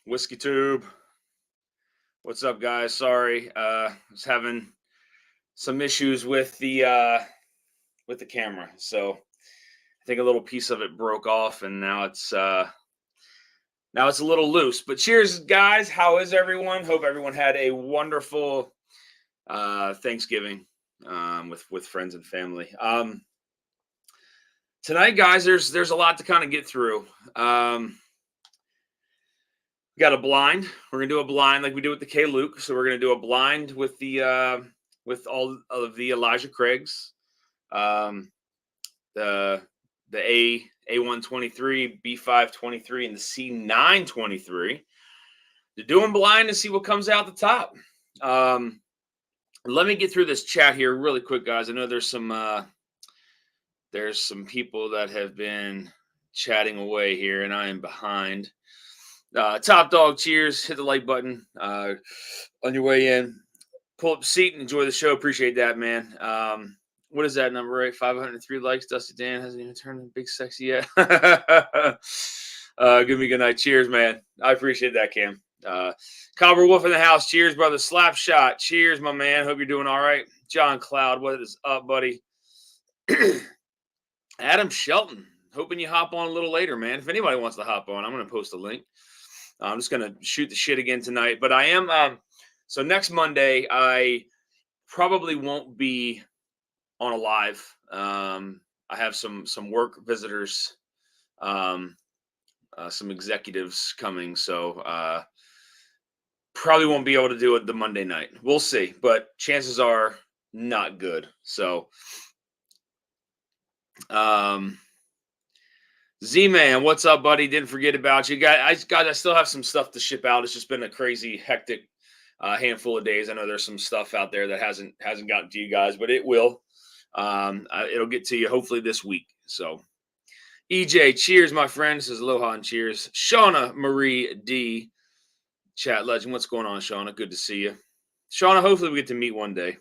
Whiskey Tube. What's up, guys? Sorry, I was having some issues with the camera, so I think a little piece of it broke off, and now it's a little loose. But cheers, guys! How is everyone? Hope everyone had a wonderful Thanksgiving with friends and family. Tonight, guys, there's a lot to kind of get through. We got a blind. We're gonna do a blind like we do with the K Luke. So we're gonna do a blind with the with all of the Elijah Craigs, the A123, B523, and the C923. To do them blind and see what comes out the top. Let me get through this chat here really quick, guys. I know there's some people that have been chatting away here, and I am behind. Top dog, cheers. Hit the like button on your way in. Pull up a seat and enjoy the show. Appreciate that, man. What is that number, right? 503 likes. Dusty Dan hasn't even turned big sexy yet. Give me a good night. Cheers, man. I appreciate that, Cam. Cobber Wolf in the house. Cheers, brother. Slap shot. Cheers, my man. Hope you're doing all right. John Cloud, what is up, buddy? Adam Shelton. Hoping you hop on a little later, man. If anybody wants to hop on, I'm going to post a link. I'm just going to shoot the shit again tonight. But I am, so next Monday, I probably won't be on a live. I have some work visitors, some executives coming. So probably won't be able to do it the Monday night. We'll see. But chances are not good. So Z-Man, what's up, buddy? Didn't forget about you. I still have some stuff to ship out. It's just been a crazy, hectic handful of days. I know there's some stuff out there that hasn't gotten to you guys, but it will. It'll get to you hopefully this week. So, EJ, cheers, my friend. This is Aloha and cheers. Shauna Marie D, chat legend. What's going on, Shauna? Good to see you. Shauna, hopefully we get to meet one day.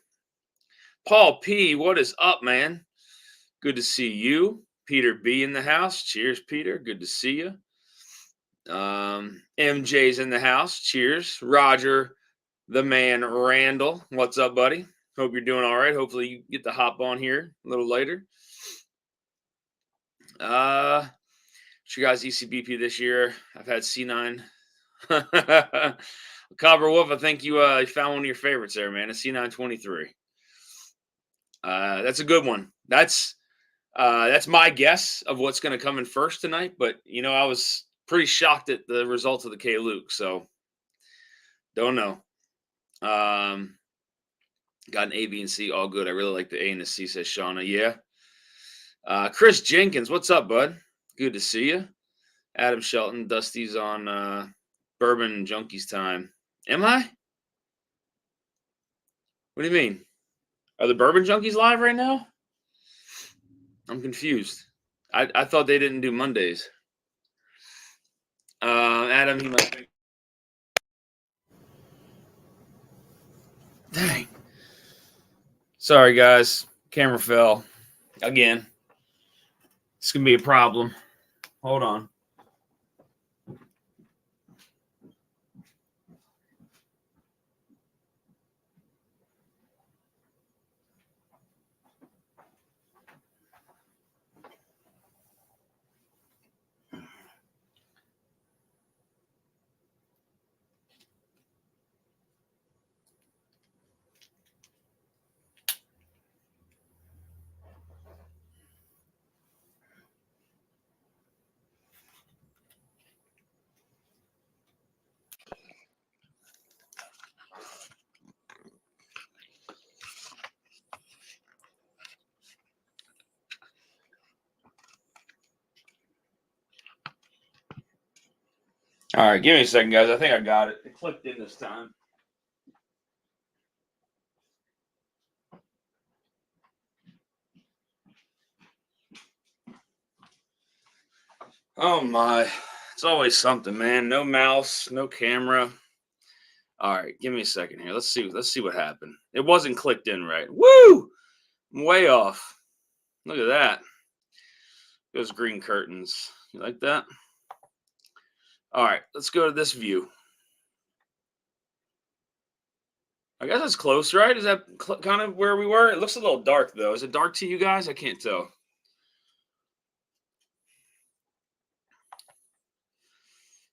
Paul P, what is up, man? Good to see you. Peter B in the house. Cheers, Peter. Good to see you. MJ's in the house. Cheers. Roger, the man, Randall. What's up, buddy? Hope you're doing all right. Hopefully you get to hop on here a little later. What's your guys' ECBP this year? I've had C9. Cobber Wolf, I think you found one of your favorites there, man. A C923. That's a good one. That's my guess of what's going to come in first tonight. But, I was pretty shocked at the results of the K Luke. So, don't know. Got an A, B, and C. All good. I really like the A and the C, says Shauna. Yeah. Chris Jenkins, what's up, bud? Good to see you. Adam Shelton, Dusty's on Bourbon Junkies time. Am I? What do you mean? Are the Bourbon Junkies live right now? I'm confused. I thought they didn't do Mondays. Adam, he must be. Dang. Sorry, guys. Camera fell. Again. It's going to be a problem. Hold on. All right, give me a second, guys. I think I got it. It clicked in this time. Oh my. It's always something, man. No mouse, no camera. All right, give me a second here. Let's see what happened. It wasn't clicked in right. Woo! I'm way off. Look at that. Those green curtains. You like that? All right, let's go to this view. I guess it's close, right? Is that kind of where we were? It looks a little dark though. Is it dark to you guys? I can't tell.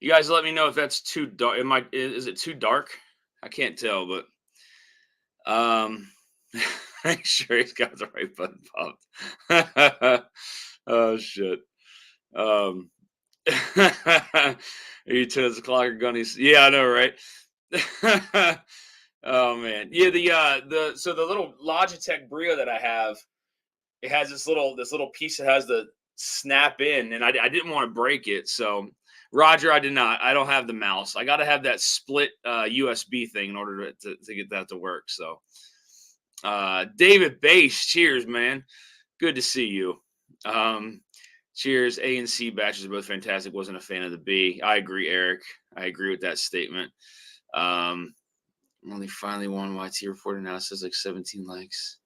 You guys let me know if that's too dark. Is it too dark? I can't tell, but make sure he's got the right button popped. Oh shit. Um Are you 10 o'clock or gunnies? Yeah, I know, right? Oh man. Yeah, the little Logitech Brio that I have, it has this little piece that has the snap in, and I didn't want to break it. So Roger, I did not. I don't have the mouse. I got to have that split USB thing in order to get that to work. So David Bass, cheers, man. Good to see you. Um, cheers. A and C batches are both fantastic. Wasn't a fan of the B. I agree, Eric. I agree with that statement. Only finally one YT reporter now says like 17 likes.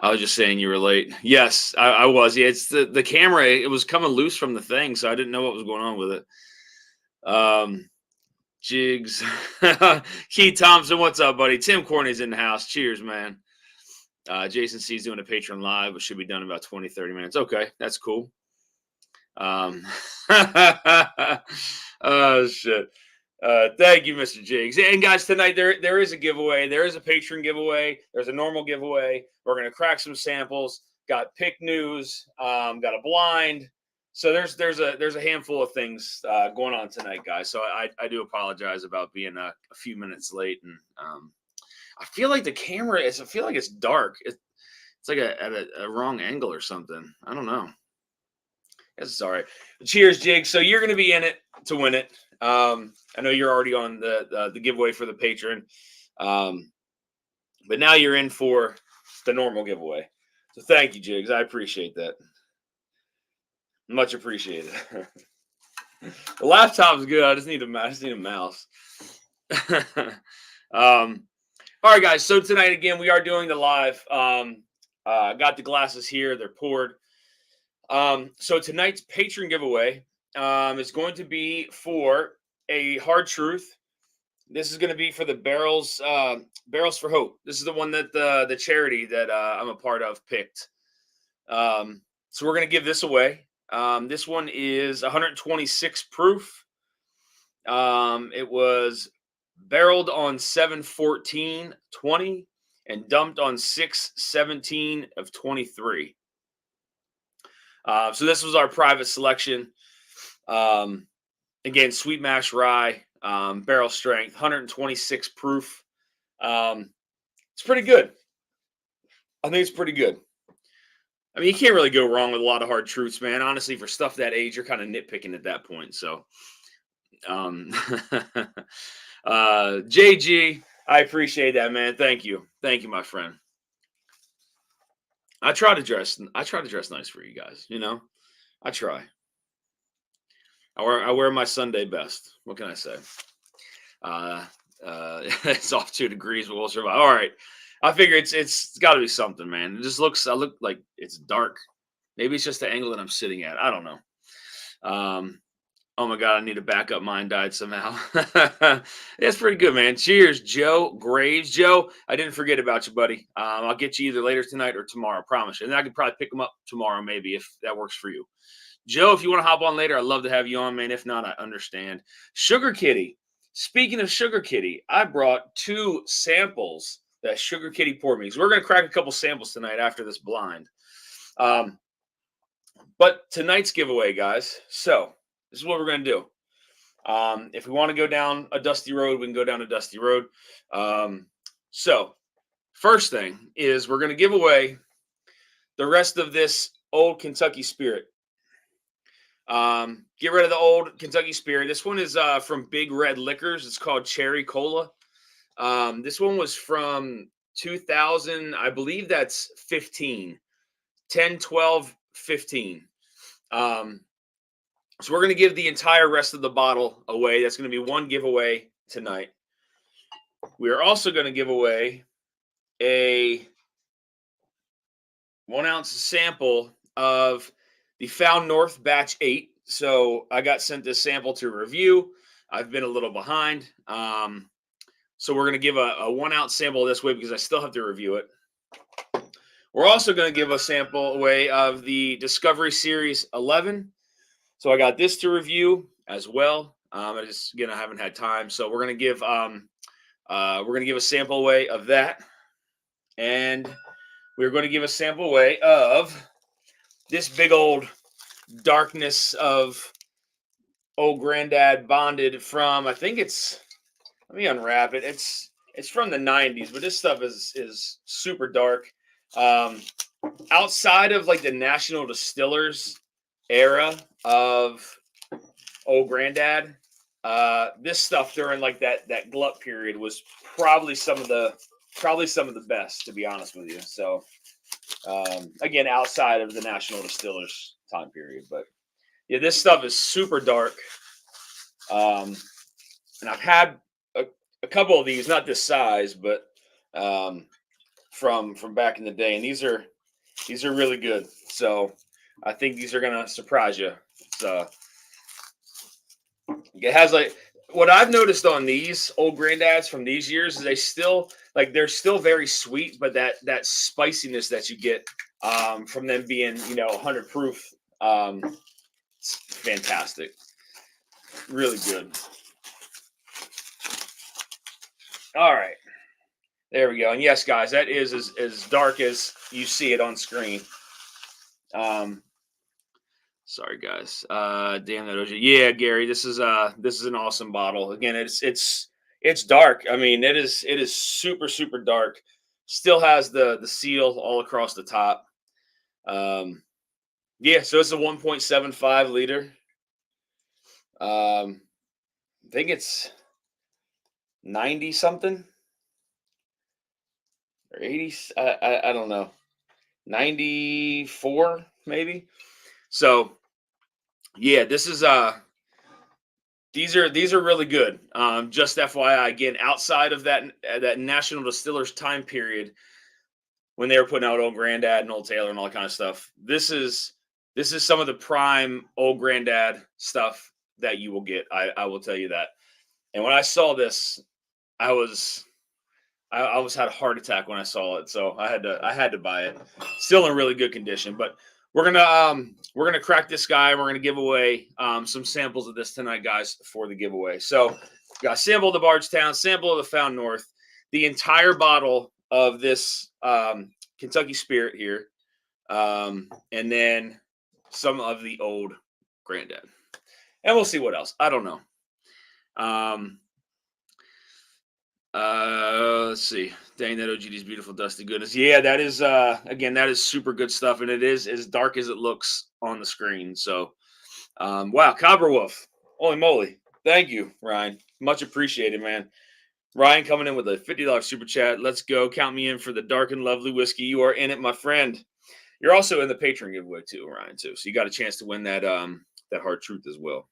I was just saying you were late. Yes, I was. Yeah, it's the camera. It was coming loose from the thing, so I didn't know what was going on with it. Jigs, Keith Thompson, what's up, buddy? Tim Corney's in the house. Cheers, man. Jason C's doing a Patreon live, but should be done in about 20, 30 minutes. Okay, that's cool. Oh shit. Thank you, Mr. Jigs. And guys, tonight there is a giveaway. There is a Patreon giveaway. There's a normal giveaway. We're gonna crack some samples. Got pick news. Got a blind. So there's a handful of things going on tonight, guys. So I do apologize about being a few minutes late, and I feel like the camera is. I feel like it's dark. It's like at a wrong angle or something. I don't know. It's all right. Cheers, Jig. So you're going to be in it to win it. I know you're already on the giveaway for the patron, but now you're in for the normal giveaway. So thank you, Jigs. I appreciate that. Much appreciated. The laptop's good. I just need a mouse. All right, guys. So tonight again, we are doing the live. Got the glasses here. They're poured. So tonight's patron giveaway is going to be for a hard truth. This is going to be for the barrels for hope. This is the one that the charity that I'm a part of picked. So we're going to give this away. This one is 126 proof. It was barreled on 7/14/20 and dumped on 6/17 of 23. So this was our private selection. Again, sweet mash rye, barrel strength, 126 proof. It's pretty good. I think it's pretty good. I mean, you can't really go wrong with a lot of hard truths, man. Honestly, for stuff that age, you're kind of nitpicking at that point. So, JG, I appreciate that, man. Thank you, my friend. I try to dress nice for you guys. You know, I try. I wear my Sunday best. What can I say? It's off 2 degrees, but we'll survive. All right. I figure it's got to be something, man. It just looks. I look like it's dark. Maybe it's just the angle that I'm sitting at. I don't know. Oh my god, I need a backup. Mine died somehow. It's pretty good, man. Cheers, Joe Graves. Joe, I didn't forget about you, buddy. I'll get you either later tonight or tomorrow. I promise you. And I could probably pick them up tomorrow, maybe if that works for you. Joe, if you want to hop on later, I'd love to have you on, man. If not, I understand. Sugar Kitty. Speaking of Sugar Kitty, I brought 2 samples that Sugar Kitty poured me. So we're going to crack a couple samples tonight after this blind. But tonight's giveaway, guys. So this is what we're going to do. If we want to go down a dusty road, we can go down a dusty road. So first thing is we're going to give away the rest of this old Kentucky Spirit. Get rid of the old Kentucky Spirit. This one is from Big Red Liquors. It's called Cherry Cola. This one was from 2000. I believe that's 15. 10, 12, 15. So we're going to give the entire rest of the bottle away. That's going to be one giveaway tonight. We are also going to give away a 1 ounce sample of the Found North batch 8. So I got sent this sample to review. I've been a little behind. So we're going to give a 1 ounce sample this way because I still have to review it. We're also going to give a sample away of the Discovery Series 11. So I got this to review as well. I just, again, I haven't had time. So we're going to give a sample away of that. And we're going to give a sample away of this big old darkness of old granddad bonded from, I think it's, let me unwrap it. It's from the 90s, but this stuff is super dark. Outside of like the National Distillers era of old granddad, this stuff during like that glut period was probably some of the best, to be honest with you. So again, outside of the National Distillers time period, but yeah, this stuff is super dark. And I've had a couple of these, not this size, but from back in the day, and these are really good. So I think these are gonna surprise you. So it has like what I've noticed on these old granddads from these years is they still they're still very sweet, but that spiciness that you get from them being 100 proof, it's fantastic, really good. All right. There we go. And yes, guys, that is as dark as you see it on screen. Sorry, guys. Damn that OG. Yeah, Gary, this is an awesome bottle. Again, it's dark. I mean, it is super, super dark. Still has the seal all across the top. Yeah, so it's a 1.75 liter. I think it's 90 something. Or 80, I don't know, 94 maybe. So yeah, this is these are really good. Just FYI, again, outside of that National Distillers time period when they were putting out Old Grandad and Old Taylor and all that kind of stuff, this is some of the prime Old Grandad stuff that you will get. I will tell you that. And when I saw this, I almost had a heart attack when I saw it, so I had to buy it. Still in really good condition, but we're gonna crack this guy, and we're gonna give away some samples of this tonight, guys, for the giveaway. So, got a sample of the Bardstown, sample of the Found North, the entire bottle of this Kentucky Spirit here, and then some of the Old Granddad, and we'll see what else. I don't know. Let's see. Dang, that OGD's beautiful, dusty goodness. Yeah, that is again, that is super good stuff, and it is as dark as it looks on the screen. So wow, Cobra Wolf. Holy moly. Thank you, Ryan. Much appreciated, man. Ryan coming in with a $50 super chat. Let's go. Count me in for the dark and lovely whiskey. You are in it, my friend. You're also in the Patreon giveaway too, Ryan, too. So you got a chance to win that that Hard Truth as well.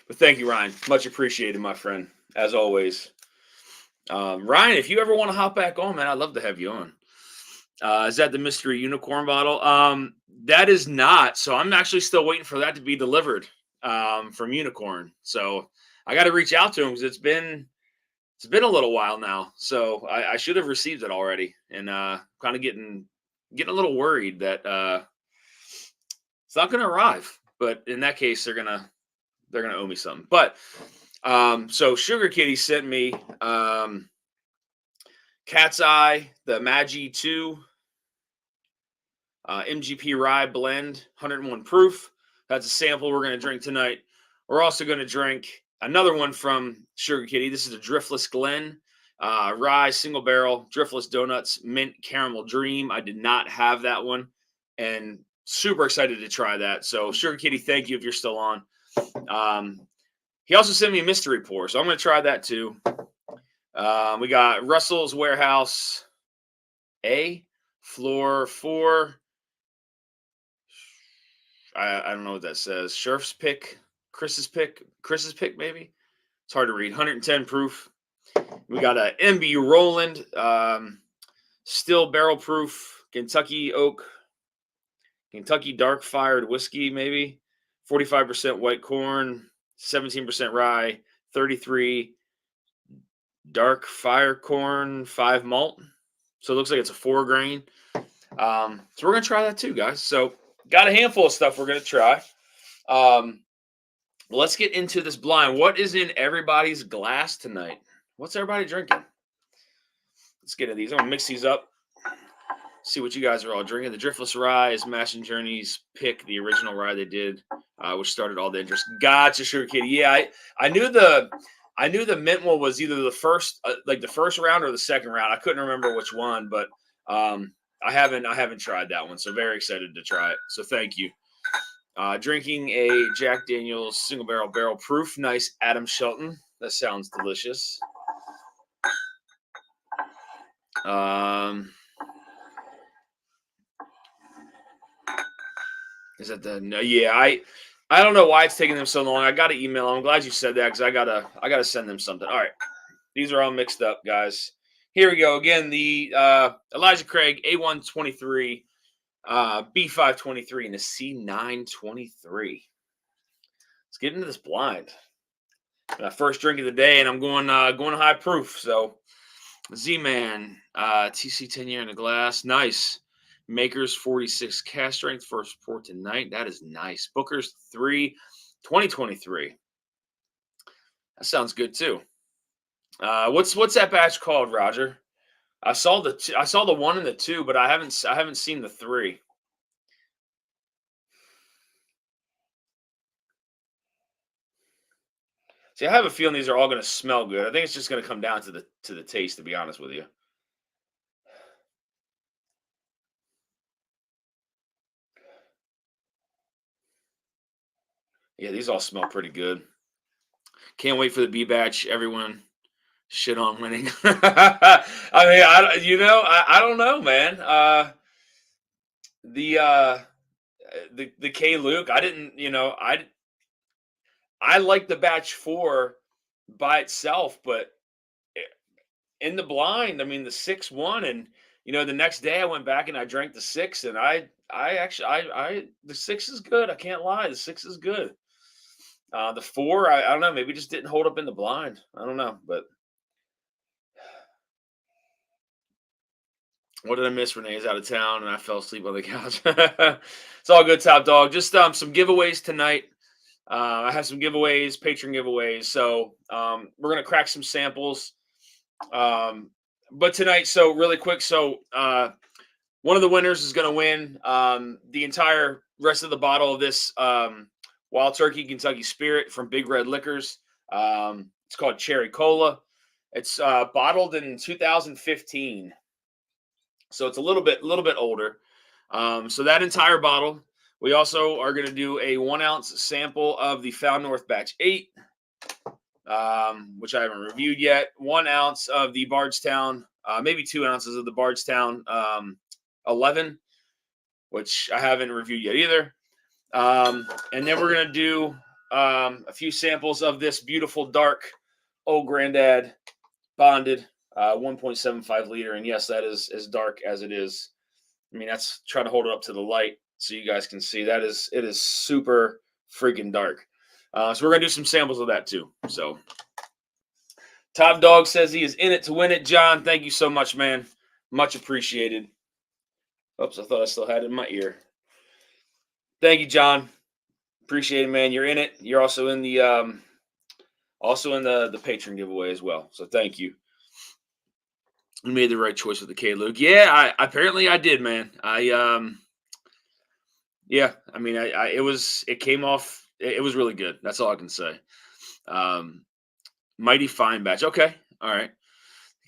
But thank you, Ryan. Much appreciated, my friend, as always. Ryan, if you ever want to hop back on, man, I'd love to have you on. Is that the mystery unicorn bottle? That is not. So I'm actually still waiting for that to be delivered from Unicorn. So I got to reach out to him because it's been a little while now. So I should have received it already, and kind of getting a little worried that it's not going to arrive. But in that case, they're gonna owe me something. But so Sugar Kitty sent me Cat's Eye, the Magi 2 MGP Rye Blend, 101 proof. That's a sample we're going to drink tonight. We're also going to drink another one from Sugar Kitty. This is a Driftless Glen Rye Single Barrel Driftless Donuts Mint Caramel Dream. I did not have that one, and super excited to try that. So Sugar Kitty, thank you if you're still on. He also sent me a mystery pour, so I'm going to try that too. We got Russell's Warehouse A, Floor 4. I don't know what that says. Sheriff's Pick, Chris's Pick, maybe. It's hard to read. 110 proof. We got a MB Roland, still barrel proof Kentucky oak, Kentucky dark fired whiskey, maybe 45% white corn, 17% rye, 33 dark fire corn, 5 malt. So it looks like it's a 4 grain. So we're gonna try that too, guys. So got a handful of stuff we're gonna try. Let's get into this blind. What is in everybody's glass tonight? What's everybody drinking? Let's get into these. I'm gonna mix these up. See what you guys are all drinking. The Driftless Rye is Mash and Journey's pick, the original rye they did, which started all the interest. Gotcha, Sugar Kitty. Yeah, I knew the mint one was either the first, like the first round or the second round. I couldn't remember which one, but I haven't tried that one, so very excited to try it. So thank you. Drinking a Jack Daniel's single barrel proof, nice Adam Shelton. That sounds delicious. Is that the no? Yeah, I don't know why it's taking them so long. I got to email them. I'm glad you said that because I gotta send them something. All right, these are all mixed up, guys. Here we go again. The Elijah Craig A123, B523, and the C923. Let's get into this blind. My first drink of the day, and I'm going high proof. So Z-Man, TC 10 year in the glass, nice. Makers 46 cast strength, first pour tonight. That is nice. Booker's 3, 2023. That sounds good too. What's that batch called, Roger? I saw the 1 and the 2, but I haven't seen the 3. See, I have a feeling these are all going to smell good. I think it's just going to come down to the taste, to be honest with you. Yeah, these all smell pretty good. Can't wait for the B batch. Everyone shit on winning. I mean, I don't know, man. The K Luke, I didn't, I like the batch 4 by itself, but in the blind, I mean, the 6 won, and the next day I went back and I drank the 6, and I the 6 is good. I can't lie, the 6 is good. The 4, I don't know, maybe just didn't hold up in the blind. I don't know, but what did I miss? Renee's out of town, and I fell asleep on the couch. It's all good, Top Dog. Just some giveaways tonight. I have some giveaways, Patreon giveaways. So we're gonna crack some samples. But tonight, so really quick, so one of the winners is gonna win the entire rest of the bottle of this Wild Turkey Kentucky Spirit from Big Red Liquors. It's called Cherry Cola. It's bottled in 2015, so it's a little bit older. So that entire bottle. We also are going to do a 1 ounce sample of the Found North Batch 8, which I haven't reviewed yet. 1 ounce of the Bardstown, maybe 2 ounces of the Bardstown 11, which I haven't reviewed yet either. And then we're going to do a few samples of this beautiful dark Old Grandad bonded 1.75 liter. And yes, that is as dark as it is. I mean, that's trying to hold it up to the light so you guys can see. It is super freaking dark. So we're going to do some samples of that too. So Top Dog says he is in it to win it. John, thank you so much, man. Much appreciated. Oops, I thought I still had it in my ear. Thank you, John. Appreciate it, man. You're in it. You're also in the Patreon giveaway as well. So thank you. You made the right choice with the K Luke. Yeah, apparently I did, man. Yeah, I mean, it came off. It was really good. That's all I can say. Mighty Fine batch. Okay, all right.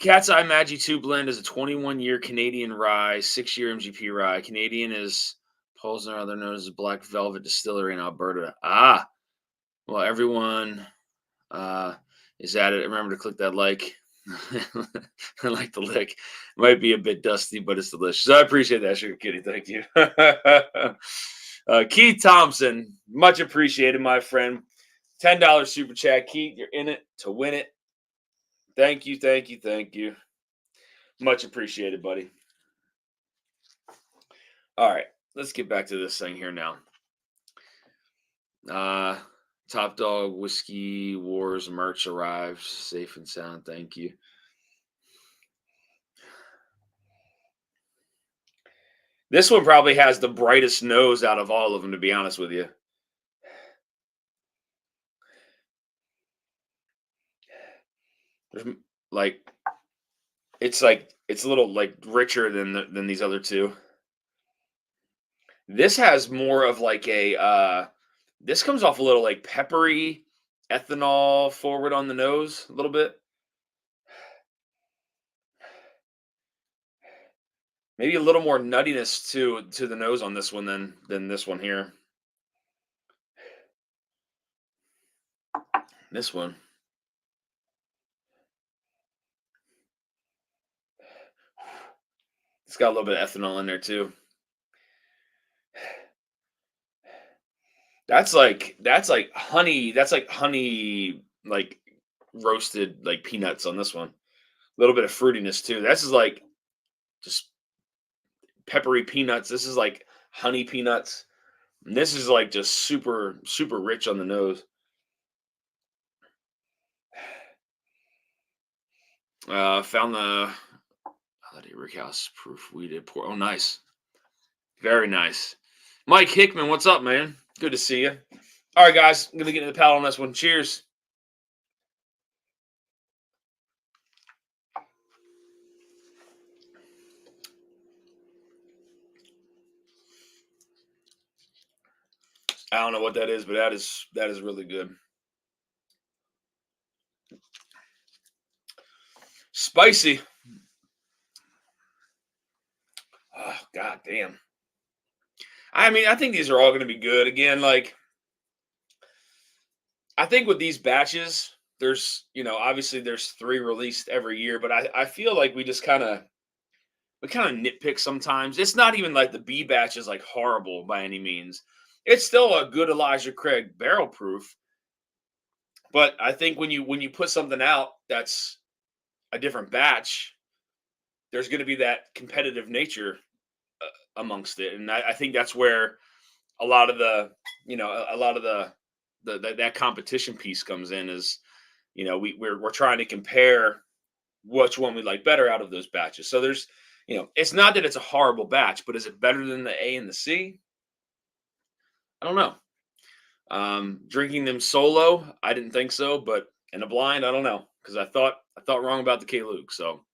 Cat's Eye Magi 2 blend is a 21-year Canadian rye, 6-year MGP rye. Canadian is Pilsner, other known as Black Velvet Distillery in Alberta. Well, everyone is at it. Remember to click that like. I like the lick. Might be a bit dusty, but it's delicious. I appreciate that, Sugar Kitty. Thank you. Keith Thompson, much appreciated, my friend. $10 super chat. Keith, you're in it to win it. Thank you, thank you, thank you. Much appreciated, buddy. All right, let's get back to this thing here now. Uh, Top Dog Whiskey Wars merch arrives safe and sound. Thank you. This one probably has the brightest nose out of all of them, to be honest with you. There's like it's a little like richer than than these other two. This has more of like a this comes off a little like peppery ethanol forward on the nose a little bit. Maybe a little more nuttiness to the nose on this one than this one here. This one. It's got a little bit of ethanol in there too. That's like honey. That's like honey, like roasted like peanuts on this one. A little bit of fruitiness too. This is like just peppery peanuts. This is like honey peanuts. And this is like just super rich on the nose. Found the holiday rickhouse proof weeded pour. Oh, nice, very nice. Mike Hickman, what's up, man? Good to see you. All right, guys, I'm gonna get into the palate on this one. Cheers. I don't know what that is, but that is really good. Spicy. Oh, god damn. I mean, I think these are all going to be good. Again, like I think with these batches, there's obviously there's three released every year, but I feel like we kind of nitpick sometimes. It's not even like the B batch is like horrible by any means. It's still a good Elijah Craig barrel proof, but I think when you put something out that's a different batch, there's going to be that competitive nature amongst it, and I think that's where a lot of the a lot of that competition piece comes in. Is we're trying to compare which one we like better out of those batches. So there's it's not that it's a horrible batch, but is it better than the A and the C? I don't know. Drinking them solo, I didn't think so, but in a blind, I don't know, because I thought wrong about the K Luke. So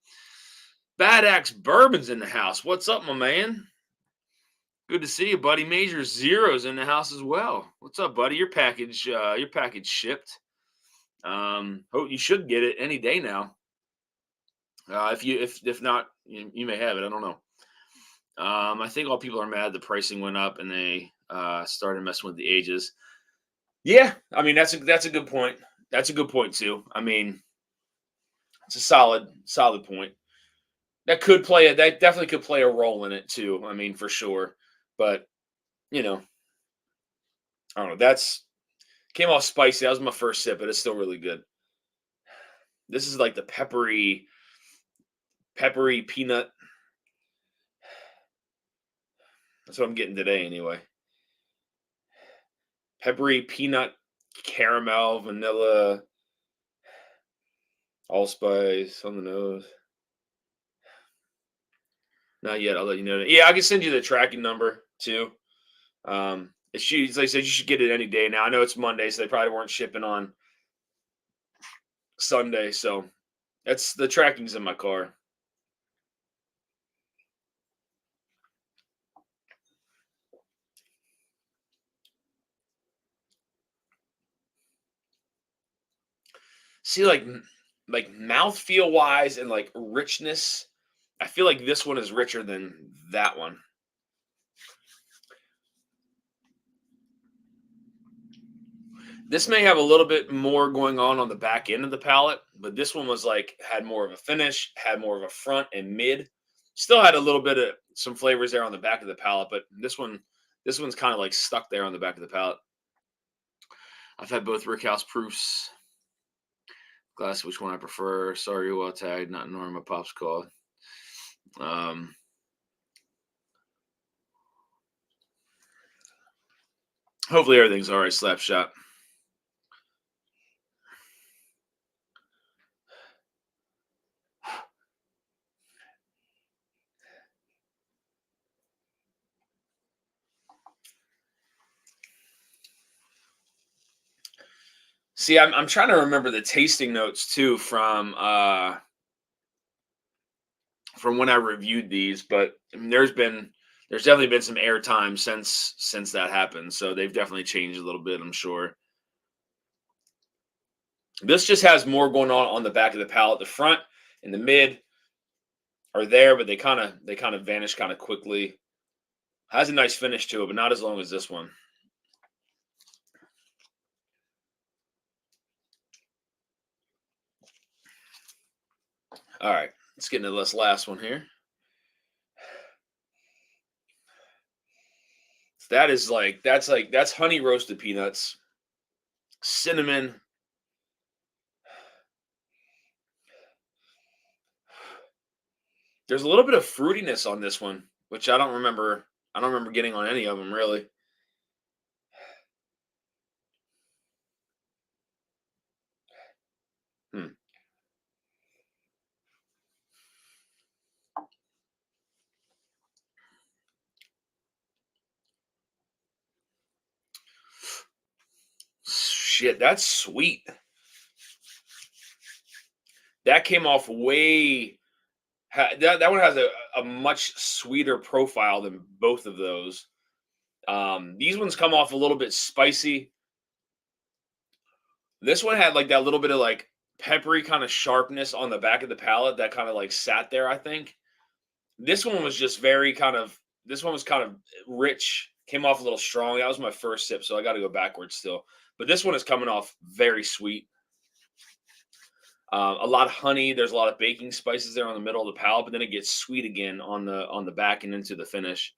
Bad Axe Bourbon's in the house. What's up, my man? Good to see you, buddy. Major Zero's in the house as well. What's up, buddy? Your package shipped. Hope you should get it any day now. If not, you may have it. I don't know. I think all people are mad the pricing went up and they started messing with the ages. Yeah, I mean that's a good point. That's a good point too. I mean, it's a solid point. That definitely could play a role in it too. I mean, for sure. But you know, I don't know. That's came off spicy. That was my first sip, but it's still really good. This is like the peppery peanut. That's what I'm getting today anyway. Peppery peanut, caramel, vanilla, allspice on the nose. Not yet. I'll let you know. Yeah, I can send you the tracking number too. Like I said, you should get it any day now. I know it's Monday, so they probably weren't shipping on Sunday. So that's the tracking's in my car. See, like mouthfeel wise and like richness, I feel like this one is richer than that one. This may have a little bit more going on the back end of the palate, but this one was like had more of a finish, had more of a front and mid. Still had a little bit of some flavors there on the back of the palate, but this one's kind of like stuck there on the back of the palate. I've had both Rickhouse proofs. Glass, which one I prefer? Sorry, well tagged, not Norma Pop's called. Um, Hopefully everything's all right, Slapshot. See, I'm trying to remember the tasting notes too from when I reviewed these, but I mean, there's definitely been some airtime since that happened, so they've definitely changed a little bit, I'm sure. This just has more going on the back of the palate. The front and the mid are there, but they kind of vanish kind of quickly. Has a nice finish to it, but not as long as this one. All right, let's get into this last one here. That's honey roasted peanuts, cinnamon. There's a little bit of fruitiness on this one, which I don't remember. I don't remember getting on any of them really. Hmm. Shit, that's sweet. That came off way. That one has a much sweeter profile than both of those. These ones come off a little bit spicy. This one had like that little bit of like peppery kind of sharpness on the back of the palate that kind of like sat there, I think. This one was just very kind of this one was kind of rich, came off a little strong. That was my first sip, so I got to go backwards still. But this one is coming off very sweet. A lot of honey. There's a lot of baking spices there on the middle of the palate, but then it gets sweet again on the back and into the finish.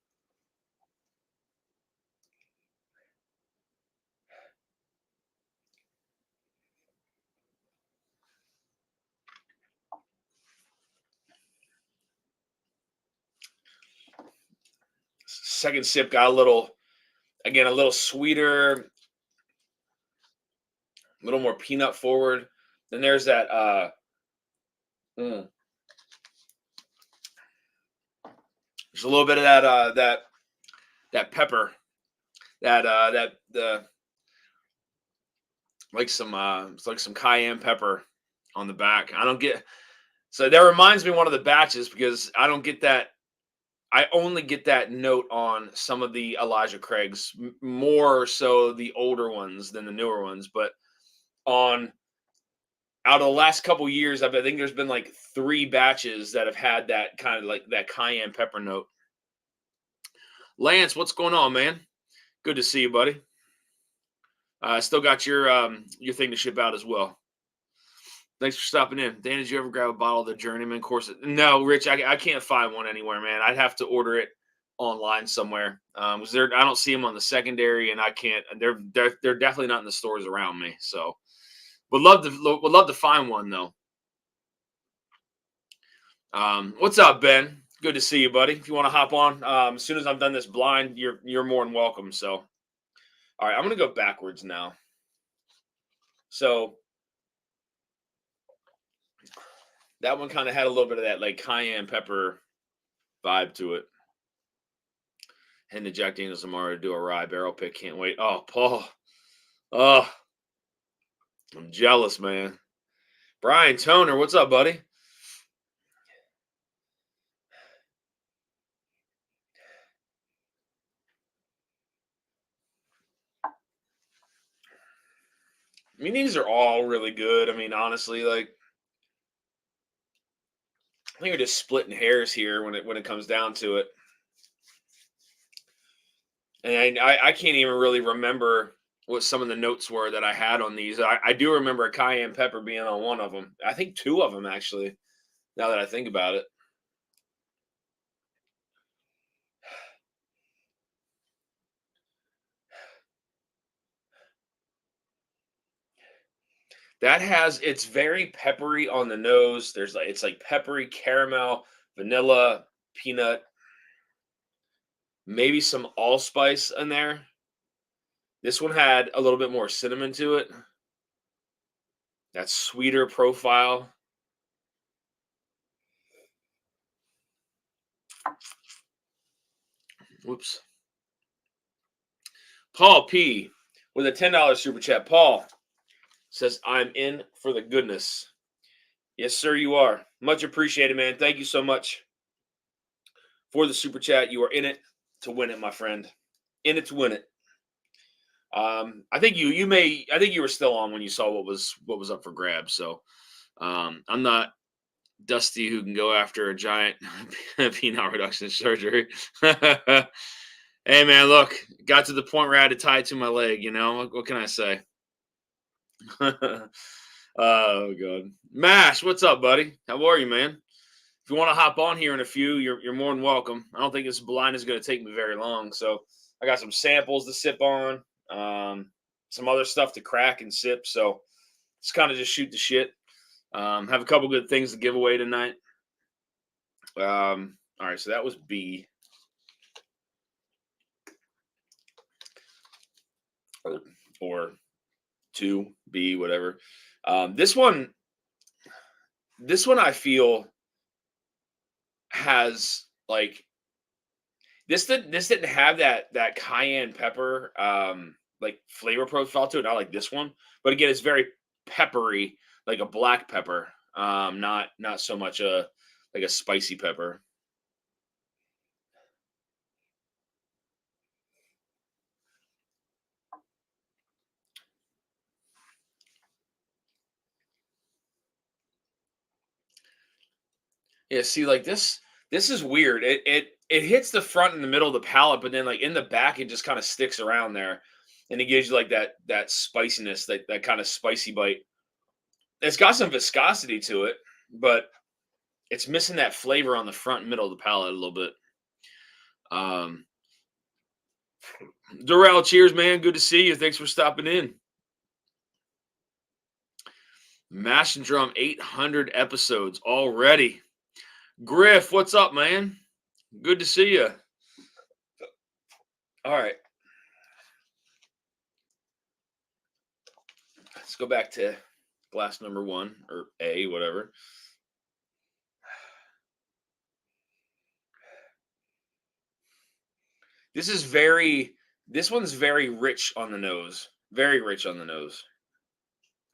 Second sip got a little sweeter, a little more peanut forward. Then there's that mm, there's a little bit of that pepper, that the like some it's like some cayenne pepper on the back. I don't get so that reminds me of one of the batches because I don't get that. I only get that note on some of the Elijah Craigs, more so the older ones than the newer ones. But on out of the last couple years, I think there's been like three batches that have had that kind of like that cayenne pepper note. Lance, what's going on, man? Good to see you, buddy. Still got your thing to ship out as well. Thanks for stopping in. Dan, did you ever grab a bottle of the Journeyman course? No, Rich, I can't find one anywhere, man. I'd have to order it online somewhere. Was there? I don't see them on the secondary, and I can't. They're definitely not in the stores around me. So would love to find one though. What's up, Ben? Good to see you, buddy. If you want to hop on, as soon as I'm done this blind, you're more than welcome. So, all right, I'm gonna go backwards now. So that one kind of had a little bit of that like cayenne pepper vibe to it. And the Jack Daniels tomorrow to do a rye barrel pick. Can't wait. Oh, Paul. Oh, I'm jealous, man. Brian Toner, what's up, buddy? I mean, these are all really good. I mean, honestly, like I think we're just splitting hairs here when it comes down to it. And I can't even really remember what some of the notes were that I had on these. I do remember a cayenne pepper being on one of them. I think two of them actually. Now that I think about it, It's very peppery on the nose. It's like peppery, caramel, vanilla, peanut, maybe some allspice in there. This one had a little bit more cinnamon to it. That sweeter profile. Whoops. Paul P with a $10 super chat. Paul says, I'm in for the goodness. Yes, sir, you are. Much appreciated, man. Thank you so much for the super chat. You are in it to win it, my friend. In it to win it. I think you were still on when you saw what was up for grabs. So I'm not Dusty who can go after a giant penile reduction surgery. Hey man, look, got to the point where I had to tie it to my leg. What can I say? Oh god, Mash, what's up, buddy? How are you, man? If you want to hop on here in a few, you're more than welcome. I don't think this blind is going to take me very long, so I got some samples to sip on, some other stuff to crack and sip. So it's kind of just shoot the shit. Have a couple good things to give away tonight. All right, so that was B. Or 2B, whatever. This one I feel has like this didn't have that cayenne pepper like flavor profile to it, not like this one. But again, it's very peppery, like a black pepper. Not so much like a spicy pepper. Yeah, see, like this is weird. It hits the front and the middle of the palate, but then like in the back, it just kind of sticks around there, and it gives you like that spiciness, that kind of spicy bite. It's got some viscosity to it, but it's missing that flavor on the front and middle of the palate a little bit. Um, Durrell, cheers, man. Good to see you. Thanks for stopping in. Mash and Drum 800 episodes already. Griff, what's up, man? Good to see you. All right. Let's go back to glass number 1 or A, whatever. This one's very rich on the nose. Very rich on the nose.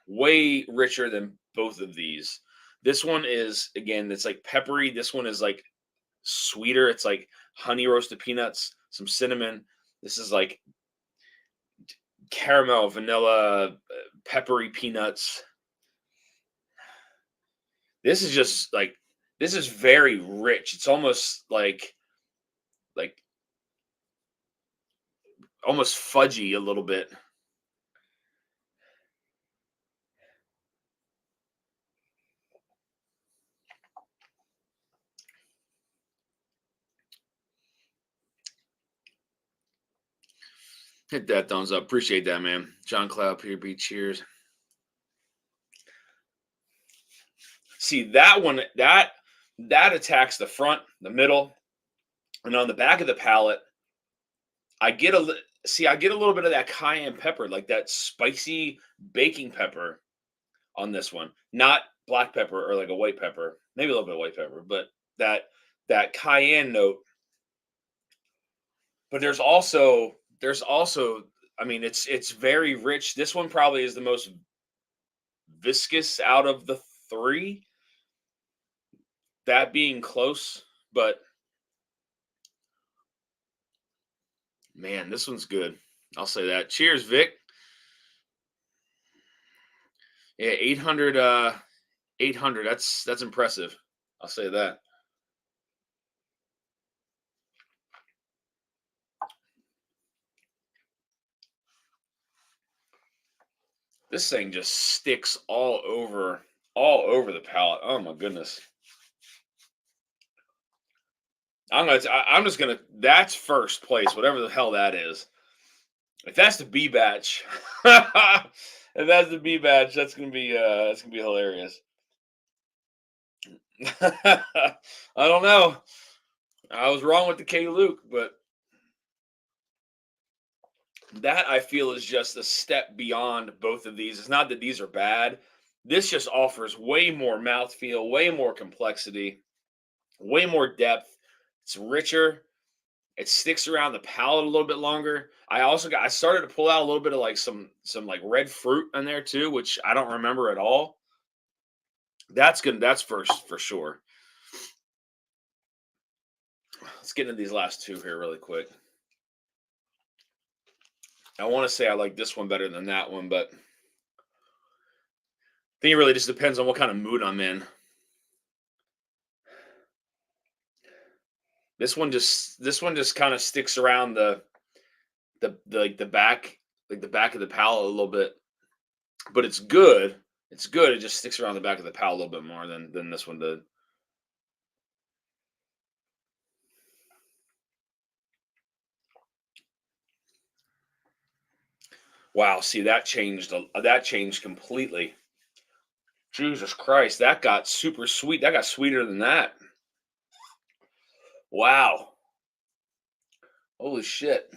Way richer than both of these. This one is, again, it's like peppery. This one is like sweeter. It's like honey roasted peanuts, some cinnamon. This is like caramel, vanilla, peppery peanuts. This is just like, this is very rich. It's almost like almost fudgy a little bit. Hit that thumbs up. Appreciate that, man. John Cloud, Peter B, cheers. See, that one, that attacks the front, the middle, and on the back of the palate, I get a little bit of that cayenne pepper, like that spicy baking pepper on this one. Not black pepper or like a white pepper. Maybe a little bit of white pepper, but that cayenne note. But there's also I mean, it's very rich. This one probably is the most viscous out of the 3. That being close, but man, this one's good. I'll say that. Cheers, Vic. Yeah, 800 800. That's impressive. I'll say that. This thing just sticks all over the palate. Oh my goodness. I'm just gonna. That's first place, whatever the hell that is. If that's the B batch, if that's the B batch, that's gonna be hilarious. I don't know. I was wrong with the K Luke, but that I feel is just a step beyond both of these. It's not that these are bad. This just offers way more mouthfeel, way more complexity, way more depth. It's richer. It sticks around the palate a little bit longer. I started to pull out a little bit of like some like red fruit in there too, which I don't remember at all. That's good. That's first for sure. Let's get into these last two here really quick. I want to say I like this one better than that one, but I think it really just depends on what kind of mood I'm in. This one just kind of sticks around the back of the palate a little bit, but it's good. It's good. It just sticks around the back of the palate a little bit more than this one did. Wow, see that changed completely. Jesus Christ, that got super sweet. That got sweeter than that. Wow. Holy shit.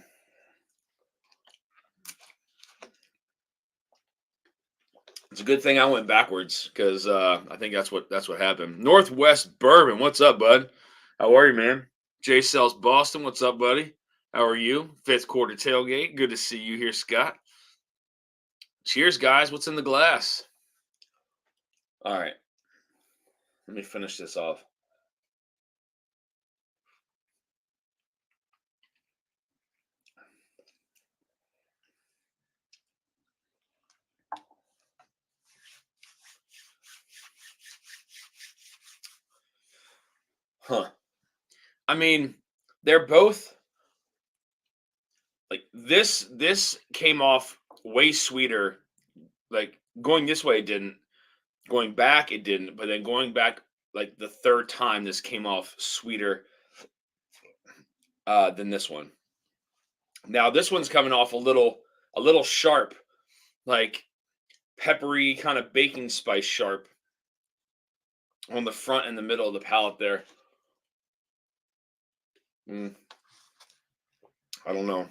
It's a good thing I went backwards because I think that's what happened. Northwest Bourbon, what's up, bud? How are you, man? Jay Sells Boston, what's up, buddy? How are you? Fifth quarter tailgate, good to see you here, Scott. Cheers, guys. What's in the glass? All right, let me finish this off. Huh. I mean, they're both like this came off way sweeter. Like going this way it didn't. Going back it didn't, but then going back like the third time this came off sweeter than this one. Now this one's coming off a little sharp, like peppery kind of baking spice sharp on the front and the middle of the palate there. Mm, I don't know.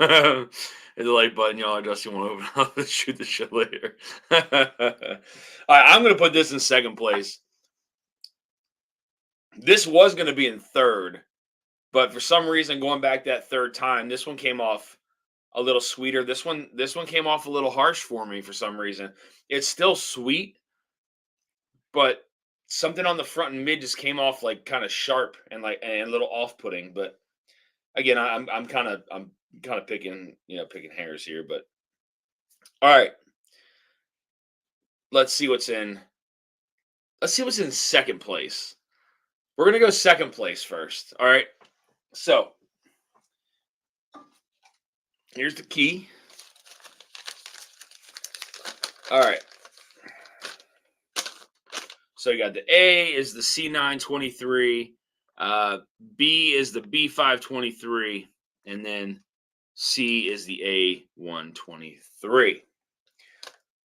Hit the like button, y'all. Dusty won't open up and shoot the shit later. All right, I'm gonna put this in second place. This was gonna be in third, but for some reason, going back that third time, this one came off a little sweeter. This one came off a little harsh for me for some reason. It's still sweet, but something on the front and mid just came off like kind of sharp and like and a little off-putting. But again, I'm kind of picking hairs here. But all right, let's see what's in. Let's see what's in second place. We're gonna go second place first. All right. So here's the key. All right. So you got the A is the C923, B is the B523, and then C is the A123.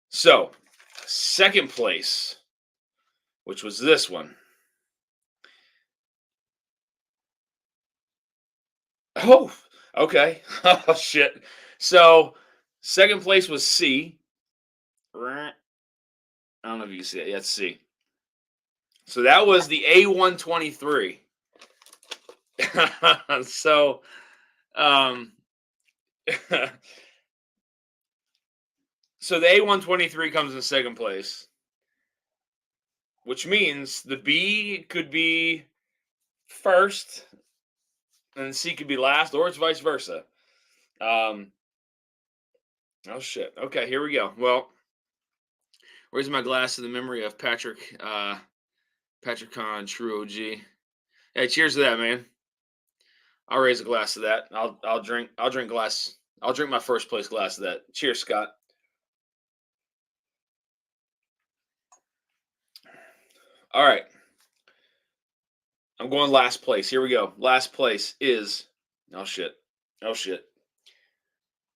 So second place, which was this one. Oh, okay. Oh shit. So second place was C. I don't know if you can see it. Yeah, it's C. So that was the A123. So um so the A123 comes in second place, which means the B could be first and C could be last, or it's vice versa. Um oh shit. Okay, here we go. Well, where's my glass of the memory of Patrick Kahn, true OG. Hey, cheers to that, man. I'll raise a glass of that. I'll drink glass. I'll drink my first place glass of that. Cheers, Scott. All right. I'm going last place. Here we go. Last place is oh shit. Oh shit.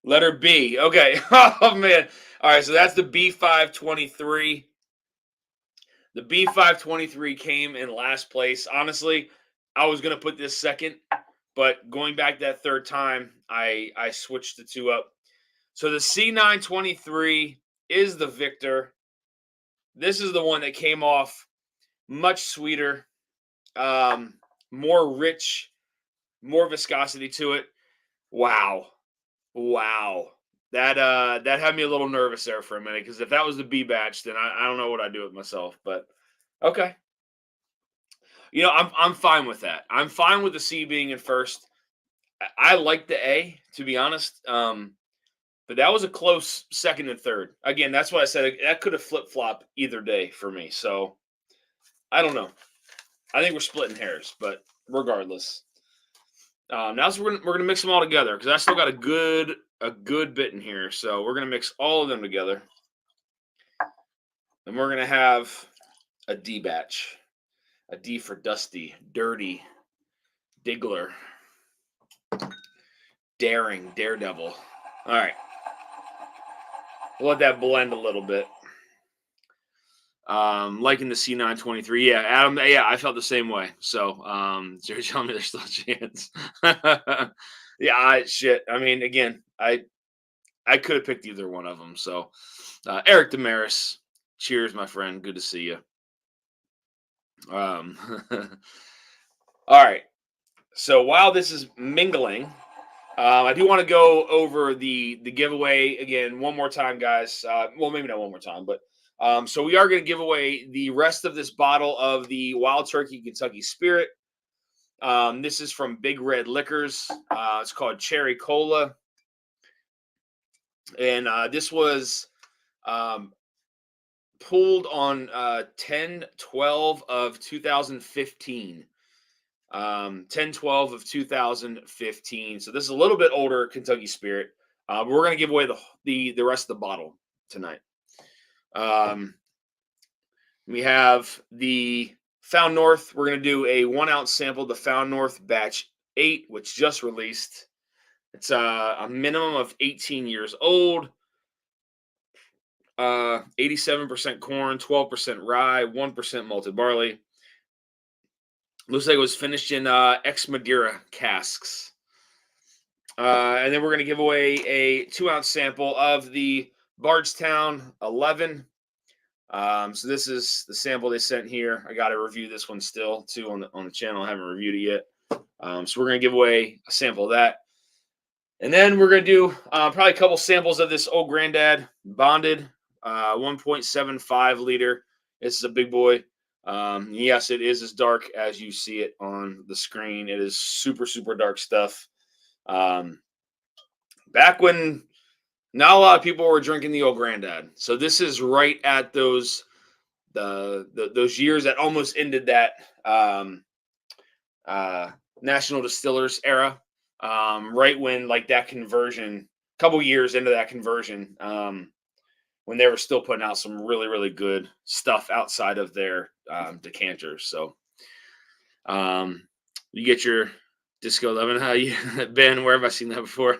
Letter B. Okay. Oh man. All right, so that's the B523. The B523 came in last place. Honestly, I was gonna put this second, but going back that third time, I switched the two up. So the C923 is the victor. This is the one that came off much sweeter, more rich, more viscosity to it. Wow. Wow. That had me a little nervous there for a minute because if that was the B batch, then I don't know what I'd do with myself. But okay. I'm fine with that. I'm fine with the C being in first. I like the A, to be honest. But that was a close second and third. Again, that's what I said. That could have flip flop either day for me. So I don't know. I think we're splitting hairs, but regardless. Now so we're gonna mix them all together because I still got a good bit in here. So we're gonna mix all of them together, and we're gonna have a D batch, a D for dusty, dirty, diggler, daring, daredevil. All right, we'll let that blend a little bit. Liking the C923. Yeah, Adam. Yeah, I felt the same way. So, you're telling me there's still a chance. Yeah, shit. I mean, again, I could have picked either one of them. So, Eric Damaris, cheers, my friend. Good to see you. All right. So while this is mingling, I do want to go over the giveaway again one more time, guys. Well, maybe not one more time, but so we are going to give away the rest of this bottle of the Wild Turkey Kentucky Spirit. This is from Big Red Liquors. It's called Cherry Cola, and this was pulled on 10/12 of 2015. 10/12 of 2015. So this is a little bit older Kentucky Spirit. But we're going to give away the rest of the bottle tonight. We have the Found North. We're going to do a 1 ounce sample of the Found North Batch 8, which just released. It's a minimum of 18 years old. 87% corn, 12% rye, 1% malted barley. Looks like it was finished in ex Madeira casks. And then we're going to give away a 2 ounce sample of the Bardstown 11. So this is the sample they sent here. I got to review this one still too on the channel. I haven't reviewed it yet. So we're going to give away a sample of that. And then we're going to do probably a couple samples of this Old Granddad Bonded 1.75 liter. This is a big boy. Yes, it is as dark as you see it on the screen. It is super, super dark stuff. Back when not a lot of people were drinking the Old Granddad. So this is right at those years that almost ended that National Distillers era. Right when like that conversion, couple years into that conversion, when they were still putting out some really, really good stuff outside of their decanters. So you get your Disco 11. How you Ben? Where have I seen that before?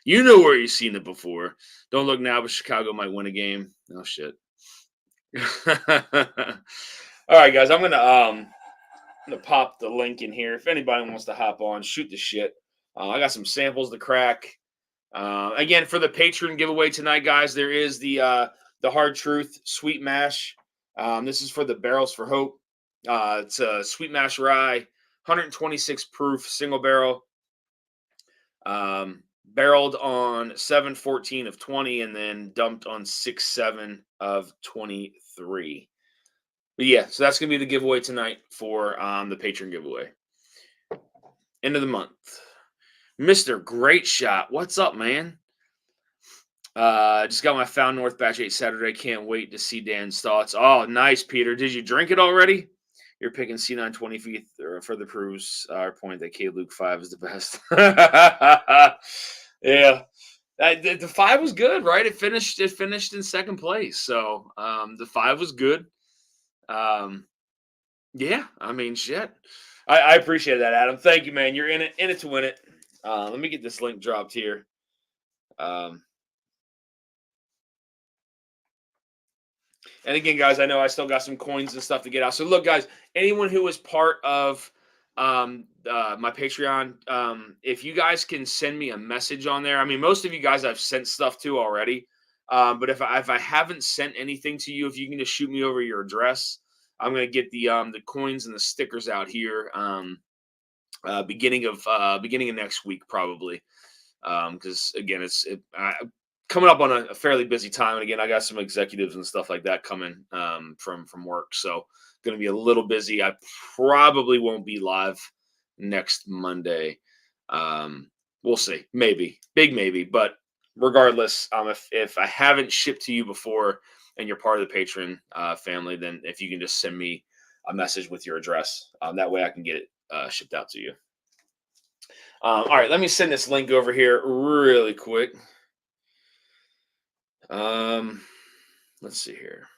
You know where you've seen it before. Don't look now, but Chicago might win a game. Oh shit. All right, guys. I'm gonna pop the link in here. If anybody wants to hop on, shoot the shit. I got some samples to crack. Again, for the Patreon giveaway tonight, guys, there is the Hard Truth Sweet Mash. This is for the Barrels for Hope. It's a Sweet Mash Rye, 126 proof single barrel, barreled on 7/14 of 20, and then dumped on 6/7 of 23. But yeah, so that's gonna be the giveaway tonight for the Patreon giveaway. End of the month. Mr. Great Shot. What's up, man? Just got my Found North Batch 8 Saturday. Can't wait to see Dan's thoughts. Oh, nice, Peter. Did you drink it already? You're picking C920 feet for the proves our point that K Luke 5 is the best. Yeah. The 5 was good, right? It finished in second place. So the 5 was good. Yeah, I mean, shit. I appreciate that, Adam. Thank you, man. You're in it to win it. Let me get this link dropped here. And again, guys, I know I still got some coins and stuff to get out. So look, guys, anyone who was part of my Patreon, if you guys can send me a message on there. I mean, most of you guys I've sent stuff to already. But if I haven't sent anything to you, if you can just shoot me over your address, I'm gonna get the coins and the stickers out here beginning of next week probably. Because again, coming up on a fairly busy time, and again, I got some executives and stuff like that coming from work, so going to be a little busy. I probably won't be live next Monday. We'll see, maybe, big maybe, but regardless, if I haven't shipped to you before and you're part of the Patreon family, then if you can just send me a message with your address, that way I can get it shipped out to you. All right, let me send this link over here really quick. Let's see here.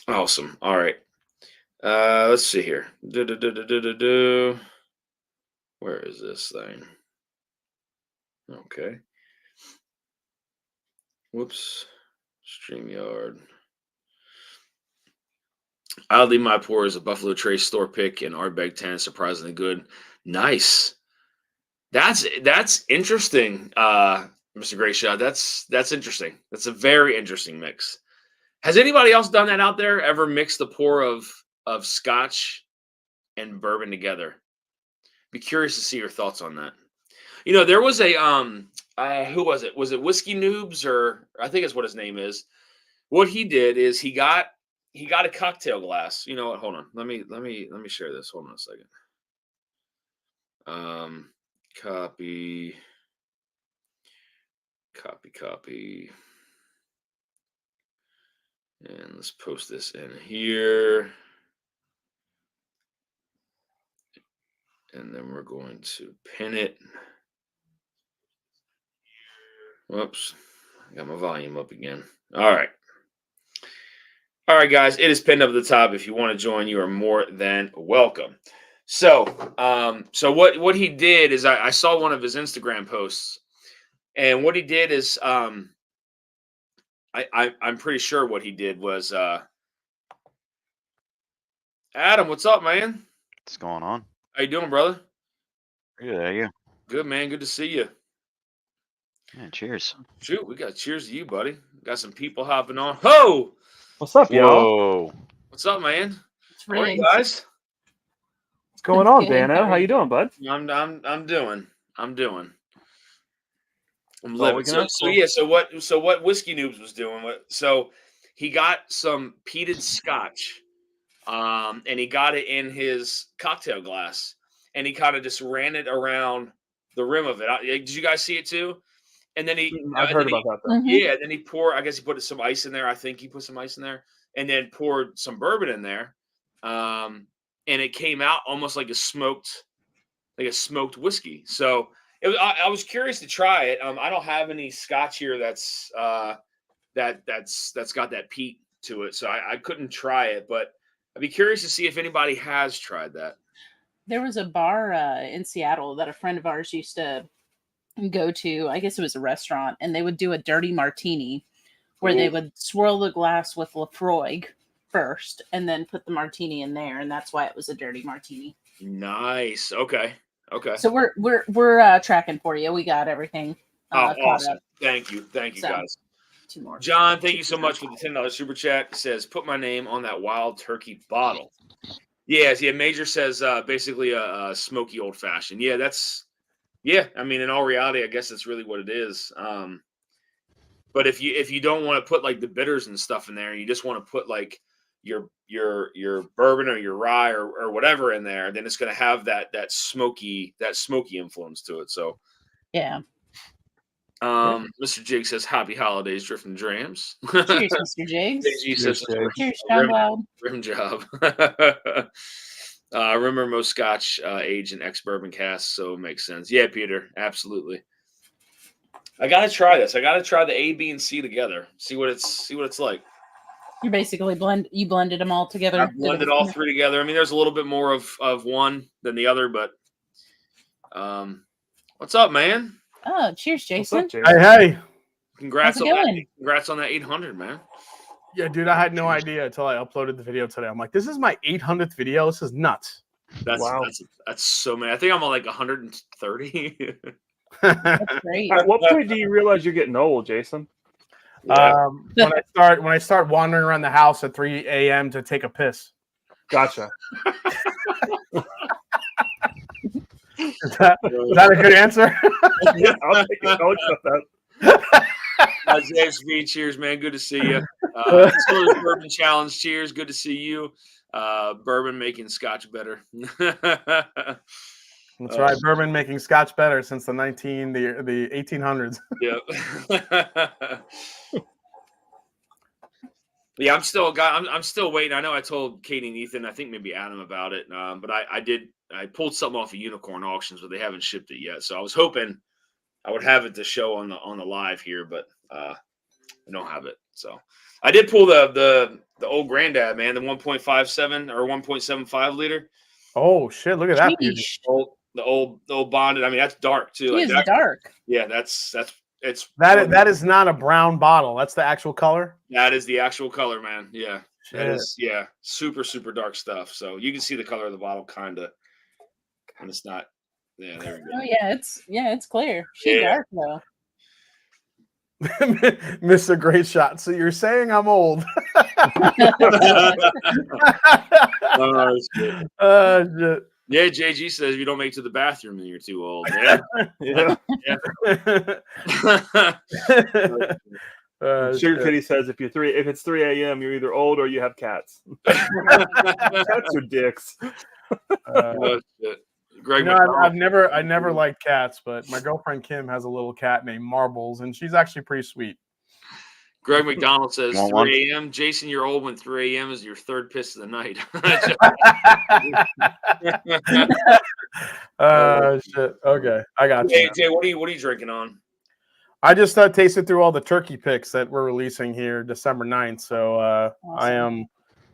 Awesome. All right. Let's see here. Where is this thing? Okay. Whoops. StreamYard. Oddly, my pour is a Buffalo Trace store pick and Ardbeg 10 is surprisingly good. Nice. That's interesting, Mr. Grayshot. That's interesting. That's a very interesting mix. Has anybody else done that out there? Ever mixed the pour of Scotch and bourbon together? Be curious to see your thoughts on that. You know, there was a who was it? Was it Whiskey Noobs, or I think that's what his name is. What he did is he got a cocktail glass. You know what? Hold on. Let me share this. Hold on a second. Copy. And let's post this in here. And then we're going to pin it. Whoops. I got my volume up again. All right. All right, guys. It is pinned up at the top. If you want to join, you are more than welcome. So, what he did is I saw one of his Instagram posts, and what he did is I'm pretty sure what he did was Adam, what's up, man? What's going on? How you doing, brother? Good, how are you? Good, man. Good to see you. Yeah, cheers. Shoot, we got cheers to you, buddy. Got some people hopping on. Ho! What's up, y'all? Whoa. What's up, man? It's How are you really guys? What's going on, Good, Dano? how How are you you? doing, bud? I'm doing. I'm That's all living. we can So ask so for. yeah. So what Whiskey Noobs was doing? So he got some peated scotch, and he got it in his cocktail glass, and he kind of just ran it around the rim of it. Did you guys see it too? And then I've heard about that, though. Mhm. yeah. Then he poured. I guess he put some ice in there. I think he put some ice in there, and then poured some bourbon in there. And it came out almost like a smoked whiskey. So I was curious to try it. I don't have any scotch here that's got that peat to it, so I couldn't try it. But I'd be curious to see if anybody has tried that. There was a bar in Seattle that a friend of ours used to go to. I guess it was a restaurant, and they would do a dirty martini where they Ooh. would swirl the glass with Lafroig first and then put the martini in there, and that's why it was a dirty martini. Nice. Okay. So we're tracking for you. We got everything Oh, caught awesome. up. Thank you, So, guys. Two more. John, thank you so much for the $10 super chat. It says, put my name on that wild turkey bottle. Yes, yeah. Major says basically a smoky old fashioned. Yeah, I mean, in all reality, I guess that's really what it is. But if you don't want to put like the bitters and stuff in there, you just want to put like your bourbon or your rye or whatever in there, then it's going to have that smoky influence to it. So Yeah. Mr. Jig says, "Happy holidays, Drifting Drams." Cheers, Mr. Jigs. JG says, Cheers, John Loud. "Rim job." I remember most Scotch age in ex-bourbon casks, so it makes sense. Yeah, Peter, absolutely. I gotta try this. I gotta try the A, B, and C together. See what it's like. You basically blended them all together. I blended all three together. I mean, there's a little bit more of one than the other, but what's up, man? Oh, cheers, Jason. Hey. Congrats How's on it that. going? Congrats on that 800, man. Yeah, dude, I had no idea until I uploaded the video today. I'm like, this is my 800th video. This is nuts. That's so many. I think I'm on like 130. That's great. At what point do you realize you're getting old, Jason? Yeah. When I start wandering around the house at 3 a.m. to take a piss. Gotcha. Is that a good answer? Yeah, I'll accept that. James V, cheers, man. Good to see you. Bourbon Challenge, cheers. Good to see you. Bourbon making Scotch better. That's right. Bourbon making Scotch better since the 1800s. Yep. Yeah, I'm still waiting. I know I told Katie and Ethan, I think maybe Adam about it, but I pulled something off of Unicorn Auctions, but they haven't shipped it yet. So I was hoping I would have it to show on the live here, but I don't have it. So I did pull the old granddad, man, the 1.57 or 1.75 liter. Oh shit! Look at that beauty. The old bonded. I mean, that's dark too. It is dark. Yeah, that is not a brown bottle. That's the actual color. That is the actual color, man. Yeah, shit. That is super dark stuff. So you can see the color of the bottle, kinda, and it's not. Yeah, there we go. Oh yeah, it's clear. She's dark though. Missed a great shot. So you're saying I'm old? Oh, shit. Shit. Yeah, JG says if you don't make it to the bathroom, then you're too old. Yeah. Sugar Kitty says if it's 3 a.m., you're either old or you have cats. Cats are dicks. Shit. Greg, I never liked cats, but my girlfriend Kim has a little cat named Marbles, and she's actually pretty sweet. Greg McDonald says 3 a.m. Jason, you're old when 3 a.m. is your third piss of the night. Shit. Okay, I got you. Hey, Jay, what are you drinking on? I just tasted through all the turkey picks that we're releasing here December 9th. So awesome.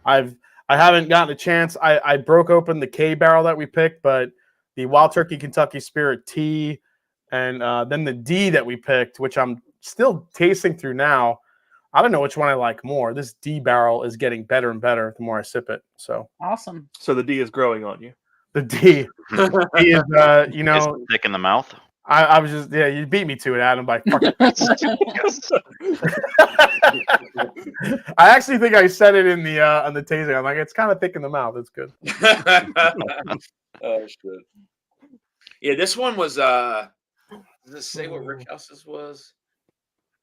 I haven't gotten a chance. I broke open the K barrel that we picked, but the Wild Turkey Kentucky Spirit T and then the D that we picked, which I'm still tasting through now. I don't know which one I like more. This D barrel is getting better and better the more I sip it. So awesome. So the D is growing on you. The D is, It's thick in the mouth. I was just, you beat me to it, Adam, by fucking. I actually think I said it in the on the tasting. I'm like, it's kind of thick in the mouth. It's good. Oh shit. Yeah, this one was. Does it say what Rick House's was?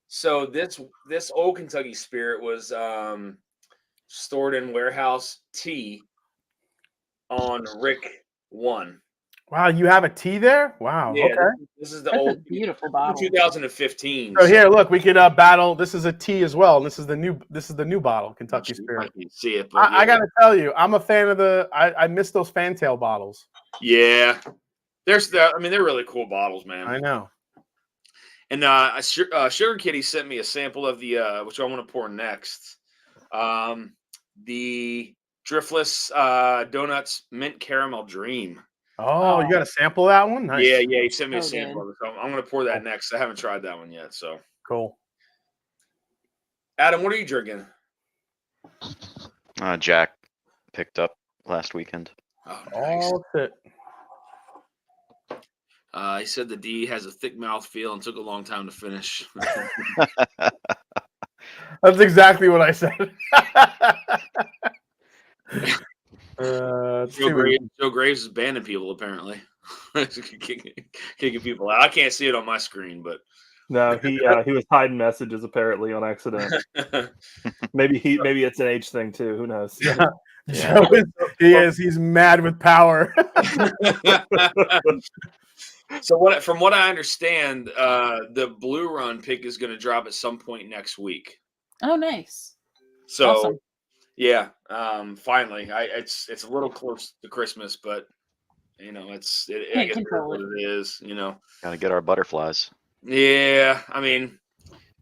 So this old Kentucky Spirit was stored in warehouse T on Rick 1. Wow, you have a T there? Wow. Yeah, okay. This is the That's old a beautiful bottle. 2015. So here, look, we could battle. This is a T as well, and this is the new bottle, Kentucky Spirit. I can see it, but I gotta tell you, I'm a fan of I miss those fantail bottles. Yeah, they're really cool bottles, man. I know. And Sugar Kitty sent me a sample of the which I want to pour next. The Driftless Donuts Mint Caramel Dream. Oh, you got a sample of that one? Nice. Yeah, he sent me a sample of it. So I'm going to pour that next. I haven't tried that one yet. So cool. Adam, what are you drinking? Jack picked up last weekend. Oh, nice. Shit. He said the D has a thick mouth feel and took a long time to finish. That's exactly what I said. Joe Graves is banning people apparently, kicking people out. I can't see it on my screen, but no, he was hiding messages apparently on accident. maybe it's an age thing too. Who knows? Yeah. Joe he's mad with power. So from what I understand, the Blue Run pick is going to drop at some point next week. Oh, nice. So Awesome. yeah, finally, it's a little close to Christmas, but I Can't guess it is control what it. it is. Gotta get our butterflies. Yeah, I mean,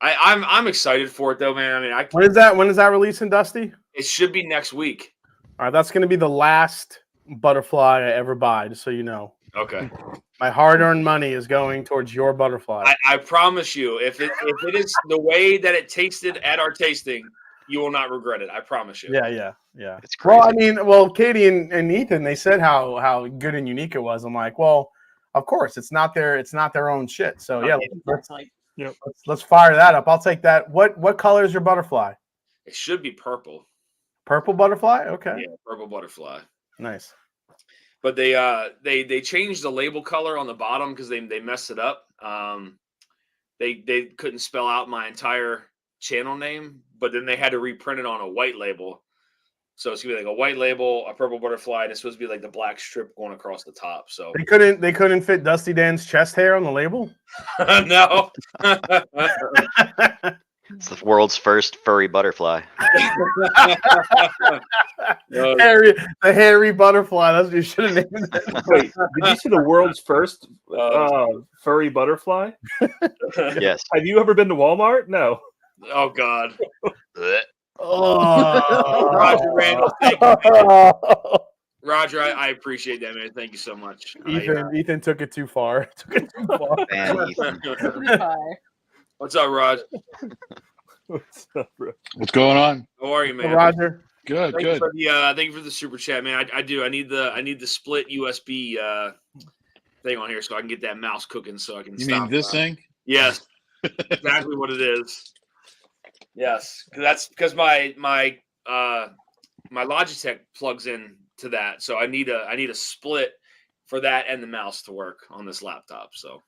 I'm excited for it though, man. I mean, When is that releasing, Dusty? it should be next week. All right, that's going to be the last butterfly I ever buy, just so you know. Okay. My hard-earned money is going towards your butterfly. I promise you, if it is the way that it tasted at our tasting, you will not regret it. I promise you. Yeah. It's crazy. Well, I mean, Katie and Ethan, they said how good and unique it was. I'm like, well, of course, it's not their own shit. So yeah, let's fire that up. I'll take that. What color is your butterfly? It should be purple. Purple butterfly? Okay. Yeah, purple butterfly. Nice. But they changed the label color on the bottom because they messed it up. They couldn't spell out my entire channel name, but then they had to reprint it on a white label. So it's gonna be like a white label, a purple butterfly, and it's supposed to be like the black strip going across the top. So They couldn't fit Dusty Dan's chest hair on the label? no. It's the world's first furry butterfly. No. The hairy butterfly. That's what you should have named it. Wait, did you see the world's first furry butterfly? Yes. Have you ever been to Walmart? No. Oh God. Oh. Roger Randall, thank you, man. Roger, I appreciate that, man. Thank you so much. Ethan took it too far. Man, Ethan. What's up, Rod? What's up, bro? What's going on? How are you, man? Roger. Good, Thank good. you for the thank you for the super chat, man. I do. I need the split USB thing on here so I can get that mouse cooking so I can. You stop, mean this thing? Yes, exactly what it is. Yes, that's because my Logitech plugs in to that, so I need a split for that and the mouse to work on this laptop. So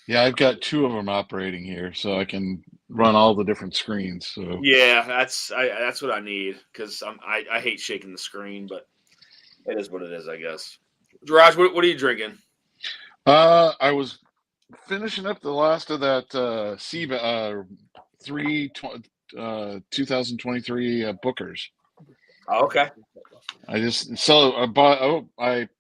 Yeah, I've got two of them operating here, so I can run all the different screens. So yeah, that's what I need because I hate shaking the screen, but it is what it is, I guess. Raj, what are you drinking? I was finishing up the last of that 2023 Bookers. Oh, okay. I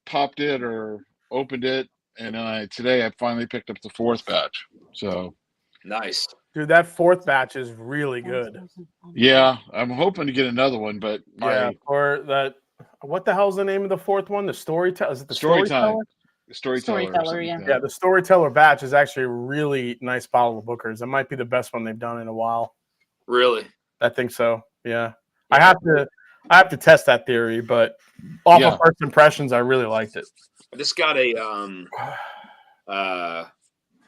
popped it or opened it, and today I finally picked up the fourth batch. So Nice. Dude, that fourth batch is really good. yeah, I'm hoping to get another one, but Yeah, or that. What the hell's the name of the fourth one? The Storyteller? Is it the Storyteller? Storyteller? Storyteller, or something yeah. like Yeah, that. the Storyteller batch is actually a really nice bottle of Booker's. It might be the best one they've done in a while. Really? I think so. Yeah. I have to test that theory, but off of first impressions, I really liked it. I just got a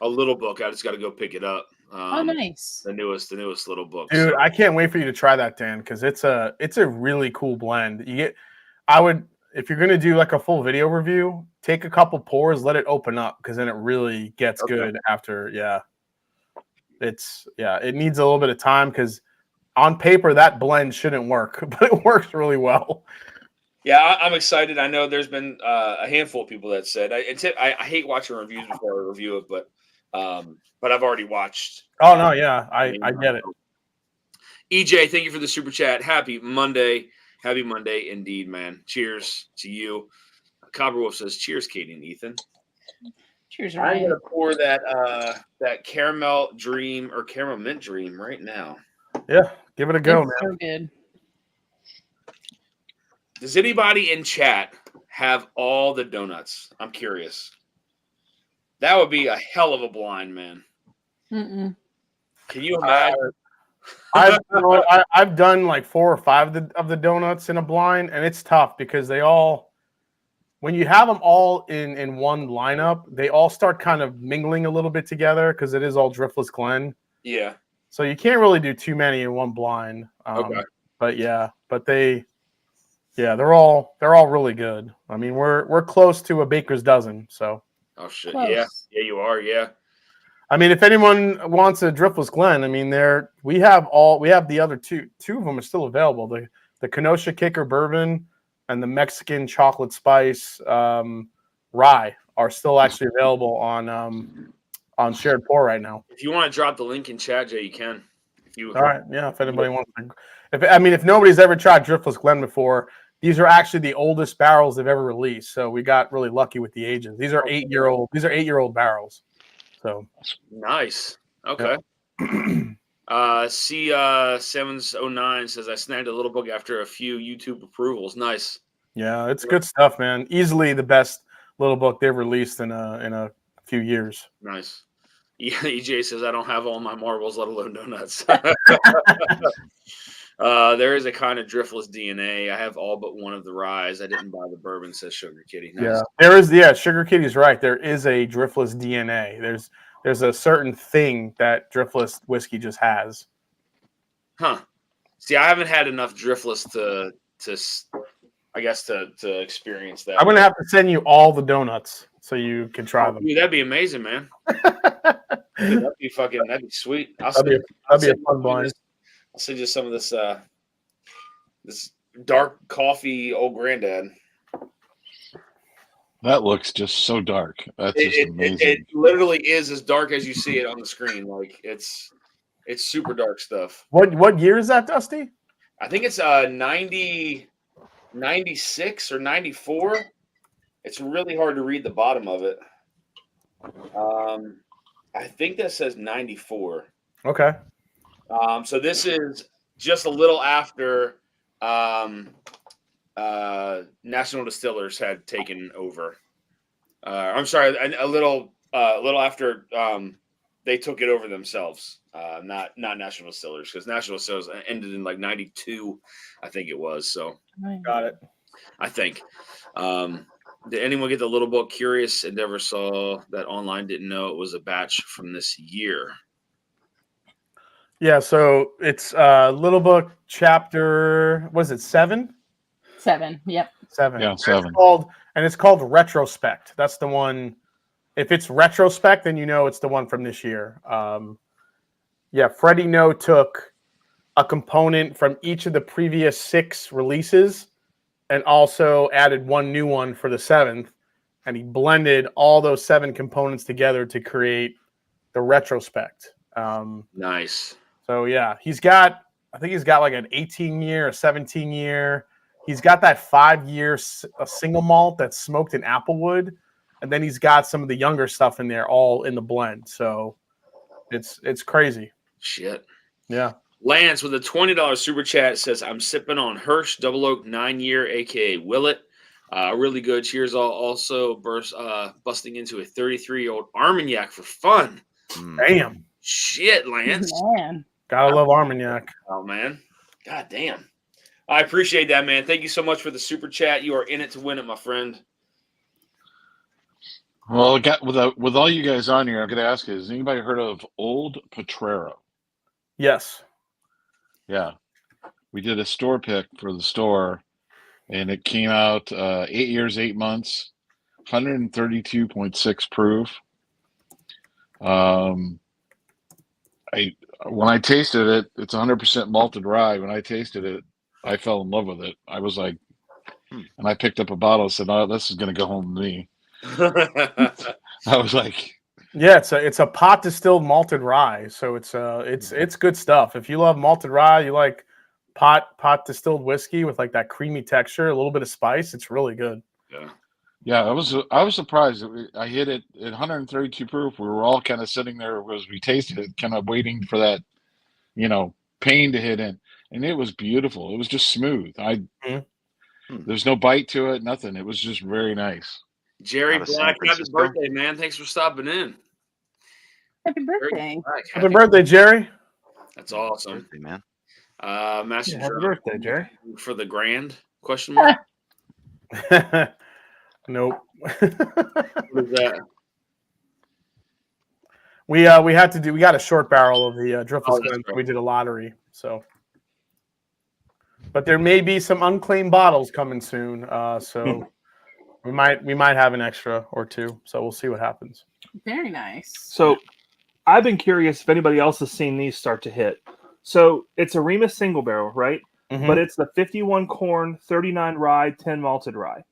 little book. I just got to go pick it up. Oh, nice. The newest little book. Dude, So, I can't wait for you to try that, Dan, because it's a really cool blend. If you're gonna do like a full video review, take a couple pours, let it open up, because then it really gets good after. Yeah, it needs a little bit of time because on paper that blend shouldn't work, but it works really well. yeah, I'm excited. I know there's been a handful of people that said I hate watching reviews before I review it, but I've already watched. Oh no, yeah, I get it. EJ, thank you for the super chat. Happy Monday. Happy Monday indeed, man. Cheers to you. Cobberwolf says, cheers, Katie and Ethan. Cheers, I'm Ryan. gonna pour that caramel dream or caramel mint dream right now. Yeah, give it a go, It's man. so good. Does anybody in chat have all the donuts? I'm curious. That would be a hell of a blind, man. Mm-mm. Can you imagine? I've done like 4 or 5 of the donuts in a blind, and it's tough because when you have them all in one lineup, they all start kind of mingling a little bit together because it is all Driftless Glen. Yeah. So you can't really do too many in one blind. Okay. But they're all really good. I mean, we're close to a baker's dozen. So. Oh shit! Close. Yeah, you are. Yeah. I mean, if anyone wants a Driftless Glen, I mean, we have the other two of them are still available. The Kenosha Kicker Bourbon and the Mexican Chocolate Spice Rye are still actually available on Shared Pour right now. If you want to drop the link in chat, Jay, you can. If you All right, yeah. If anybody wants to, if nobody's ever tried Driftless Glen before, these are actually the oldest barrels they've ever released. So we got really lucky with the ages. These are 8-year-old. These are 8-year-old barrels. So nice. Okay. C709 says I snagged a little book after a few YouTube approvals. Nice. Yeah, it's good stuff, man. Easily the best little book they've released in a few years. Nice. EJ says I don't have all my marbles, let alone donuts. There is a kind of driftless DNA. I have all but one of the ryes. I didn't buy the bourbon, says Sugar Kitty. Nice. Yeah, there is. Yeah, Sugar Kitty's right. There is a driftless DNA. There's a certain thing that driftless whiskey just has. Huh. See, I haven't had enough driftless to I guess to experience that. I'm gonna have to send you all the donuts so you can try them. Dude, that'd be amazing, man. Dude, that'd be sweet. That'd be a fun blind. I'll send you some of this this dark coffee old granddad. That looks just so dark. That's just amazing. It literally is as dark as you see it on the screen. Like it's super dark stuff. What year is that, Dusty? I think it's 96 or 94. It's really hard to read the bottom of it. I think that says 94. Okay. So this is just a little after National Distillers had taken over. I'm sorry, a little after they took it over themselves. Not National Distillers, because National Distillers ended in like 92, I think it was. So got it. I think. Did anyone get the little book? Curious Endeavor saw that online, didn't know it was a batch from this year. Yeah, so it's Little Book chapter. What is it? 7? 7. Yep. 7. Yeah, 7. It's called Retrospect. That's the one. If it's Retrospect, then you know it's the one from this year. Freddie No took a component from each of the previous 6 releases and also added one new one for the 7th, and he blended all those 7 components together to create the Retrospect. Nice. So yeah, I think he's got like an 18-year, a 17-year. He's got that 5-year single malt that's smoked in applewood, and then he's got some of the younger stuff in there, all in the blend. So it's crazy. Shit. Yeah. Lance with a $20 super chat says, I'm sipping on Hirsch Double Oak 9-year, aka Willet. Really good. Cheers. Also busting into a 33-year-old Armagnac for fun. Damn. Shit, Lance. Man. Gotta love Armagnac. Oh, man. God damn. I appreciate that, man. Thank you so much for the super chat. You are in it to win it, my friend. Well, with all you guys on here, I'm going to ask you, has anybody heard of Old Potrero? Yes. Yeah. We did a store pick for the store, and it came out 8 years, 8 months, 132.6 proof. When I tasted it, it's 100% malted rye. When I tasted it, I fell in love with it. I was like, and I picked up a bottle and said, "Oh, this is going to go home to me." I was like, yeah, it's a pot distilled malted rye, so it's good stuff. If you love malted rye, you like pot distilled whiskey with like that creamy texture, a little bit of spice. It's really good. Yeah, I was surprised. I hit it at 132 proof. We were all kind of sitting there as we tasted it, kind of waiting for that, pain to hit in, and it was beautiful. It was just smooth. There's no bite to it, nothing. It was just very nice. Jerry Black, happy birthday, man. Thanks for stopping in. Happy birthday. Happy birthday, Jerry. That's awesome. Birthday, man. Master Happy birthday, Jerry. For the grand question mark? Nope. What is that? We got a short barrel of the Driftless Glen. We did a lottery, so. But there may be some unclaimed bottles coming soon, so we might have an extra or two. So we'll see what happens. Very nice. So I've been curious if anybody else has seen these start to hit. So it's a Remus single barrel, right? Mm-hmm. But it's the 51 corn, 39 rye, 10 malted rye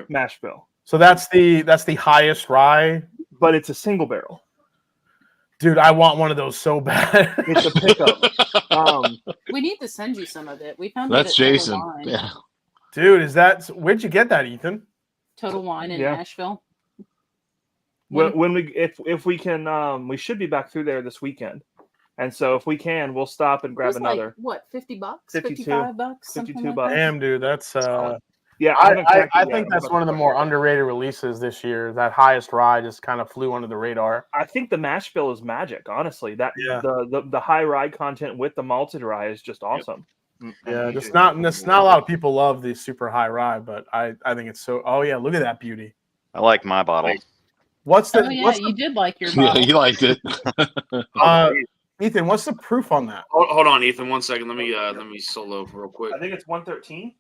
mash bill. So that's the highest rye. but it's a single barrel. Dude, I want one of those so bad. It's a pickup. We need to send you some of it. We found That's it at Total Jason. Wine. Yeah. Dude, where'd you get that, Ethan? Total Wine in Yeah. Nashville. When if we can, we should be back through there this weekend, and so if we can, we'll stop and It grab was another. like, what, $50? 52. $55? Something 52 like bucks. that? Damn, dude, that's Yeah, I haven't cracked it I yet. think I'm that's about one of to the crack more it. underrated releases this year. That highest rye just kind of flew under the radar. I think the mash bill is magic. Honestly, that Yeah. the high rye content with the malted rye is just awesome. Yeah, just not a lot of people love the super high rye, but I think it's so. Oh yeah, look at that beauty. I like my bottle. What's the Oh, yeah, what's you did like your Yeah, bottle. he liked it. Ethan? What's the proof on that? Hold on, Ethan. 1 second. Let me solo real quick. I think it's 113.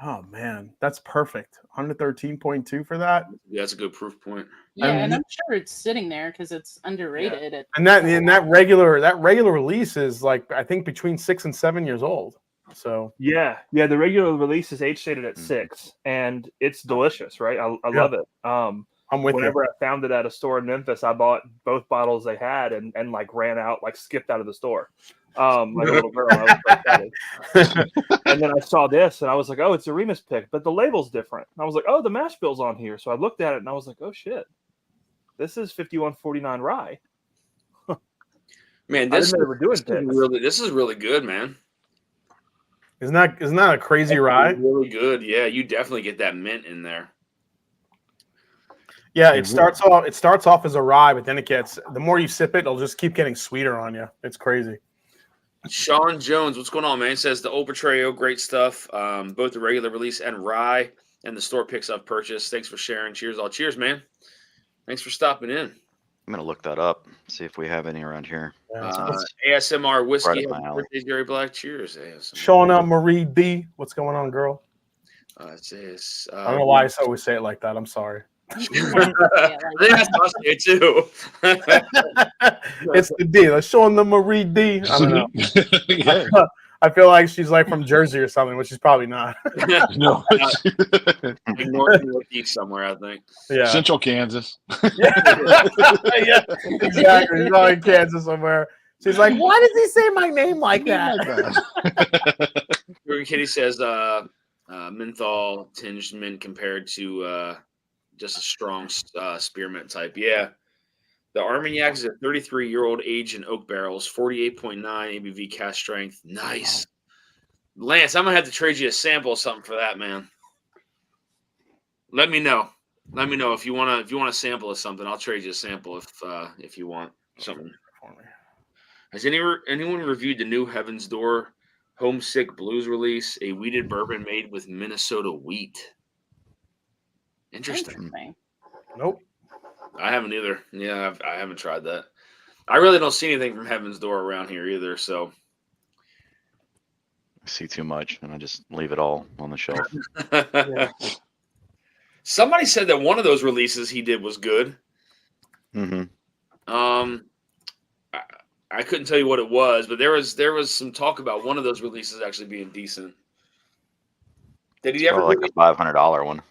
Oh man, that's perfect. 113.2 for that. Yeah, that's a good proof point. Yeah, And and I'm sure it's sitting there because it's underrated. And that regular release is like I think between 6 and 7 years old. So Yeah, the regular release is age stated at 6, and it's delicious, right? I love it. I'm with Whenever I found it at a store in Memphis, I bought both bottles they had and like ran out, like skipped out of the store. Like a little girl. I was so excited. And then I saw this and I was like, oh, it's a Remus pick, but the label's different. And I was like, oh, the mash bill's on here. So I looked at it and I was like, oh shit. This is 5149 rye. Man, I this didn't know they were doing picks. this is really good, man. Isn't that a crazy rye? Really good. Yeah, you definitely get that mint in there. Yeah, it starts off as a rye, but then the more you sip it, it'll just keep getting sweeter on you. It's crazy. Sean Jones, what's going on, man? He says the Old Betrayal, great stuff. Both the regular release and rye, and the store picks I've purchased. Thanks for sharing. Cheers, all. Cheers, man. Thanks for stopping in. I'm gonna look that up. See if we have any around here. ASMR whiskey. Right up my Happy alley. birthday, Jerry Black. Cheers, ASMR. Shauna Marie D. What's going on, girl? It says, I don't know why I always say it like that. I'm sorry. I think that's us here too. It's the D. Shauna Marie D. I don't know. Yeah. I feel like she's like from Jersey or something, which she's probably not. No. Northeast somewhere, I think. Yeah. Central Kansas. Yeah, exactly. She's all in Kansas somewhere. She's like, why does he say my name like that? Kitty says menthol tinged mint compared to just a strong spearmint type. Yeah. The Armagnac is a 33-year-old aged in oak barrels, 48.9 ABV cask strength. Nice. Lance, I'm going to have to trade you a sample of something for that, man. Let me know. Let me know if you want to sample of something. I'll trade you a sample if you want something. Has anyone reviewed the new Heaven's Door Homesick Blues release, a wheated bourbon made with Minnesota wheat? Interesting. Nope. I haven't either. Yeah, I haven't tried that. I really don't see anything from Heaven's Door around here either. So I see too much, and I just leave it all on the shelf. Somebody said that one of those releases he did was good. Mm-hmm. I couldn't tell you what it was, but there was some talk about one of those releases actually being decent. Did he ever like a $500 one?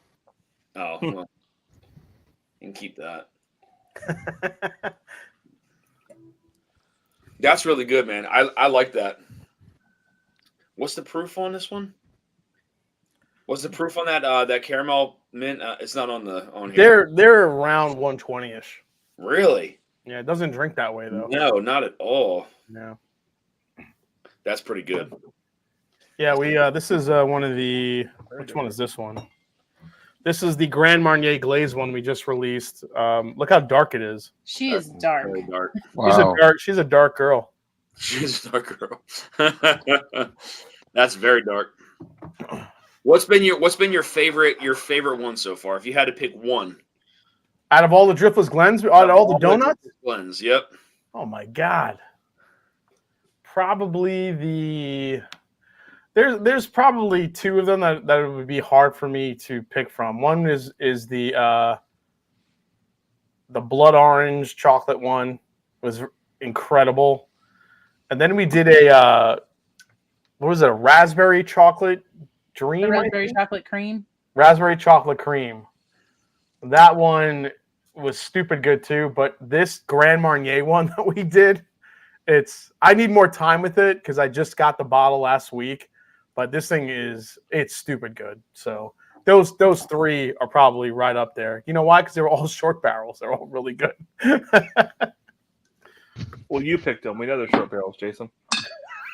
Oh, well, you can keep that. That's really good, man. I like that. What's the proof on this one? What's the proof on that caramel mint? It's not on here. They're around 120-ish. Really? Yeah, it doesn't drink that way though. No, not at all. No. That's pretty good. Yeah, this is one of the. Which one is this one? This is the Grand Marnier Glaze one we just released. Look how dark it is. She is dark. Very dark. Wow. She's a dark girl. She's a dark girl. That's very dark. What's been your favorite one so far? If you had to pick one. Out of all the Driftless Glens, out of all the donuts? Glens, yep. Oh my God. Probably there's probably two of them that it would be hard for me to pick from. One is the blood orange chocolate one was incredible. And then we did a raspberry chocolate dream? The raspberry chocolate cream. Raspberry chocolate cream That one was stupid good too. But this Grand Marnier one that we did, I need more time with it because I just got the bottle last week. But this thing it's stupid good. So those three are probably right up there. You know why? Because they're all short barrels. They're all really good. Well, you picked them. We know they're short barrels, Jason.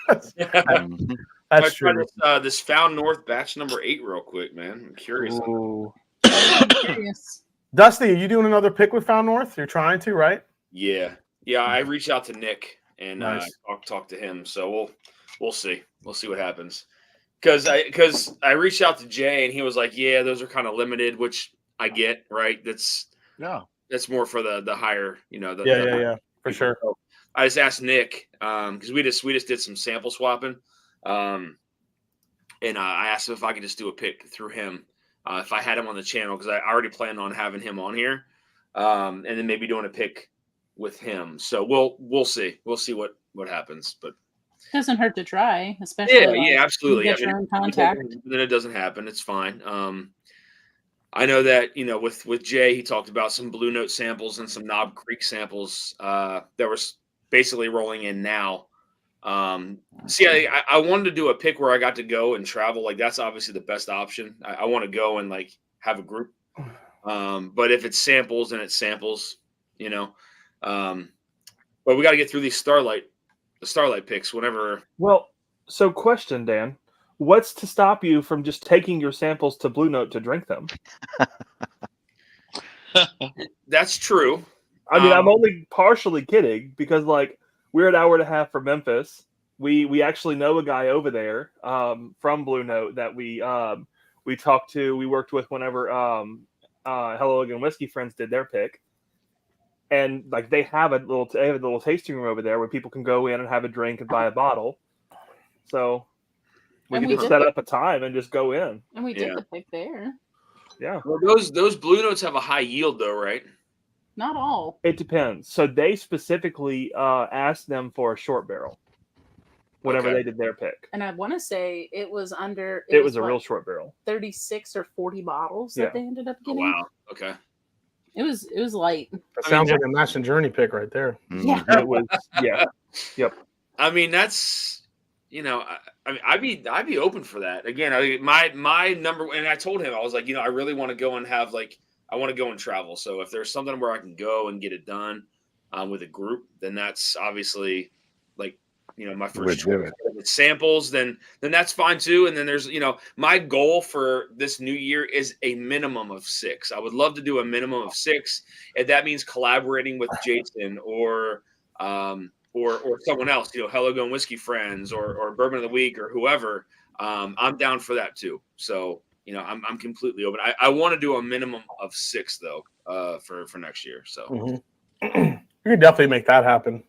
Mhm. That's Try true. this Found North batch number 8 real quick, man. I'm curious. Ooh. Curious. Dusty, are you doing another pick with Found North? You're trying to, right? Yeah. I reached out to Nick and Nice. talk to him. So we'll see. We'll see what happens. Because I reached out to Jay and he was like, yeah, those are kind of limited, which I get, right? That's more for the higher, Yeah, for sure. So I just asked Nick because we just did some sample swapping, and I asked him if I could just do a pick through him if I had him on the channel because I already planned on having him on here, and then maybe doing a pick with him. So we'll see what happens, but Doesn't hurt to try, especially yeah, absolutely. You get your own contact. Then it doesn't happen. It's fine. I know that with Jay, he talked about some Blue Note samples and some Knob Creek samples that were basically rolling in now. See, I wanted to do a pick where I got to go and travel. Like that's obviously the best option. I want to go and like have a group. But if it's samples, then it's samples. But we got to get through the Starlight picks whenever. Well, so question, Dan. What's to stop you from just taking your samples to Blue Note to drink them? That's true. I mean, I'm only partially kidding because, like, we're an hour and a half from Memphis. We actually know a guy over there from Blue Note that we talked to. We worked with whenever Hello Again Whiskey Friends did their pick, and like they have a little tasting room over there where people can go in and have a drink and buy a bottle. So we can just set up a time and just go in. And we did the pick there. Yeah. Well, those Blue Notes have a high yield though, right? Not all. It depends. So they specifically asked them for a short barrel whenever they did their pick. And I want to say it was under. It was a real short barrel. 36 or 40 bottles that they ended up Oh, getting. wow. Okay. It was light. That sounds like a Mash and Journey pick right there. Yeah. It was. Yeah. Yep. I mean, that's I mean, I'd be open for that. Again, my number, and I told him I was like, I really want to go and have I want to go and travel. So if there's something where I can go and get it done with a group, then that's obviously my first choice. If it's samples, then that's fine too. And then there's my goal for this new year is a minimum of 6. I would love to do a minimum of 6, and that means collaborating with Jason or someone else. Hello Going Whiskey Friends or Bourbon of the Week or whoever. I'm down for that too. So. I'm completely open. I want to do a minimum of 6 though, for next year. So you can definitely make that happen.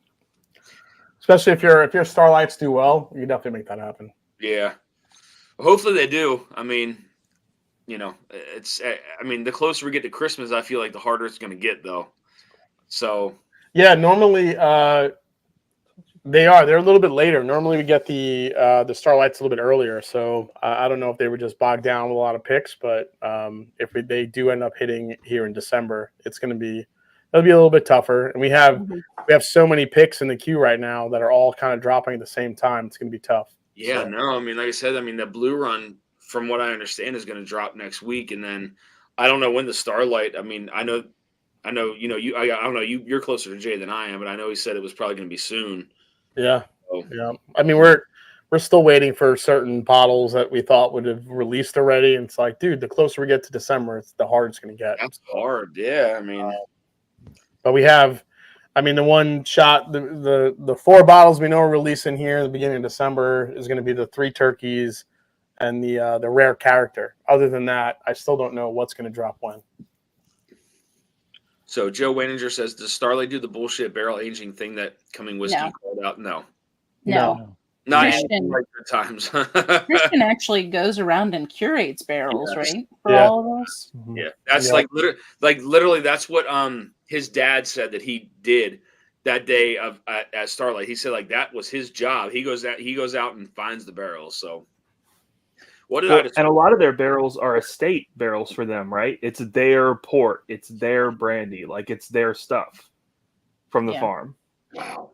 Especially if your Starlights do well, you can definitely make that happen. Yeah, well, hopefully they do. I mean, it's. I mean, the closer we get to Christmas, I feel like the harder it's going to get though. So yeah, normally they're a little bit later. Normally we get the Starlights a little bit earlier. So I don't know if they were just bogged down with a lot of picks, but if they do end up hitting here in December, it'll be a little bit tougher. And we have so many picks in the queue right now that are all kind of dropping at the same time. It's going to be tough. Yeah, no, I mean, like I said, the Blue Run, from what I understand, is going to drop next week, and then I don't know when the Starlight. I mean, I know, I don't know, you're closer to Jay than I am, but I know he said it was probably going to be soon. Yeah. Yeah. I mean, we're still waiting for certain bottles that we thought would have released already. And it's like, dude, the closer we get to December, the harder it's going to get. That's hard. Yeah. I mean, but we have, the one shot, the 4 bottles we know are releasing here at the beginning of December is going to be the 3 turkeys and the rare character. Other than that, I still don't know what's going to drop when. So Joe Weininger says, does Starlight do the bullshit barrel aging thing that Coming Whiskey called out? No. Not in like good times. Christian actually goes around and curates barrels, right? For all of those. Yeah, that's literally that's what his dad said that he did that day at Starlight. He said that was his job. He goes out and finds the barrels. So What did Well, I just? and a lot of their barrels are estate barrels for them, right? It's their port, it's their brandy, like it's their stuff from the Yeah. farm. Wow.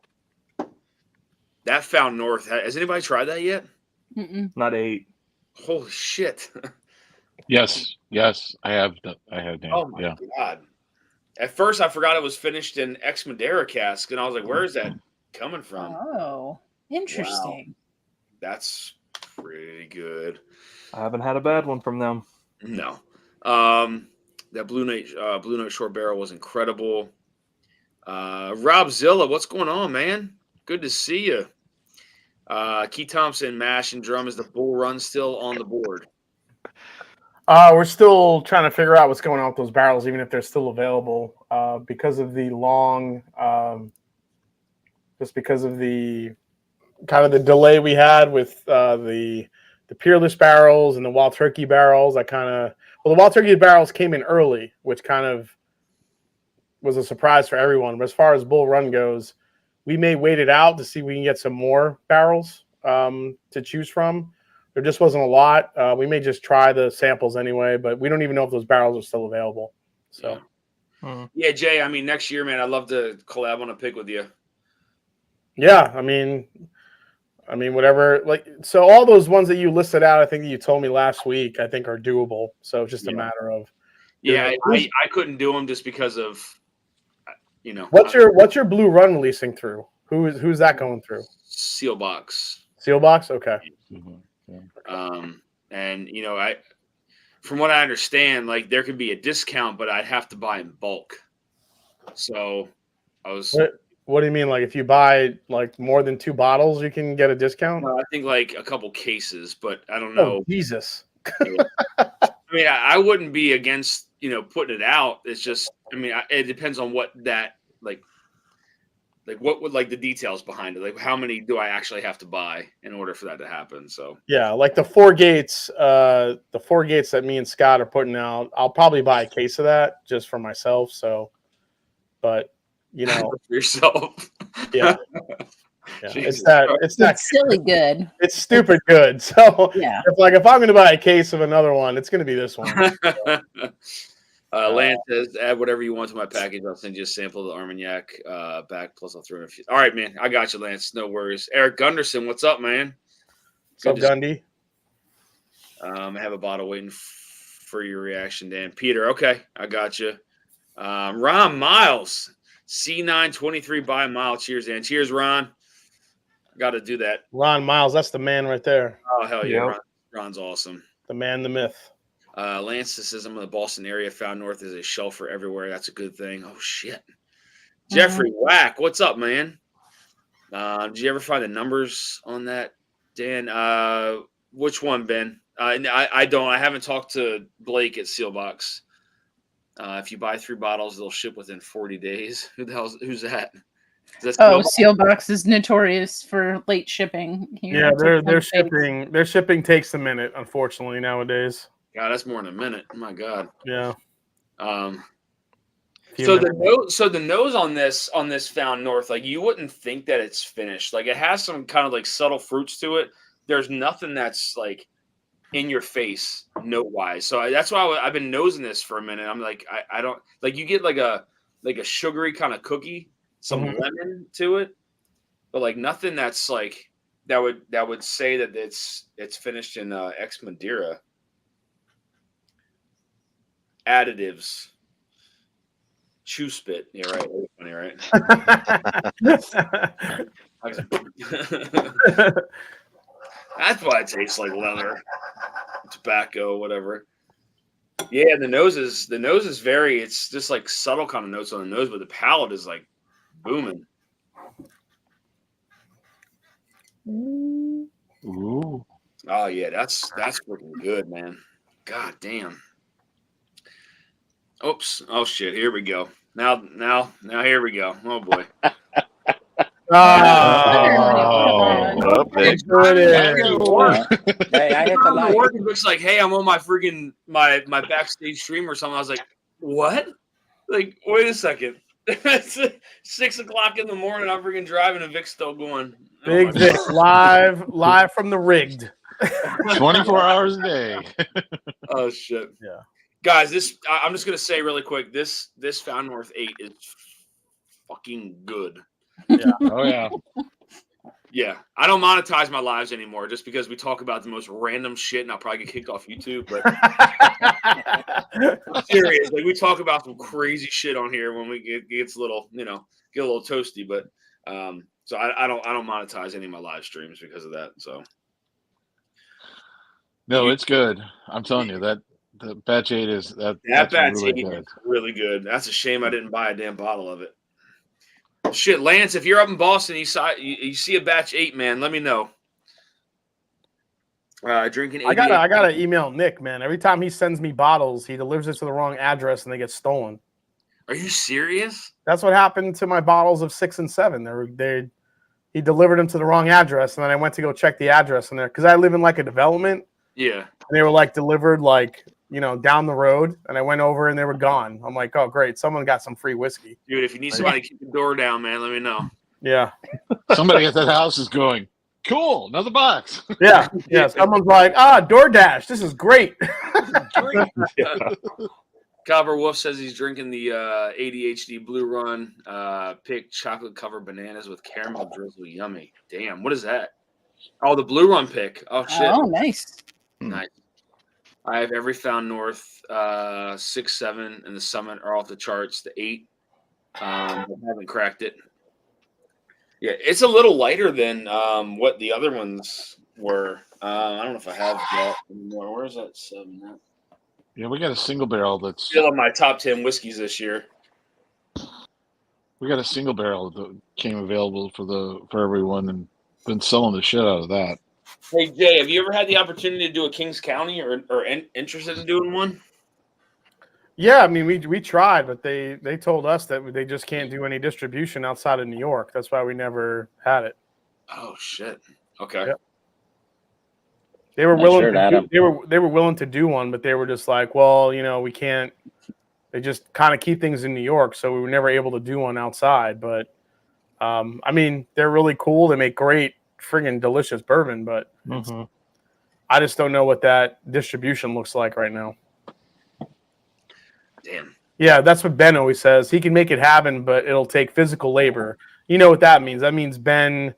That Found North. Has anybody tried that yet? Mm-mm. Not 8. Holy shit! Yes, I have. Dan. Oh my Yeah. god! At first, I forgot it was finished in ex Madeira cask, and I was like, "Where is that coming from?" Oh, interesting. That's pretty good. I haven't had a bad one from them. No, that Blue Note short barrel was incredible. Rob Zilla, what's going on, man? Good to see you. Key Thompson, mash and drum. Is the Bull Run still on the board? We're still trying to figure out what's going on with those barrels, even if they're still available, because of the long, just because of the kind of the delay we had with the Peerless barrels and the Wild Turkey barrels. The Wild Turkey barrels came in early, which kind of was a surprise for everyone. But as far as Bull Run goes, we may wait it out to see if we can get some more barrels to choose from. There just wasn't a lot. We may just try the samples anyway, but we don't even know if those barrels are still available. So, yeah, Jay. I mean, next year, man, I'd love to collab on a pick with you. yeah, I mean, whatever. So all those ones that you listed out, I think that you told me last week, I think are doable. So it's just a matter of. Yeah, I couldn't do them just because of, What's your Blue Run releasing through? Who's that going through? Sealbox. Sealbox, okay. Mm-hmm. And from what I understand, like there could be a discount, but I'd have to buy in bulk. So I was. What do you mean? Like if you buy like more than 2 bottles, you can get a discount? I think like a couple cases, but I don't know. Oh, Jesus. I mean, I wouldn't be against putting it out. It's just, it depends on what that like what would like the details behind it. Like how many do I actually have to buy in order for that to happen? So yeah, like the 4 gates that me and Scott are putting out, I'll probably buy a case of that just for myself. So, but for yourself, yeah, it's that silly good. It's stupid good. So yeah, if I'm going to buy a case of another one, it's going to be this one. So. Lance says, add whatever you want to my package. I'll send you a sample of the Armagnac back. Plus, I'll throw in a few. All right, man. I got you, Lance. No worries. Eric Gunderson, what's up, man? What's up, Gundy? I have a bottle waiting for your reaction, Dan. Peter, okay. I got you. Ron Miles, C923 by a mile. Cheers, Dan. Cheers, Ron. Got to do that. Ron Miles, that's the man right there. Oh, hell yeah. Yep. Ron's awesome. The man, the myth. Lance says I'm in the Boston area. Found North is a shelfer everywhere. That's a good thing. Oh shit. Jeffrey Whack, what's up, man? Did you ever find the numbers on that, Dan? Which one, Ben? I don't. I haven't talked to Blake at Sealbox. If you buy 3 bottles, they'll ship within 40 days. Who's that? Sealbox is notorious for late shipping. Yeah, their shipping takes a minute, unfortunately, nowadays. God, that's more than a minute. Oh my God. Yeah. So the nose on this Found North, like you wouldn't think that it's finished. Like it has some kind of like subtle fruits to it. There's nothing that's like in your face note wise. So that's why I've been nosing this for a minute. I'm like, I don't like you get like a sugary kind of cookie, some lemon to it, but like nothing that's like that would say that it's finished in ex Madeira. Additives. Chew spit. Yeah, right. Funny, right? That's why it tastes like leather, tobacco, whatever. Yeah, the nose is very. It's just like subtle kind of notes on the nose, but the palate is like booming. Ooh. Oh yeah, that's freaking good, man. God damn. Oops. Oh shit. Here we go. Now here we go. Oh boy. Okay. Hey, I hit the light. It looks like, hey, I'm on my freaking my backstage stream or something. I was like, what? Like, wait a second. It's 6 o'clock in the morning. I'm freaking driving and Vic's still going. Big Vic live from the rigged. 24 hours a day. Oh shit. Yeah. Guys, I'm just gonna say really quick. This Found North 8 is fucking good. Oh yeah. Yeah, I don't monetize my lives anymore just because we talk about the most random shit, and I'll probably get kicked off YouTube. But I'm serious, like we talk about some crazy shit on here when it gets a little, get a little toasty. But so I don't monetize any of my live streams because of that. So No, it's good. I'm telling you that the batch 8 is that that's batch really 8 good. is really good. That's a shame I didn't buy a damn bottle of it. Shit, Lance, if you're up in Boston, you see a batch 8, man, let me know. Drinking. I gotta email Nick, man. Every time he sends me bottles, he delivers it to the wrong address and they get stolen. Are you serious? That's what happened to my bottles of 6 and 7. He delivered them to the wrong address, and then I went to go check the address in there because I live in like a development. Yeah. And they were like delivered down the road, and I went over and they were gone. I'm like, oh great, someone got some free whiskey. Dude, if you need somebody to keep the door down, man, let me know. Yeah. Somebody at that house is going, cool, another box. Yeah. Yeah. Someone's like, DoorDash, this is great. Caliber Wolf says he's drinking the ADHD Blue Run pick chocolate covered bananas with caramel drizzle. Yummy. Damn, what is that? Oh, the Blue Run pick. Oh shit. Oh, nice. Nice. I have every Found North 6, 7, and the Summit are off the charts. The 8, I haven't cracked it. Yeah, it's a little lighter than what the other ones were. I don't know if I have that anymore. Where's that 7 at? Yeah, we got a single barrel that's Still in my top 10 whiskeys this year. we got a single barrel that came available for everyone and been selling the shit out of that. Hey Jay, have you ever had the opportunity to do a Kings County or interested in doing one? Yeah, I mean we tried, but they told us that they just can't do any distribution outside of New York. That's why we never had it. Oh shit. Okay. Yep. They were willing sure, to Adam. they were willing to do one, but they were just like, well, we can't. They just kind of keep things in New York, so we were never able to do one outside. But I mean, they're really cool. They make great friggin' delicious bourbon, but I just don't know what that distribution looks like right now. Damn. Yeah, that's what Ben always says. He can make it happen, but it'll take physical labor. You know what that means? That means Ben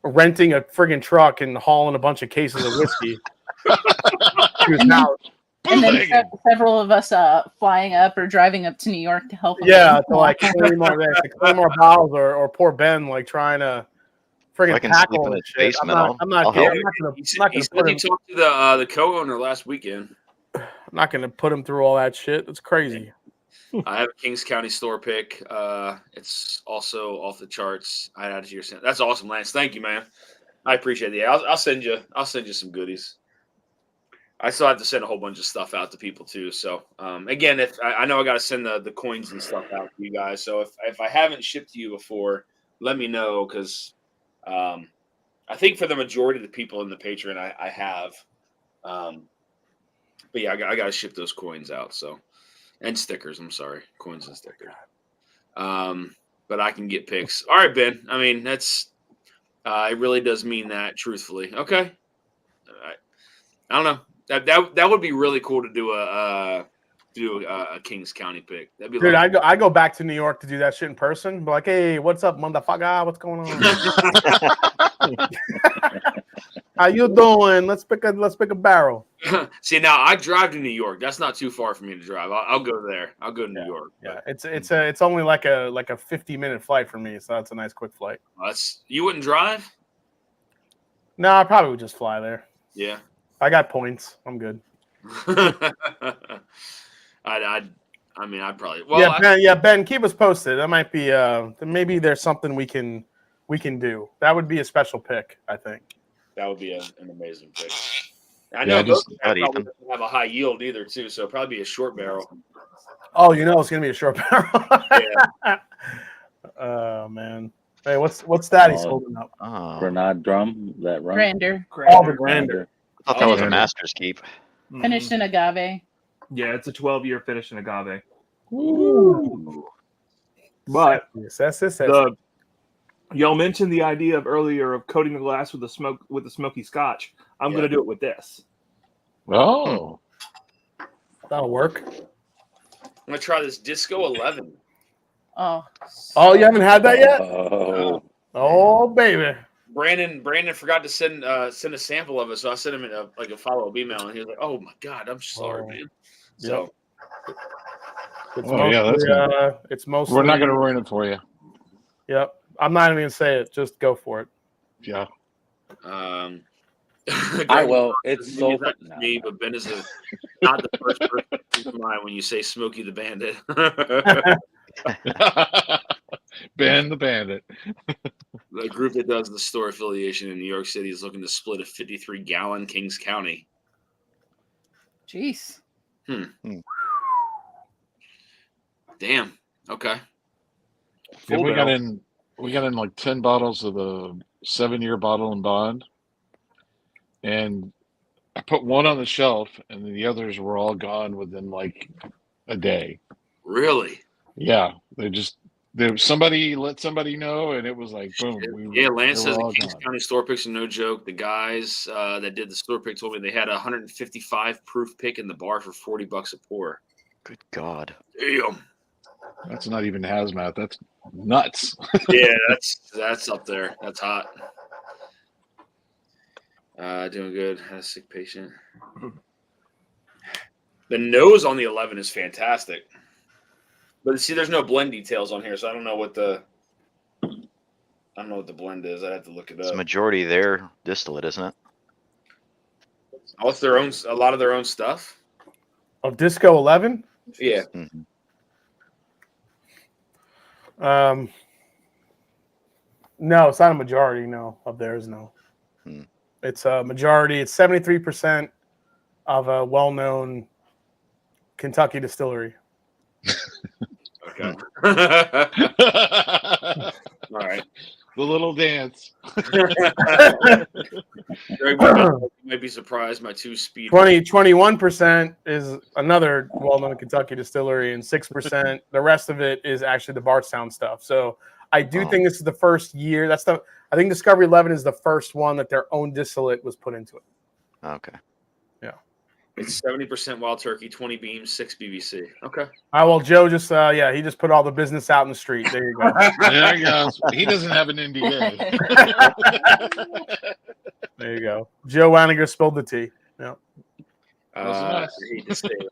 renting a friggin' truck and hauling a bunch of cases of whiskey to his house. And then several of us flying up or driving up to New York to help him. Yeah, to like claim more bottles or poor Ben like trying to friggin' I can sleep tackle in and his shit. basement. I'm not Yeah, gonna he said he talked to the co-owner last weekend. I'm not gonna put him through all that shit. It's crazy. I have a Kings County store pick. It's also off the charts. I added to your send. That's awesome, Lance. Thank you, man. I appreciate it. I'll send you some goodies. I still have to send a whole bunch of stuff out to people too. So again, if I know I got to send the coins and stuff out to you guys. So if I haven't shipped to you before, let me know because I think for the majority of the people in the Patreon, I have. But yeah, I got to ship those coins out. So. And stickers, I'm sorry. Coins and stickers. But I can get picks. All right, Ben. I mean, that's it really does mean that, truthfully. Okay. All right. I don't know. That would be really cool to do a Kings County pick. That'd be Dude, I go back to New York to do that shit in person. Be like, hey, what's up, motherfucker? What's going on? How you doing? Let's pick a barrel. See, now I drive to New York. That's not too far for me to drive. I'll go there. I'll go to New York. Yeah, it's only like a 50-minute flight for me, so that's a nice quick flight. You wouldn't drive? No, I probably would just fly there. Yeah. I got points. I'm good. I'd probably. Well, Ben, keep us posted. That might be maybe there's something we can do. That would be a special pick, I think. That would be an amazing pick. I know both probably doesn't have a high yield either, too, so it'll probably be a short barrel. Oh, it's gonna be a short barrel. Yeah. Oh man. Hey, what's that he's holding up? Grenade drum, that rum. Grander. Oh, the Grander. I thought that was a master's keep. Finished in agave. Yeah, it's a 12-year finish in agave. Ooh. But Yes. Y'all mentioned the idea of earlier of coating the glass with the smoky scotch. I'm Yeah. going to do it with this. Oh, That'll work. I'm gonna try this Disco 11. Oh. Oh, you haven't had that yet? Oh, Oh, baby. Brandon forgot to send a sample of it, so I sent him a follow-up email, and he was like, "Oh my god, I'm sorry, Oh. man." So It's Oh, yeah, that's good. it's mostly. We're not going to ruin it for you. Yep. I'm not even gonna say it. Just go for it. Yeah. I will. It's so not fun. just me, but Ben is not the first person that comes to mind when you say Smokey the Bandit. Ben the Bandit. The group that does the store affiliation in New York City is looking to split a 53-gallon Kings County. Jeez. Damn. Okay. Yeah, Full we got barrel. in like 10 bottles of the 7-year bottle and bond, and I put one on the shelf, and the others were all gone within like a day. Really? Yeah, somebody let somebody know, and it was like boom. Yeah, Lance they says were the all Kings gone. County store picks are no joke. The guys that did the store pick told me they had a 155 proof pick in the bar for $40 a pour. Good God. Damn. That's not even hazmat. That's nuts. Yeah, that's up there. That's hot. Doing good. Had a sick patient. The nose on the 11 is fantastic. But see, there's no blend details on here, so I don't know what the blend is. I have to look it It's up. majority their distillate, isn't it? Oh, it's a lot of their own stuff. Of Disco 11. Yeah. Mhm. No, it's not a majority. No, of theirs. No, it's a majority. It's 73% of a well-known Kentucky distillery. Okay. All right. The little dance. Greg might be surprised. My 2 speed. 21% is another well-known Kentucky distillery, and 6%. The rest of it is actually the Bardstown stuff. So I do think this is the first year. I think Discovery 11 is the first one that their own distillate was put into it. Okay. It's 70% wild turkey, 20 beams, 6 BBC. Okay. Well, Joe just he just put all the business out in the street. There you go. There he goes. He doesn't have an NDA. There you go. Joe Waniger spilled the tea. Yeah. I hate to say it.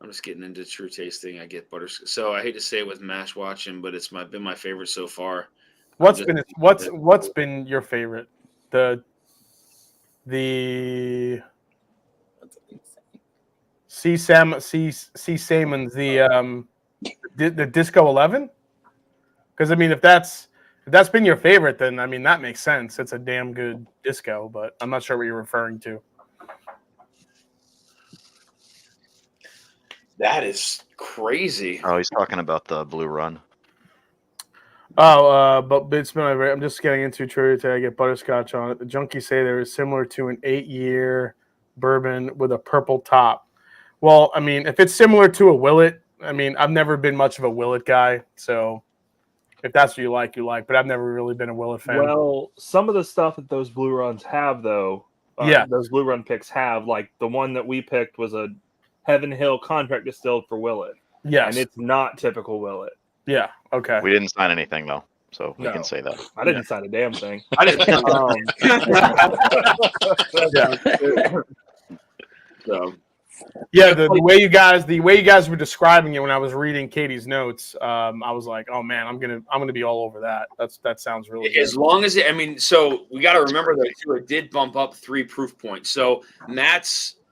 I'm just getting into true tasting. I get butterscotch. So I hate to say it with Mash watching, but it's been my favorite so far. What's been your favorite? The C. Salmons, the Disco 11? Because I mean, if that's been your favorite, then I mean that makes sense. It's a damn good disco, but I'm not sure what you're referring to. That is crazy. Oh, he's talking about the Blue Run. Oh, but it's been. I'm just getting into trivia today. I get butterscotch on it. The junkies say they're similar to an 8-year bourbon with a purple top. Well, I mean, if it's similar to a Willet, I mean, I've never been much of a Willet guy, so if that's what you like, you like. But I've never really been a Willet fan. Well, some of the stuff that those Blue Runs have, though, those Blue Run picks have, like the one that we picked was a Heaven Hill contract distilled for Willet. Yes, and it's not typical Willet. Yeah. Okay. We didn't sign anything though, so we can say that. I didn't sign a damn thing. I didn't. So. Yeah, the way you guys were describing it when I was reading Katie's notes, I was like, oh man, I'm gonna be all over that. That sounds really good. As long as so we got to remember that too. It did bump up 3 proof points. So Matt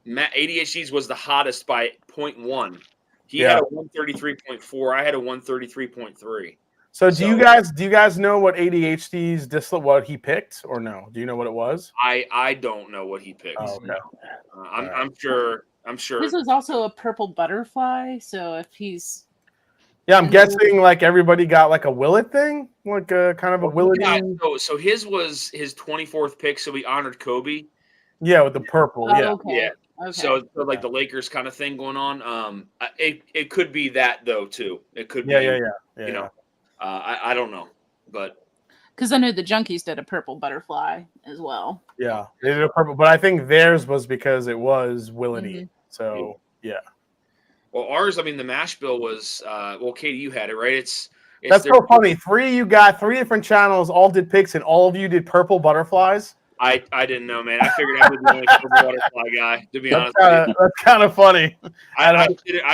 ADHD's was the hottest by 0.1. He had a 133.4. I had a 133.3. So do you guys know what ADHD's distillate what he picked or no? Do you know what it was? I don't know what he picked. Oh, okay. I'm sure. His was also a purple butterfly. So if he's I'm guessing like everybody got like a Willet thing, like a kind of a Willet. Yeah, so his was his 24th pick. So we honored Kobe. Yeah, with the purple. Oh, yeah. okay. Yeah. Okay. So like the Lakers kind of thing going on. It could be that though too. It could be. Yeah. You know, I don't know, but Because I know the Junkies did a purple butterfly as well. Yeah, they did a purple, but I think theirs was because it was Willany. Mhm. So yeah, Well, ours, I mean, the mash bill was well, Katie, you had it, right? It's that's their- so funny. You got three different channels, all did picks, and all of you did purple butterflies. I didn't know, man. I figured I was the only purple butterfly guy, to be honest with you. That's kind of funny. I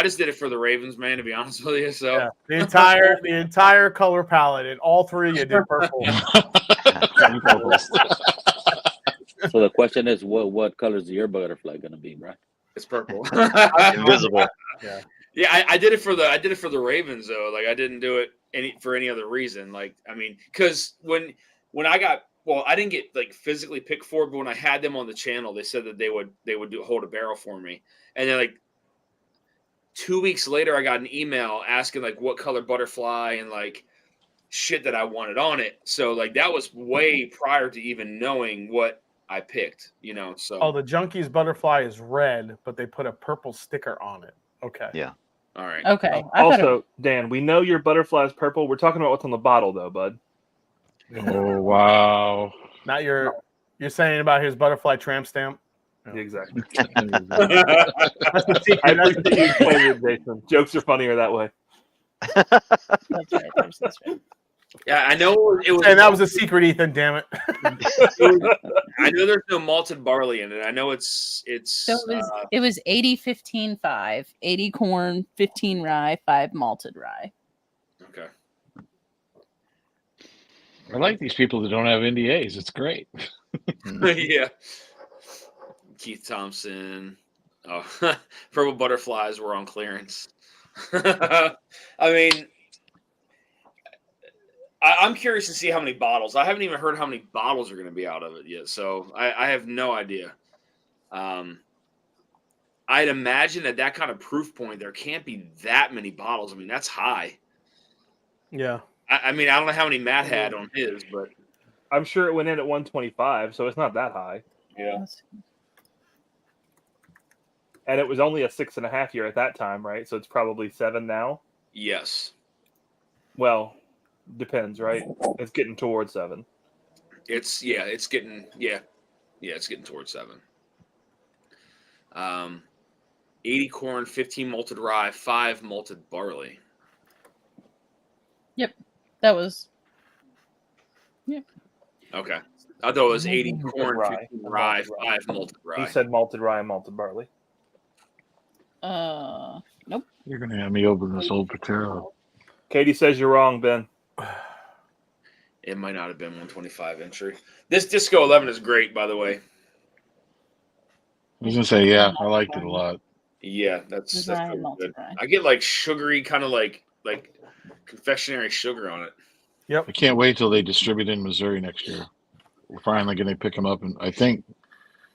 just did it for the Ravens, man, to be honest with you. So Yeah, the entire color palette, and all three of you did purple. So the question is, what color is your butterfly gonna be, Brian? it's purple. Invisible. Yeah, I did it for the Ravens though. Like I didn't do it for any other reason. Like I mean, because when I got I didn't get like physically picked for it, but when I had them on the channel, they said that they would hold a barrel for me, and then like 2 weeks later, I got an email asking like what color butterfly and like shit that I wanted on it. So like that was way prior to even knowing what I picked, you know. So The Junkies butterfly is red, but they put a purple sticker on it. Okay. Yeah. all right. Okay. Also, Dan, we know your butterfly is purple. We're talking about what's on the bottle, though, bud. Oh wow! Not you're saying about his butterfly tramp stamp. No. Exactly. That's the secret. I appreciate you explaining it, Jason. Jokes are funnier that way. That's right. That's right. Yeah, I know it was. And that was a secret, Ethan. Damn it. I know there's no malted barley in it. I know it's. So it was 80, 15, 5, 80 corn, 15 rye, 5 malted rye. Okay. I like these people that don't have NDAs. It's great. Yeah. Keith Thompson. Oh, purple butterflies were on clearance. I mean, I'm curious to see how many bottles. I haven't even heard how many bottles are going to be out of it yet, so I have no idea. I'd imagine at that kind of proof point, there can't be that many bottles. I mean, that's high. Yeah. I mean, I don't know how many Matt had on his, but I'm sure it went in at 125, so it's not that high. yeah. And it was only a 6.5 year at that time, right? So it's probably 7 now. Yes. Well, depends, right? It's getting towards 7. It's getting towards 7. 80 corn, 15 malted rye, 5 malted barley. Yep. That was. Okay. I thought it was 80 Malted corn, rye. 15 rye, 5 malted He rye. said malted rye and malted barley. Nope. You're gonna have me open this old Patero. Katie says you're wrong, Ben. It might not have been 125 entry. This Disco 11 is great, by the way. I was gonna say, yeah, I liked it a lot. Yeah, that's Design really malted good. rye. I get like sugary, kind of like confectionery sugar on it. I can't wait till they distribute in Missouri next year. We're finally gonna pick them up in, I think,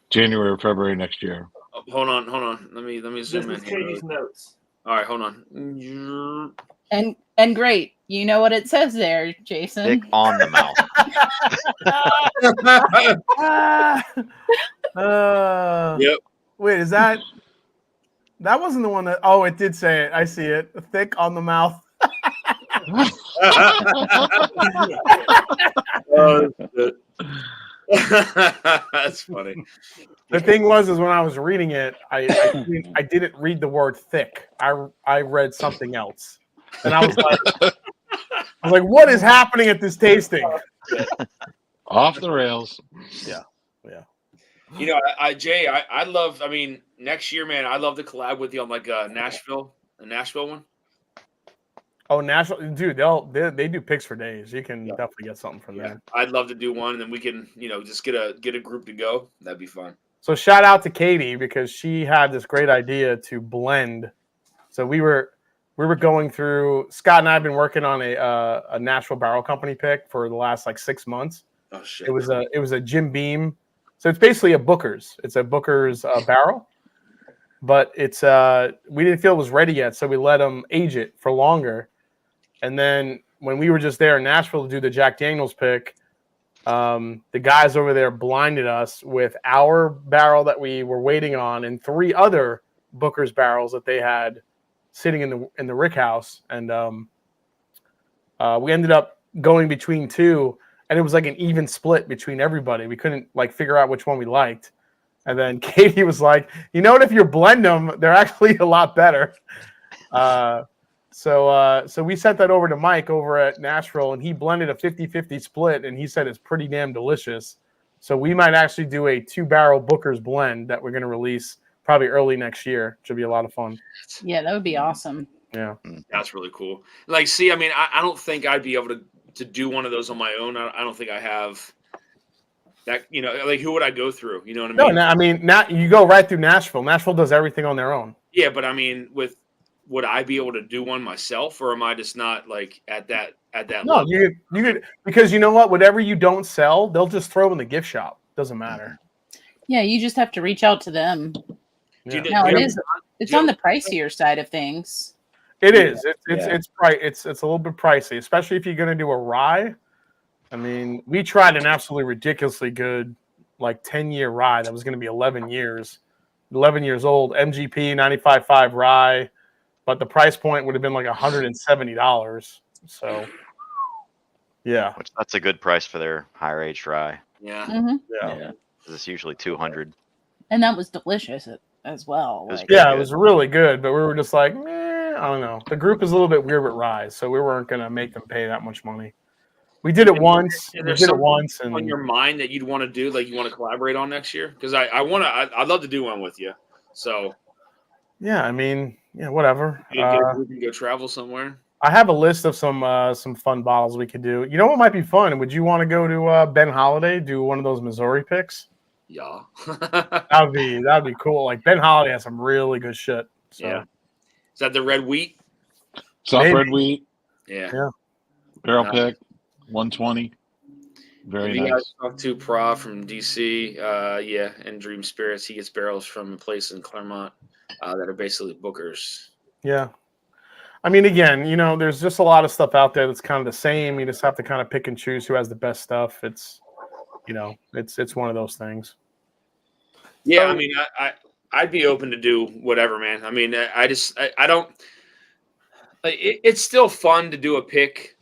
January or February next year. Oh, hold on. Let me zoom in here. notes. All right, hold on. And great. You know what it says there, Jason. Thick on the mouth. Yep. Wait, is that wasn't the one that? Oh, it did say it. I see it. Thick on the mouth. Oh, that's funny. The thing was, when I was reading it, I didn't read the word thick. I read something else, and I was like, what is happening at this tasting? Off the rails. Yeah. You know, Jay, I love. I mean, next year, man, I'd love to collab with you on like a Nashville one. Oh, Nashville, dude, they do picks for days. You can definitely get something from there. I'd love to do one, and then we can, just get a group to go. That'd be fun. So shout out to Katie because she had this great idea to blend. So we were going through. Scott and I have been working on a Nashville Barrel Company pick for the last like 6 months. Oh shit! It was a Jim Beam. So it's basically a Booker's. It's a Booker's barrel, but it's we didn't feel it was ready yet, so we let them age it for longer. And then when we were just there in Nashville to do the Jack Daniels pick, the guys over there blinded us with our barrel that we were waiting on and 3 other Booker's barrels that they had sitting in the rick house, and we ended up going between 2. and it was like an even split between everybody. We couldn't like figure out which one we liked. And then Katie was like, you know what? If you blend them, they're actually a lot better. So we sent that over to Mike over at Nashville, and he blended a 50-50 split, and he said it's pretty damn delicious. So we might actually do a 2-barrel Booker's blend that we're going to release probably early next year. Should be a lot of fun. Yeah, that would be awesome. Yeah. That's really cool. Like, see, I mean, I don't think I'd be able to do one of those on my own. I don't think I have that, you know, like who would I go through? You know what I mean? No, I mean, now you go right through Nashville. Nashville does everything on their own. Yeah, but I mean, would I be able to do one myself, or am I just not like at that No, level? you could, because you know what? Whatever you don't sell, they'll just throw in the gift shop. Doesn't matter. Yeah, you just have to reach out to them. Yeah. No, it's on the pricier side of things. It is. It's a little bit pricey, especially if you're going to do a rye. I mean, we tried an absolutely ridiculously good, like 10-year rye that was going to be 11 years old, MGP 95.5 rye, but the price point would have been like $170. So, yeah, Which that's a good price for their higher aged rye. Yeah. Hmm. Yeah, it's usually 200. And that was delicious as well. It was Like, good. Yeah, it was really good, but we were just like, meh, I don't know. The group is a little bit weird with rye, so we weren't going to make them pay that much money. We did it once. And We there's did it something once, on and your mind that you'd want to do, like you want to collaborate on next year? Because I'd love to do one with you. So yeah, I mean, yeah, whatever. we can go travel somewhere. I have a list of some fun bottles we could do. You know what might be fun? Would you want to go to Ben Holiday, do one of those Missouri picks? Yeah. That'd be cool. Like Ben Holiday has some really good shit. So. Yeah. Is that the red wheat? Soft Maybe. red wheat, Yeah. barrel Nice. pick, 120. Very If you nice. guys talk to Pra from DC, yeah, and Dream Spirits, he gets barrels from a place in Claremont that are basically Booker's. Yeah. I mean, again, you know, there's just a lot of stuff out there that's kind of the same. You just have to kind of pick and choose who has the best stuff. It's, you know, it's one of those things. Yeah, I mean, I'd be open to do whatever, man. I mean, I don't. Like, it's still fun to do a pick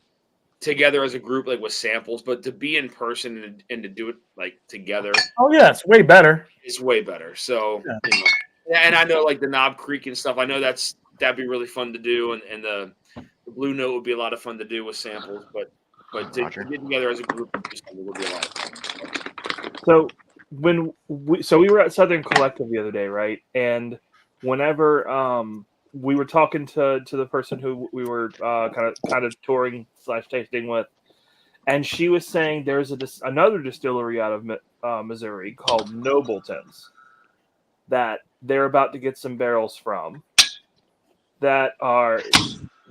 together as a group, like with samples, but to be in person and to do it like together Oh yeah, it's way better. is way better. So, Yeah. you know, and I know like the Knob Creek and stuff. I know that'd be really fun to do, and the Blue Note would be a lot of fun to do with samples. But to Roger. get together as a group would be a lot of fun. So when we were at Southern Collective the other day, right? And whenever we were talking to the person who we were kind of touring / tasting with, and she was saying there's another distillery out of Missouri called Nobleton's that they're about to get some barrels from.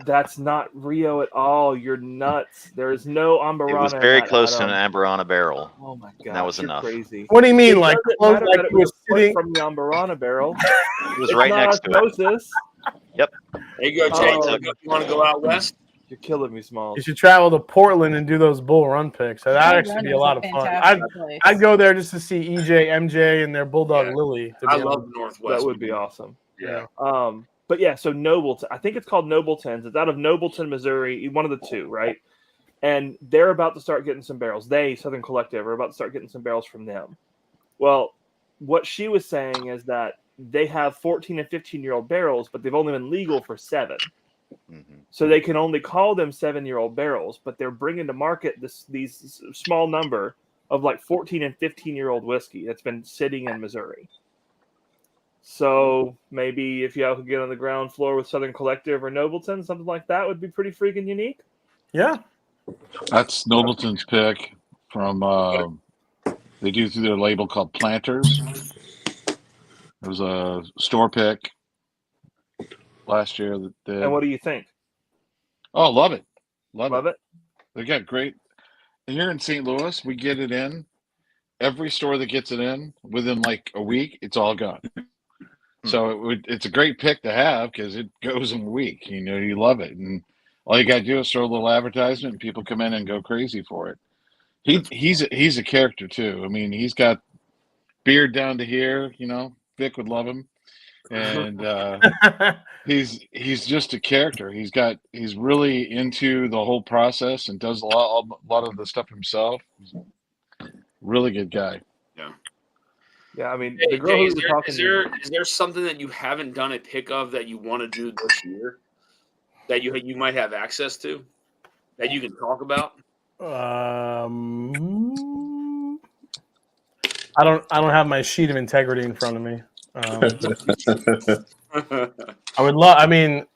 That's not Rio at all. You're nuts. There is no Ambarana. It was very in that, close to Adam. an Ambarana barrel. Oh my god, that was you're enough. crazy. What do you mean, It like doesn't close, matter like that it you were was split sitting? from the Ambarana barrel. It was It's right not next to it. osmosis. There you go, Jay. Oh. You want to go out west? You're killing me, Smalls. You should travel to Portland and do those Bull Run picks. That'd actually be a lot of fun. I'd go there just to see EJ, MJ, and their Bulldog Yeah. Lily. To I be love honest. the Northwest. That would be awesome. Yeah. But yeah, so Nobleton. I think it's called Nobleton's. It's out of Nobleton, Missouri. One of the two, right? And they're about to start getting some barrels. They, Southern Collective, are about to start getting some barrels from them. Well, what she was saying is that they have 14 and 15-year-old barrels, but they've only been legal for 7. Mhm. So they can only call them 7-year-old barrels, but they're bringing to market these small number of like 14 and 15-year-old whiskey that's been sitting in Missouri. So maybe if y'all could get on the ground floor with Southern Collective or Nobleton, something like that would be pretty freaking unique. Yeah. That's Nobleton's pick from, they do through their label called Planters. It was a store pick last year. And what do you think? Oh, love it. Love it? They got great. Here in St. Louis, we get it in. Every store that gets it in, within like a week, it's all gone. So it's a great pick to have because it goes in a week. You know, you love it. And all you got to do is throw a little advertisement and people come in and go crazy for it. He's a character too. I mean, he's got beard down to here, you know, Vic would love him. and he's just a character. He's really into the whole process and does a lot of the stuff himself. He's a really good guy. Yeah, I mean, Hey, the girl Jay, who we were talking to. is there something that you haven't done a pick of that you want to do this year that you might have access to that you can talk about? I don't have my sheet of integrity in front of me. I would love. I mean,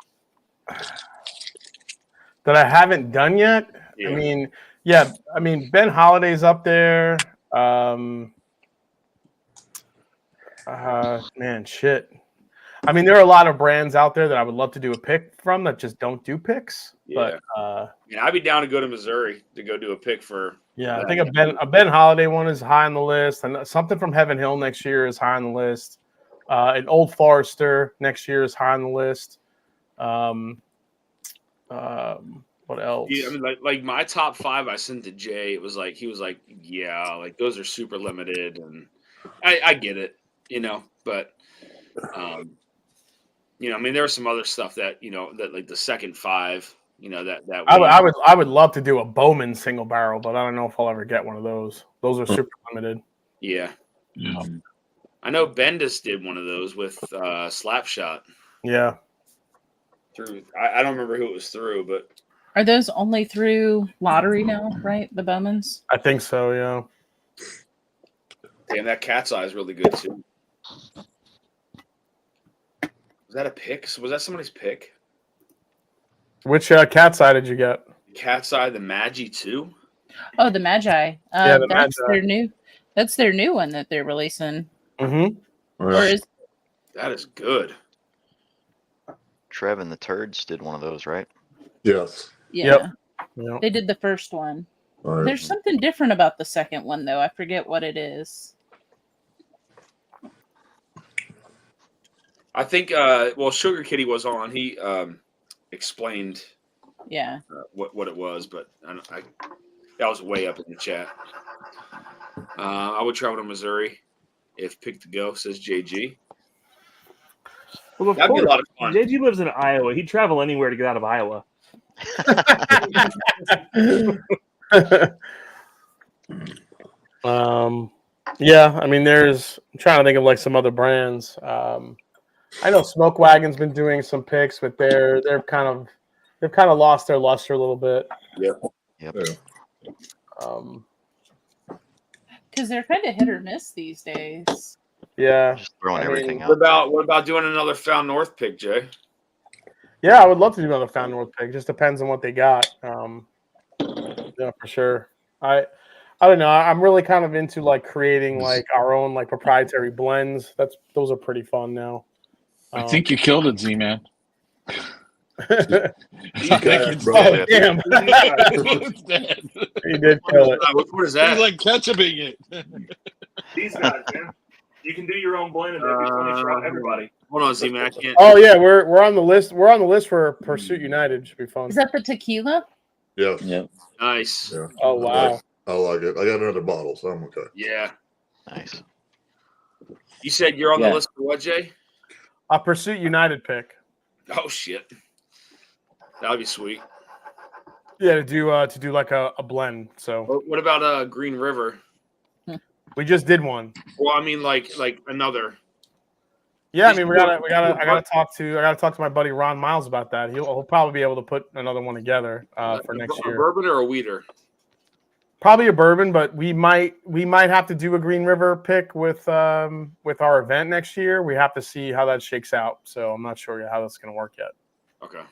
that I haven't done yet. Yeah. I mean, yeah. I mean, Ben Holiday's up there. Man, shit. I mean, there are a lot of brands out there that I would love to do a pick from that just don't do picks. Yeah. But I'd be down to go to Missouri to go do a pick for. yeah, I think a Ben Holiday one is high on the list, and something from Heaven Hill next year is high on the list. An Old Forester next year is high on the list. What else? Yeah, I mean, like my top 5 I sent to Jay. It was like he was like, yeah, like those are super limited, and I get it, but I mean, there was some other stuff that that like the second 5, that I would love to do a Bowman single barrel, but I don't know if I'll ever get one of those. Those are super limited. Yeah. I know Bendis did one of those with Slapshot. Yeah. Through I don't remember who it was through, but Are those only through lottery now, right? The Bowmans? I think so, yeah. Damn, that cat's eye is really good too. Was that a pick? Was that somebody's pick? Which cat's eye did you get? Cat's eye, the Magi too. Oh, the Magi. Yeah, the that's Magi. their new. That's their new one that they're releasing. Mm-hmm. Or is That is good. Trev and the Turds did one of those, right? Yes. yeah. Yep. They did the first one. All right. There's something different about the second one, though. I forget what it is. I think Sugar Kitty was on. He explained Yeah. what it was, but that was way up in the chat. I would travel to Missouri if picked to go, says JG. Well, of That'd be a course, lot of fun. JG lives in Iowa. He'd travel anywhere to get out of Iowa. Yeah, I mean, I'm trying to think of like some other brands. I know Smoke Wagon's been doing some picks, but they've kind of lost their luster a little bit. Yep. Yep. Because they're kind of hit or miss these days. Yeah. Just throwing everything out. What about doing another Found North pick, Jay? Yeah, I would love to do another Found North pick. Just depends on what they got. Yeah, for sure. I don't know. I'm really kind of into like creating like our own like proprietary blends. Those are pretty fun now. I think you killed it, Z-Man. He's got it, bro. Oh, damn. It's dead. He did kill it. What is that? He's like ketchuping it. These guys, man. You can do your own blend and they'd be funny for everybody. Hold on, Z-Man. I can't. Oh yeah, we're on the list. We're on the list for Pursuit United. Should be fun. Is that the tequila? Yes. Yeah. Nice. Yeah. Oh wow. I like it. I got another bottle, so I'm okay. Yeah. Nice. You said you're on the Yeah. list for what, Jay? A Pursuit United pick. Oh shit. That'd be sweet. Yeah, to do like a blend. So What about Green River? we just did one. Well, I mean, like another. Yeah, I mean, I gotta talk to my buddy Ron Miles about that. He'll probably be able to put another one together for next A year. bourbon or a weeder? Probably a bourbon, but we might have to do a Green River pick with our event next year. We have to see how that shakes out. So I'm not sure how that's gonna work yet. Okay.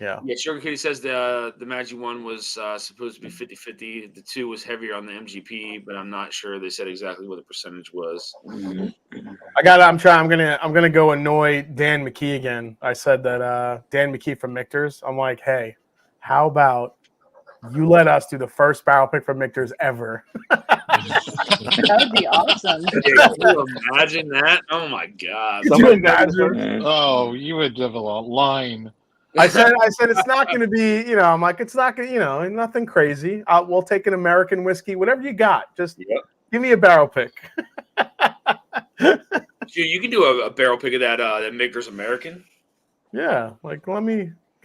Yeah. Yeah, Sugar Kitty says the Magi one was supposed to be 50-50. The 2 was heavier on the MGP, but I'm not sure. They said exactly what the percentage was. Mhm. I'm gonna go annoy Dan McKee again. I said that Dan McKee from Michter's. I'm like, hey, how about you let us do the first barrel pick from Michter's ever? That would be awesome. Can you imagine that? Oh my god. Could you imagine? Oh, you would have a line. I said it's not going to be, I'm like, it's not going to, nothing crazy. We'll take an American whiskey, whatever you got. Just give me a barrel pick. Dude, you can do a barrel pick of that Michter's American. Yeah, like give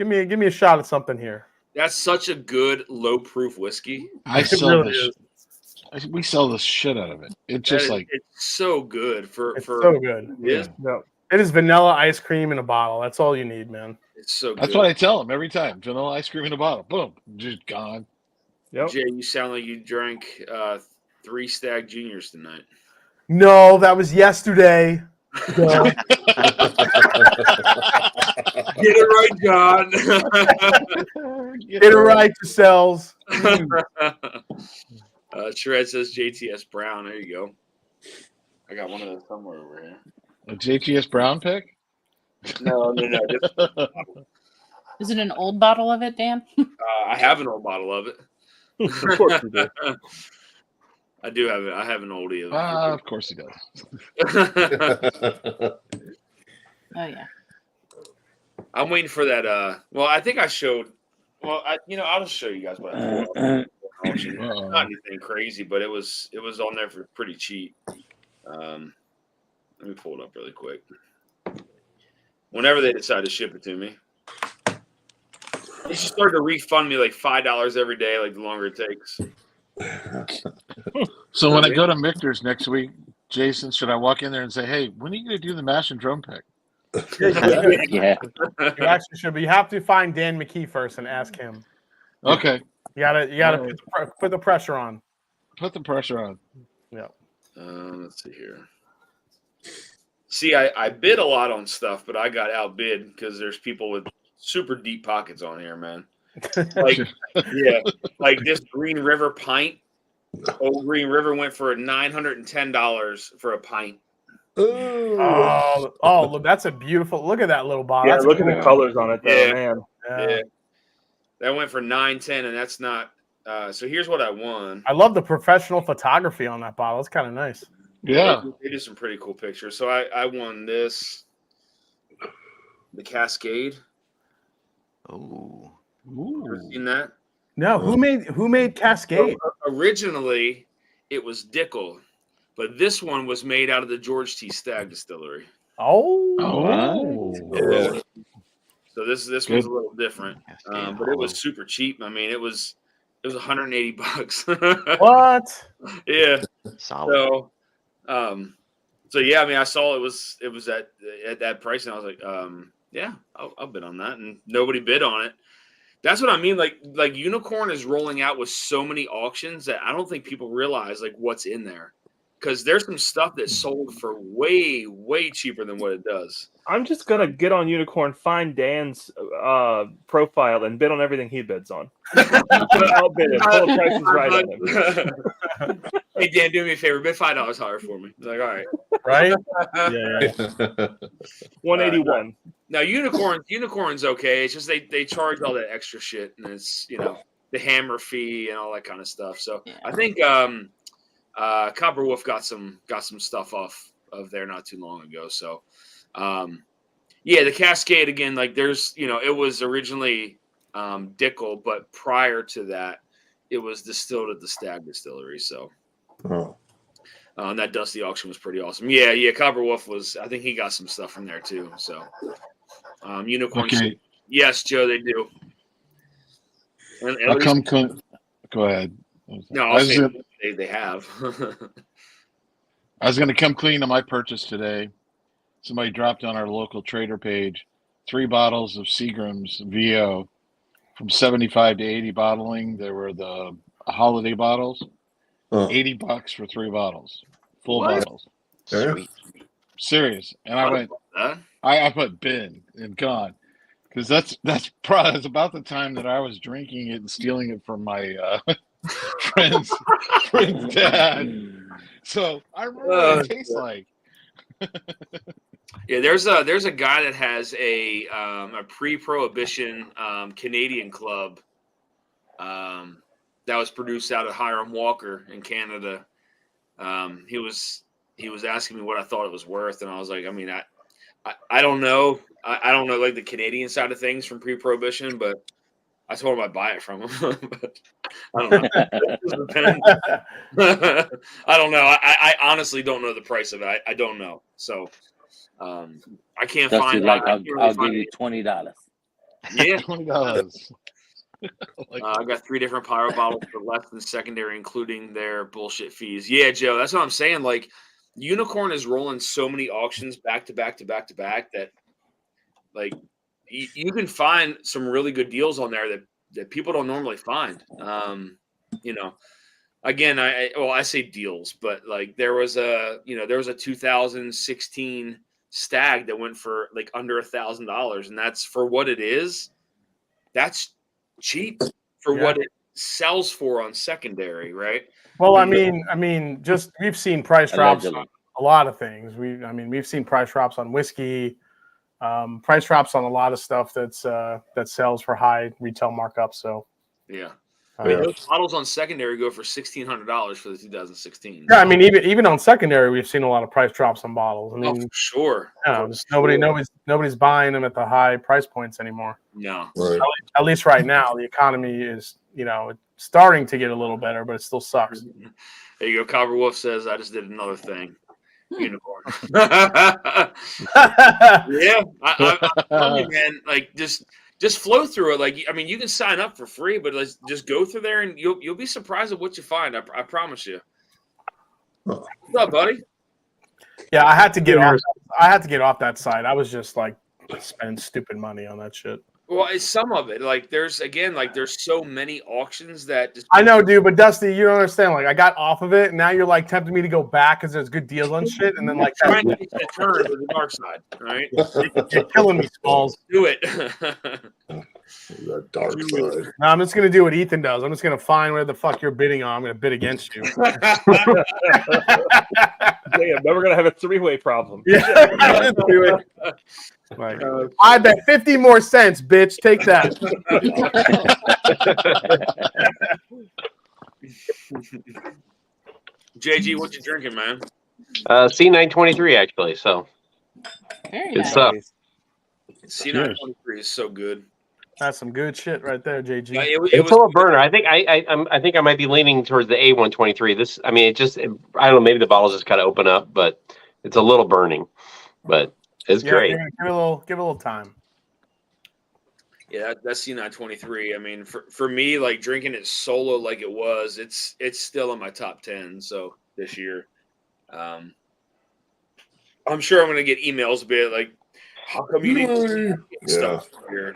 me a shot at something here. That's such a good low proof whiskey. I It sell really this. We sell the shit out of it. It's just like it's so good for It's so good. it is. No. It is vanilla ice cream in a bottle. That's all you need, man. It's so good. that's what I tell them every time. Vanilla ice cream in a bottle. Boom, just gone. Yep. Jay, you sound like you drank 3 Stag Juniors tonight. No, that was yesterday. No. Get it right, John. Get it right, yourselves. Shred says JTS Brown. There you go. I got one of those somewhere over here. A JTS Brown pick? No. Is it an old bottle of it, Dan? I have an old bottle of it. Of course we do. I do have it. I have an oldie of it. Of course he does. Oh yeah. I'm waiting for that. Well, I think I showed. Well, I'll just show you guys what I pulled up. Not anything crazy, but it was on there for pretty cheap. Let me pull it up really quick. Whenever they decide to ship it to me, they should start to refund me like $5 every day, like the longer it takes. So when I go to Michter's next week, Jason, should I walk in there and say, "Hey, when are you going to do the mash and drum pick?" Yeah. You actually should, but you have to find Dan McKee first and ask him. Okay, You gotta put the pressure on. put the pressure on. Yeah. Let's see here. See, I bid a lot on stuff, but I got outbid because there's people with super deep pockets on here, man. Like, yeah, like this Green River pint. Old Green River went for $910 for a pint. Oh, look, that's a beautiful. Look at that little bottle. Yeah, That's look at the colors on it, though, Yeah. man. Yeah, that went for $910, and that's not. So here's what I won. I love the professional photography on that bottle. It's kind of nice. Yeah. They did some pretty cool pictures. So I won this, the Cascade. Oh, Ever seen that? No, who made Cascade? So, originally, it was Dickel, but this one was made out of the George T. Stagg Distillery. Oh, Yeah. So this one's Good. a little different, Cascade but it was Hollow. super cheap. I mean, it was $180. what? Yeah. Solid. So yeah, I mean, I saw it was at that price, and I was like, yeah, I'll bid on that, and nobody bid on it. That's what I mean. Like Unicorn is rolling out with so many auctions that I don't think people realize like what's in there, because there's some stuff that's sold for way, way cheaper than what it does. I'm just gonna get on Unicorn, find Dan's profile, and bid on everything he bids on. I'll bid it. Pull the prices right on him. Hey Dan, do me a favor, bid $5 higher for me. He's like, all right, Right? Yeah. 181. Now Unicorn's okay. It's just they charge all that extra shit, and it's the hammer fee and all that kind of stuff. So Yeah. I think Copper Wolf got some stuff off of there not too long ago. So yeah, the Cascade again, like there's it was originally Dickel, but prior to that it was distilled at the Stagg Distillery. So and that Dusty auction was pretty awesome. Yeah, Copper Wolf I think he got some stuff from there too. So Unicorn. Okay. Yes, Joe, they do. And at I'll least- go ahead. No, I I'll was say gonna- they have. I was going to come clean on my purchase today. Somebody dropped on our local trader page 3 bottles of Seagram's VO from 75 to 80 bottling. There were the holiday bottles, $80 for 3 bottles, full What? bottles. Yeah. Sweet. Serious. And I went, Huh? I put bin and gone, because that's about the time that I was drinking it and stealing it from my friend's dad. So I remember what it tastes like. Yeah, there's a guy that has a pre-prohibition Canadian club that was produced out of Hiram Walker in Canada. He was asking me what I thought it was worth, and I was like, I mean, I don't know. I don't know like the Canadian side of things from pre-prohibition, but I told him I'd buy it from him, but I don't know. It just depends. I don't know. I honestly don't know the price of it. I don't know. So I can't Dusty's find. like, I can't really I'll find give you it. $20. Yeah. $20. I've got 3 different pyro bottles for less than secondary, including their bullshit fees. Yeah, Joe, that's what I'm saying. Like, Unicorn is rolling so many auctions back to back to back to back that, like, you can find some really good deals on there that people don't normally find. You know, again, I say deals, but like there was a 2016 Stag that went for like under $1,000, and that's for what it is. That's cheap for what it sells for on secondary, right? Well, I mean, just we've seen price drops on a lot of things. We've seen price drops on whiskey, price drops on a lot of stuff that sells for high retail markup. So yeah, I mean those bottles on secondary go for $1,600 for the 2016. Yeah, I mean even on secondary, we've seen a lot of price drops on bottles. I mean, for sure. Nobody's buying them at the high price points anymore. No, Right. At least right now, the economy is starting to get a little better, but it still sucks. There you go. Copper Wolf says, "I just did another thing." Unicorn. Yeah, I'm telling you, man. Like just flow through it. Like, I mean, you can sign up for free, but let's just go through there, and you'll be surprised at what you find. I promise you. What's up, buddy? Yeah, I had to get off that site. I was just like spending stupid money on that shit. Well, it's some of it. Like there's so many auctions that I know, dude, but Dusty, you don't understand. Like I got off of it, and now you're like tempting me to go back because there's good deals on shit, and then like trying to get the turn to the dark side, right? You're killing me, Smalls. Do it. The dark side. No, I'm just gonna do what Ethan does. I'm just gonna find where the fuck you're bidding on. I'm gonna bid against you. Damn, now we're gonna have a 3-way problem. Yeah, like, I bet 50 more cents, bitch. Take that. JG, what you drinking, man? C923 actually. So Very good nice. stuff. C923 is so good. That's some good shit right there, JG. Yeah, It's a little burner. I think I might be leaning towards the A123. This, I mean, I don't know. Maybe the bottles just kind of open up, but it's a little burning. But it's great. Give it a little time. Yeah, that's C923. I mean, for me, like drinking it solo like it was, it's still in my top 10. So this year, I'm sure I'm gonna get emails a bit like, how come you didn't get stuff here?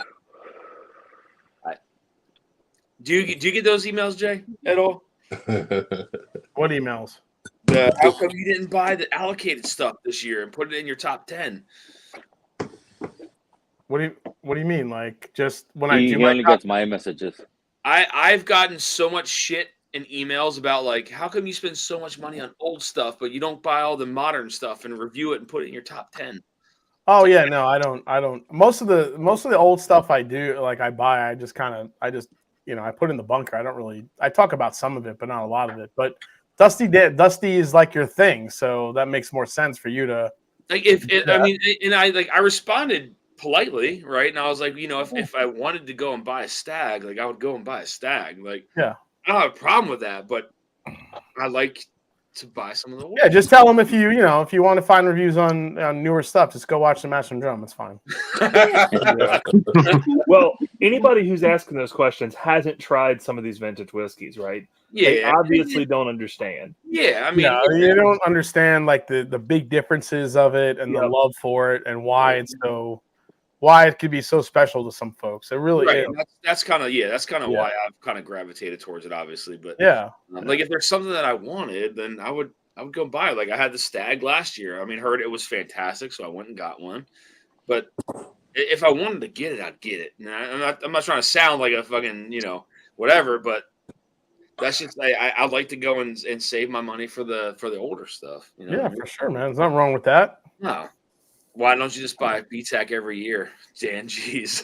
Do you get those emails, Jay, at all? What emails? How come you didn't buy the allocated stuff this year and put it in your top 10? What do you mean? Like just when He only gets my messages. I've gotten so much shit in emails about like, how come you spend so much money on old stuff but you don't buy all the modern stuff and review it and put it in your top 10? Oh yeah, no, I don't. Most of the old stuff I do, like I buy, I just I put in the bunker. I talk about some of it, but not a lot of it. But Dusty is like your thing, so that makes more sense for you to like I responded politely, right? And I was like, if I wanted to go and buy a Stag, like I would go and buy a Stag. Like, yeah, I don't have a problem with that, but I like to buy some of the old. Yeah, just tell them if you want to find reviews on newer stuff, just go watch the Match and Drum. It's fine. Well, anybody who's asking those questions hasn't tried some of these vintage whiskeys, right? Yeah, they obviously don't understand. Yeah, I mean, you don't understand like the big differences of it and the love for it and why it could be so special to some folks. It really is. That's kind of why I've kind of gravitated towards it, obviously. But like if there's something that I wanted, then I would go buy it. Like I had the Stag last year. I mean, heard it was fantastic, so I went and got one. But if I wanted to get it, I'd get it. And I'm not trying to sound like a fucking whatever, but that's just I'd like to go and save my money for the older stuff. Yeah, for sure, man. There's nothing wrong with that. No. Why don't you just buy a BTAC every year, Dan? Jeez.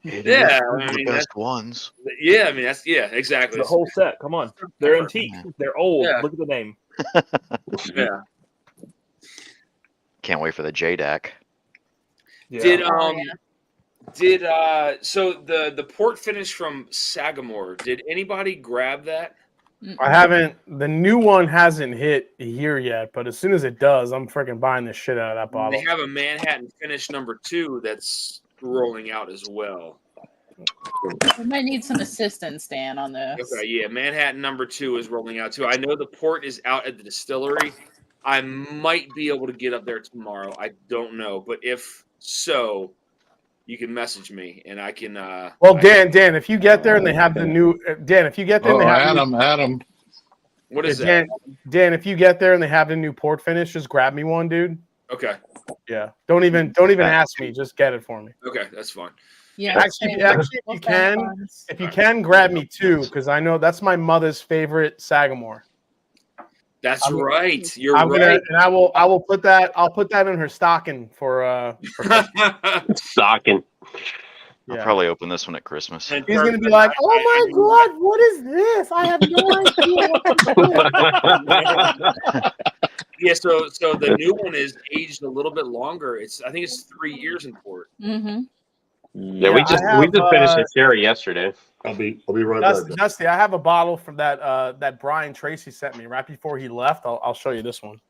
Yeah, the best ones. Yeah, I mean exactly. The whole set. Come on, they're antique. They're old. Yeah. Look at the name. Yeah. Can't wait for the JDAC. Yeah. Did Did so the port finish from Sagamore? Did anybody grab that? I haven't. The new one hasn't hit here yet, but as soon as it does, I'm freaking buying the shit out of that bottle. They have a Manhattan finish #2 that's rolling out as well. We might need some assistance, Dan, on this. Okay, yeah, Manhattan #2 is rolling out too. I know the port is out at the distillery. I might be able to get up there tomorrow. I don't know, but if so, you can message me and I can. Well, Dan, if you get there and they have the new Dan, if you get there and they have Adam. What is Dan, that? Dan, if you get there and they have the new port finish, just grab me one, dude. Okay. Yeah. Don't even ask me. Just get it for me. Okay, that's fine. Yeah. Actually, if you can, grab me two, because I know that's my mother's favorite Sagamore. That's right. You're I'm right. gonna, and I will put that. I'll put that in her stocking for Stocking. I'll yeah. probably open this one at Christmas. He's gonna be like, "Oh my god, what is this? I have no idea." Yeah, so the new one is aged a little bit longer. I think it's 3 years in port. Mm-hmm. Yeah, we just finished a sherry yesterday. I'll be right back. Dusty, I have a bottle from that Brian Tracy sent me right before he left. I'll show you this one.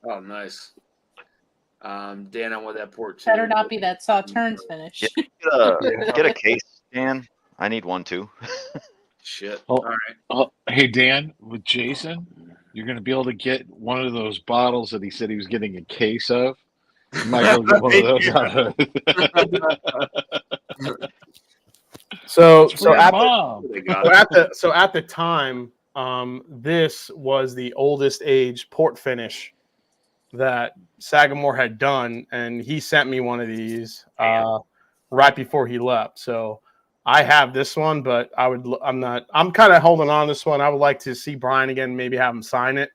Oh, nice. Dan, I want that port too. Better not be that Sauternes finish. Get a case, Dan. I need one too. Shit. Oh, All right. Hey, Dan, with Jason, you're going to be able to get one of those bottles that he said he was getting a case of. You might be able to get one of those out of it. So at the time, this was the oldest age port finish that Sagamore had done, and he sent me one of these right before he left. So I have this one, but I'm kind of holding on to this one. I would like to see Brian again, maybe have him sign it.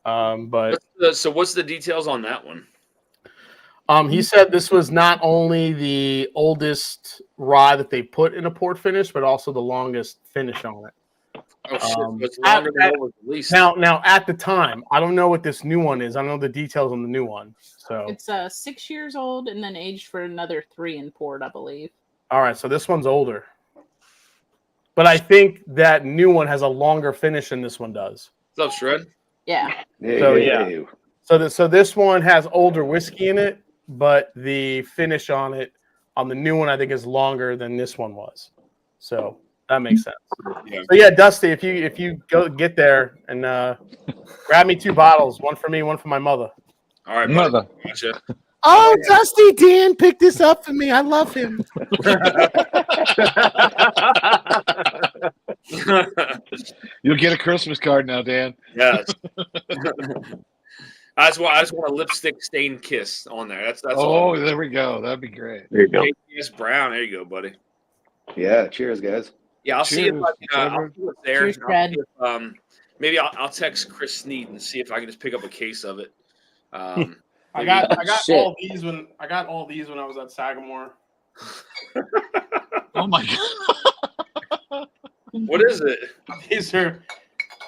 But so what's the details on that one? He said this was not only the oldest rye that they put in a port finish, but also the longest finish on it. Oh shit! It's longer than what was released. Now, at the time, I don't know what this new one is. I don't know the details on the new one. So It's 6 years old and then aged for another 3 in port, I believe. all right, so this one's older, but I think that new one has a longer finish than this one does. What's up, Shred? Yeah. So yeah, so this one has older whiskey in it, but the finish on it on the new one I think is longer than this one was. So that makes sense. Yeah. So yeah, Dusty, if you go get there and grab me 2 bottles, one for me, one for my mother. All right, Mother. Gotcha. Oh, Dusty, Dan, pick this up for me. I love him. You'll get a Christmas card now, Dan. Yes. I just want a lipstick stained kiss on there. That's all. Oh, there we go. That'd be great. There you go. Yes, Brown. There you go, buddy. Yeah, cheers, guys. Yeah, I'll see if Cheers. I'll see what's there. Cheers, Brad. I'll see if, maybe I'll text Chris Sneed and see if I can just pick up a case of it. I got Shit. all these when I was at Sagamore. Oh my god. What is it? These are,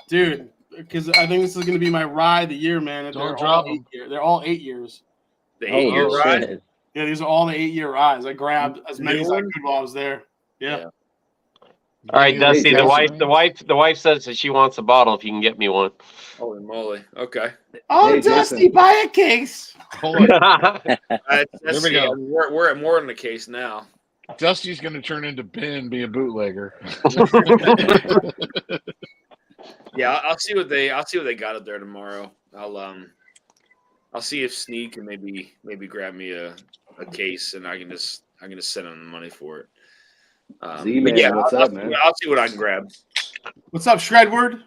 dude, because I think this is going to be my rye of the year, man. Don't drop them. They're all 8 years. The Oh, 8 year shit. ride. Yeah, these are all the 8 year ryes. I grabbed as many as I New could while I was there. Yeah. All right, Dusty. The Jason. wife says that she wants a bottle. If you can get me one. Holy moly. Okay. Oh, Hey, Dusty, Jason. buy a case. Hold on. Let's There we see. go. We're at more than the case now. Dusty's going to turn into Ben, be a bootlegger. Yeah, I'll see what they got up there tomorrow. I'll see if Sneed can maybe grab me a case and I can just send him the money for it. Z-Man, but yeah, what's I'll up, see man? I'll see what I can grab. What's up, Shredward?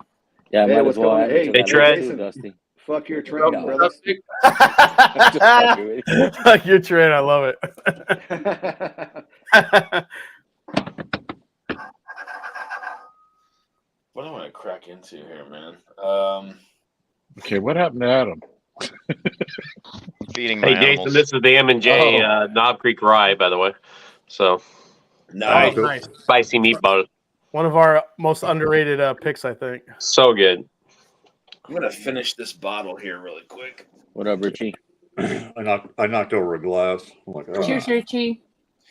Yeah, Hey, might what's as well. going on? Hey, Hey, Trey. Jason. Dusty. Fuck your train, What's brother. up, Nick? You're trained. I love it. What am I gonna crack into here, man? Okay, what happened to Adam? Feeding my Hey, Jason, animals. this is the M&J Knob Creek Rye, by the way. So Nice. Oh, nice. spicy meatball, One of our most underrated picks, I think. so good. I'm gonna finish this bottle here really quick. What up, Richie? I knocked over a glass. I'm like, Cheers, Richie.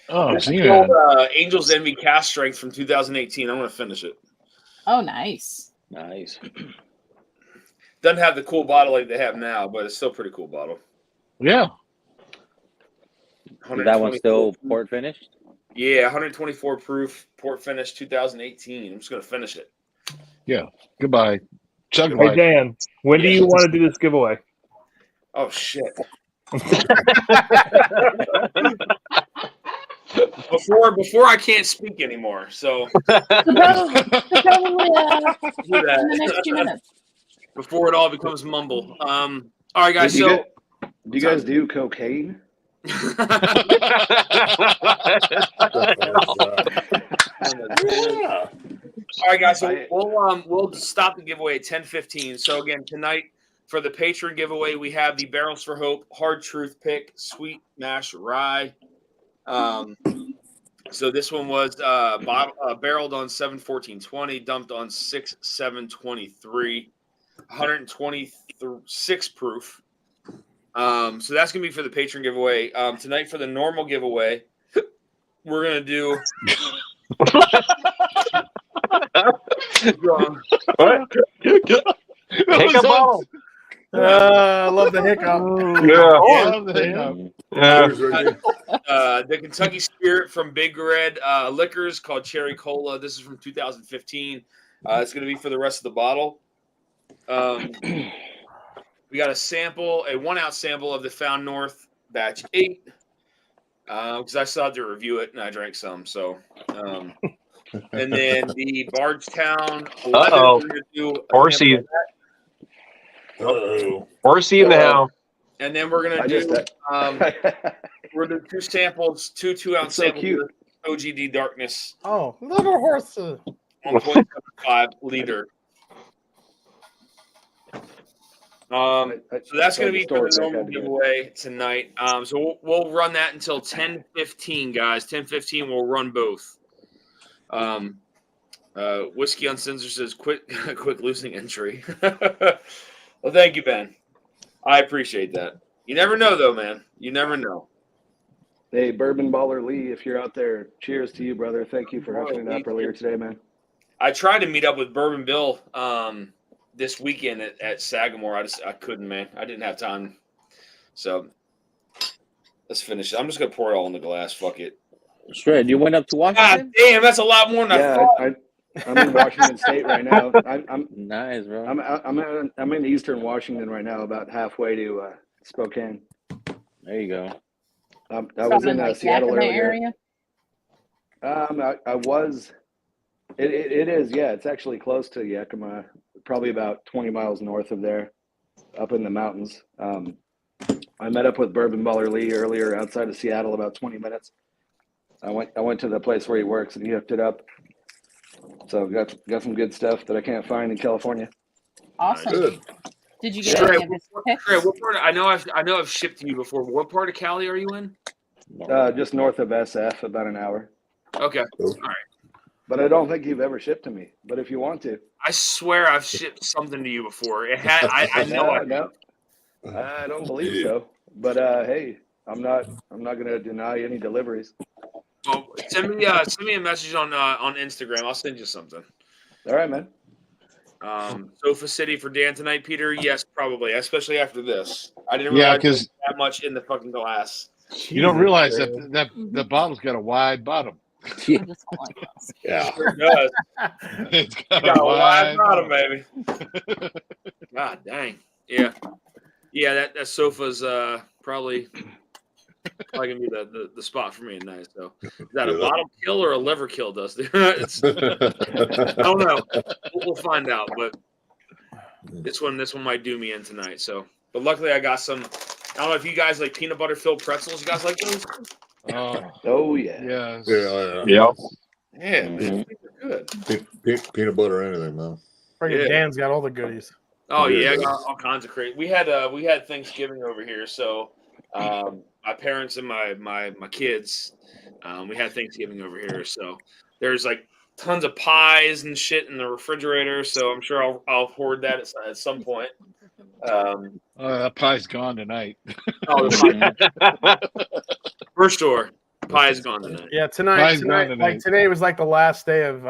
Oh, This is see the old, man. Angels Envy cast strength from 2018. I'm going to finish it. Oh, nice. Nice. Doesn't have the cool bottle like they have now, but it's still a pretty cool bottle. Yeah. Is that one 124 still proof. port finished? Yeah, 124 proof, port finish 2018. I'm just going to finish it. Yeah. Goodbye. Chug Hey life. Dan, when do you want to do this giveaway? Oh, shit. Before I can't speak anymore. So Probably, do in the next 2 that minutes. before it all becomes mumble. All right, guys. Do you, So guys, do you guys do cocaine? Yeah. All right, guys. So we'll stop the giveaway at 10:15. So again, tonight for the patron giveaway, we have the Barrels for Hope Hard Truth Pick Sweet Mash Rye. So this one was barreled on 7/14/20, dumped on 6/7/23, 126 proof. So that's gonna be for the patron giveaway. Tonight for the normal giveaway, we're gonna do. What? Hiccup bottle. I love the hiccup. Cheers, Ricky. The Kentucky Spirit from Big Red Liquors called Cherry Cola. This is from 2015. It's going to be for the rest of the bottle. We got a 1 ounce sample of the Found North Batch 8 because I still had to review it and I drank some. So, and then the Bardstown 11. Uh-oh. We're gonna do a Horsey. sample of that. Uh-oh. Horsey in the house. And then we're gonna do we're gonna do 2 samples, 2 ounce so samples cute. of OGD Darkness, Oh, little horses. 1.75 liter. So that's going to be for the normal giveaway tonight. So we'll run that until 10:15, guys. 10:15, we'll run both. Whiskey Uncensored says, quick losing entry. Well, thank you, Ben. I appreciate that. You never know, though, man. You never know. Hey, Bourbon Baller Lee, if you're out there, cheers to you, brother. Thank you for hooking it up earlier today, man. I tried to meet up with Bourbon Bill this weekend at Sagamore. I couldn't, man. I didn't have time. So let's finish it. I'm just gonna pour it all in the glass. Fuck it. Shred, you went up to Washington? God damn, that's a lot more than I thought. I'm in Washington State right now. I'm nice, bro. I'm in Eastern Washington right now, about halfway to Spokane. There you go. I was in Seattle area. I was. It is, yeah. It's actually close to Yakima, probably about 20 miles north of there, up in the mountains. I met up with Bourbon Baller Lee earlier outside of Seattle, about 20 minutes. I went to the place where he works, and he hooked it up. So got some good stuff that I can't find in California. Awesome. Good. Did you get any of his picks? What part? I know I've shipped to you before. What part of Cali are you in? Just north of SF, about an hour. Okay. All right. But I don't think you've ever shipped to me. But if you want to, I swear I've shipped something to you before. It had. I know. No, I don't believe so. But hey, I'm not going to deny any deliveries. Well, send me a message on Instagram. I'll send you something. All right, man. Sofa City for Dan tonight, Peter. Yes, probably, especially after this. I didn't Yeah, realize there 'cause- was that much in the fucking glass. You don't realize that the bottle's got a wide bottom. Yeah. Yeah. Sure does. It's Got a wide bottom, baby. God dang. Yeah. Yeah, that sofa's probably gonna be the spot for me tonight. So is that a bottom kill or a liver kill, Dusty? I don't know. We'll find out, but this one might do me in tonight. So, but luckily I got some. I don't know if you guys like peanut butter filled pretzels. You guys like those? Oh yeah. Yes. Yeah. Yeah, man, they're good. Peanut butter, anything, man. Friggin' Dan's got all the goodies. Oh Yeah, yeah, I it got does. all kinds of crazy. We had Thanksgiving over here, so my parents and my kids, we had Thanksgiving over here. So there's like tons of pies and shit in the refrigerator. So I'm sure I'll hoard that at some point. That pie's gone tonight. Oh, the pie. For sure. pie is gone tonight. Yeah, tonight, Pies gone like tonight. today was like the last day of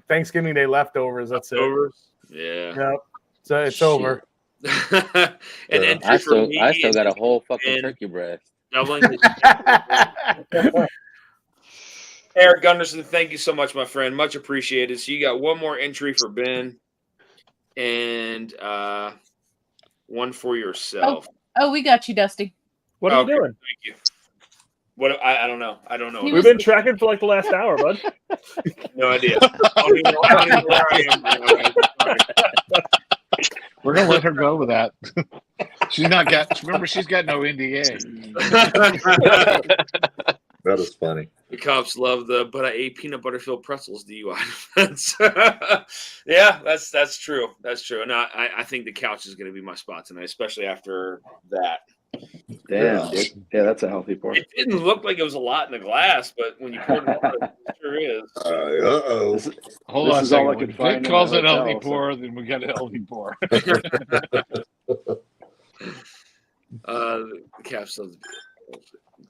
Thanksgiving Day leftovers. That's it. Over. Yeah. Yep. So it's Shit. over. An Yeah. entry I for still me I still got a is whole fucking Ben turkey breast. doubling his Eric Gunderson, thank you so much, my friend. Much appreciated. So you got one more entry for Ben and one for yourself. Oh, we got you, Dusty. What are Okay, you doing? Thank you. What I don't know. I don't know. He We've been tracking for like the last hour, bud. No idea. I don't even know where I am. We're gonna let her go with that. She's not got. Remember, she's got no NDA. That is funny. The cops love but I ate peanut butter filled pretzels DUI defense. Yeah, that's true. That's true. And I think the couch is going to be my spot tonight, especially after that. Damn, dude. Yeah, that's a healthy pour. It didn't look like it was a lot in the glass, but when you poured it out, it sure is. Uh-oh. Hold This on a is all second. I When could find Vic in calls the it healthy hotel, so- pour, then we got a healthy pour. The caps loves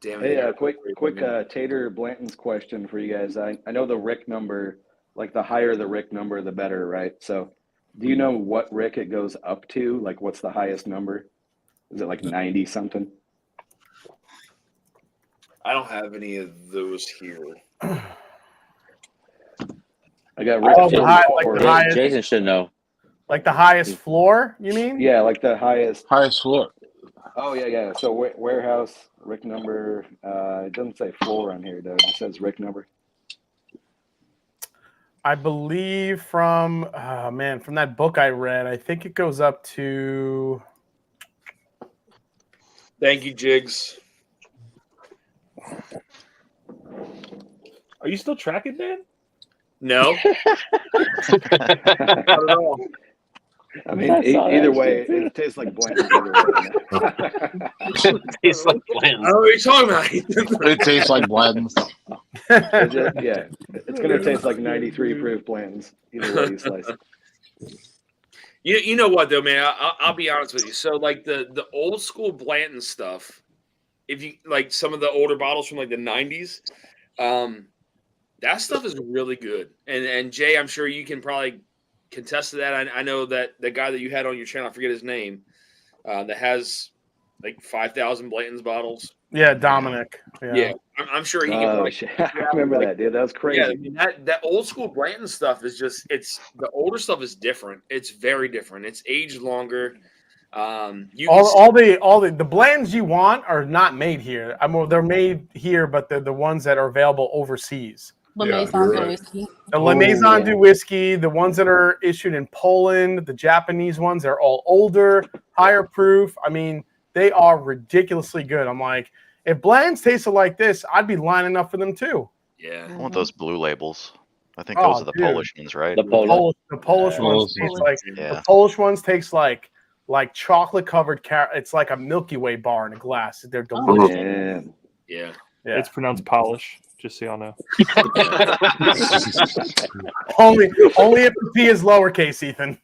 damn Hey, it. quick Tater Blanton's question for you guys. I know the Rick number, like the higher the Rick number, the better, right? So do you know what Rick it goes up to? Like what's the highest number? Is it like 90 something? I don't have any of those here. I got Rick. Oh, the highest, Jason should know. like the highest floor. You mean? Yeah, like the highest. Highest floor. Oh yeah. So warehouse Rick number. It doesn't say floor on here though. It just says Rick number. I believe from from that book I read, I think it goes up to. Thank you, Jigs. Are you still tracking, Dan? No. Not at all. I mean, I saw either that way, shit, too. it tastes like Blanton's either way. Tastes like I Blanton's. don't know what you're talking about. It tastes like Blanton's. Yeah, it's gonna taste like 93 proof Blanton's either way you slice it. You know what though, man? I'll be honest with you. So like the old school Blanton stuff, if you like some of the older bottles from like the 90s, that stuff is really good. And Jay, I'm sure you can probably contest to that. I know that the guy that you had on your channel, I forget his name, that has like 5,000 Blanton's bottles. Yeah, Dominic. Yeah, I'm sure he can. Oh Probably, shit! I remember that, dude. That was crazy. yeah, I mean that old school Blanton stuff is just the older stuff is different. It's very different. It's aged longer. You can All the Blantons you want are not made here. They're made here, but they're the ones that are available overseas. La Yeah, Maison you're de right. whiskey. The La Maison yeah. du Whiskey, the ones that are issued in Poland, the Japanese ones, they're all older, higher proof. I mean, they are ridiculously good. I'm like, if Bland's tasted like this, I'd be lining up for them too. yeah. I want those blue labels. I think Oh, those are the dude. Polish ones, right? The Polo. The Polish ones Polish taste ones. like Yeah. the Polish ones taste like chocolate covered carrot. It's like a Milky Way bar in a glass. They're Oh, delicious. Man. Yeah. Yeah. It's pronounced polish, just so y'all know. Only if the P is lowercase, Ethan.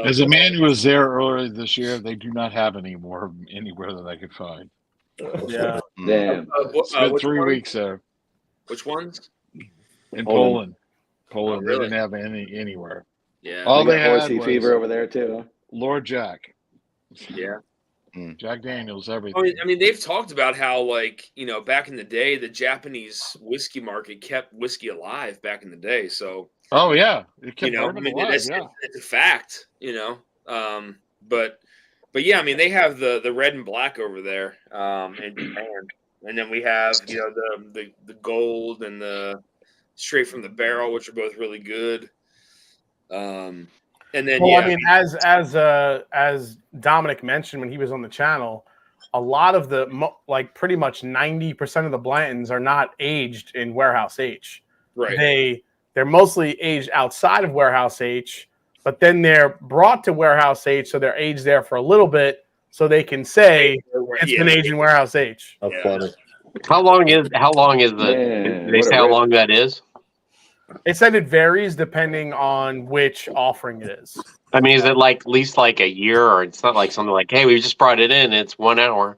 As a man who was there earlier this year, they do not have any more anywhere that I could find. Yeah. Damn. Spent which 3 one? weeks there Which ones? in Poland. Poland, really? they didn't have any anywhere. Yeah. All They they got had horsey was fever over there too. Huh? Lord Jack, Yeah. Jack Daniels, I everything. mean, they've talked about how, like, back in the day, the Japanese whiskey market kept whiskey alive back in the day. So, Oh yeah, it kept I bourbon mean, alive. it's Yeah, a fact, But yeah, I mean, they have the red and black over there in Japan, and then we have the gold and the straight from the barrel, which are both really good. And then Well, I mean, as Dominic mentioned when he was on the channel, a lot of pretty much 90% of the Blantons are not aged in warehouse H. right. They're mostly aged outside of warehouse H, but then they're brought to warehouse H, so they're aged there for a little bit, so they can say it's been aged in warehouse H. How Yeah. funny. How long is the? Man, Did they what a say how rip. long that is? It said it varies depending on which offering it is. I mean, is it like at least like a year, or it's not like something like, hey, we just brought it in. It's 1 hour.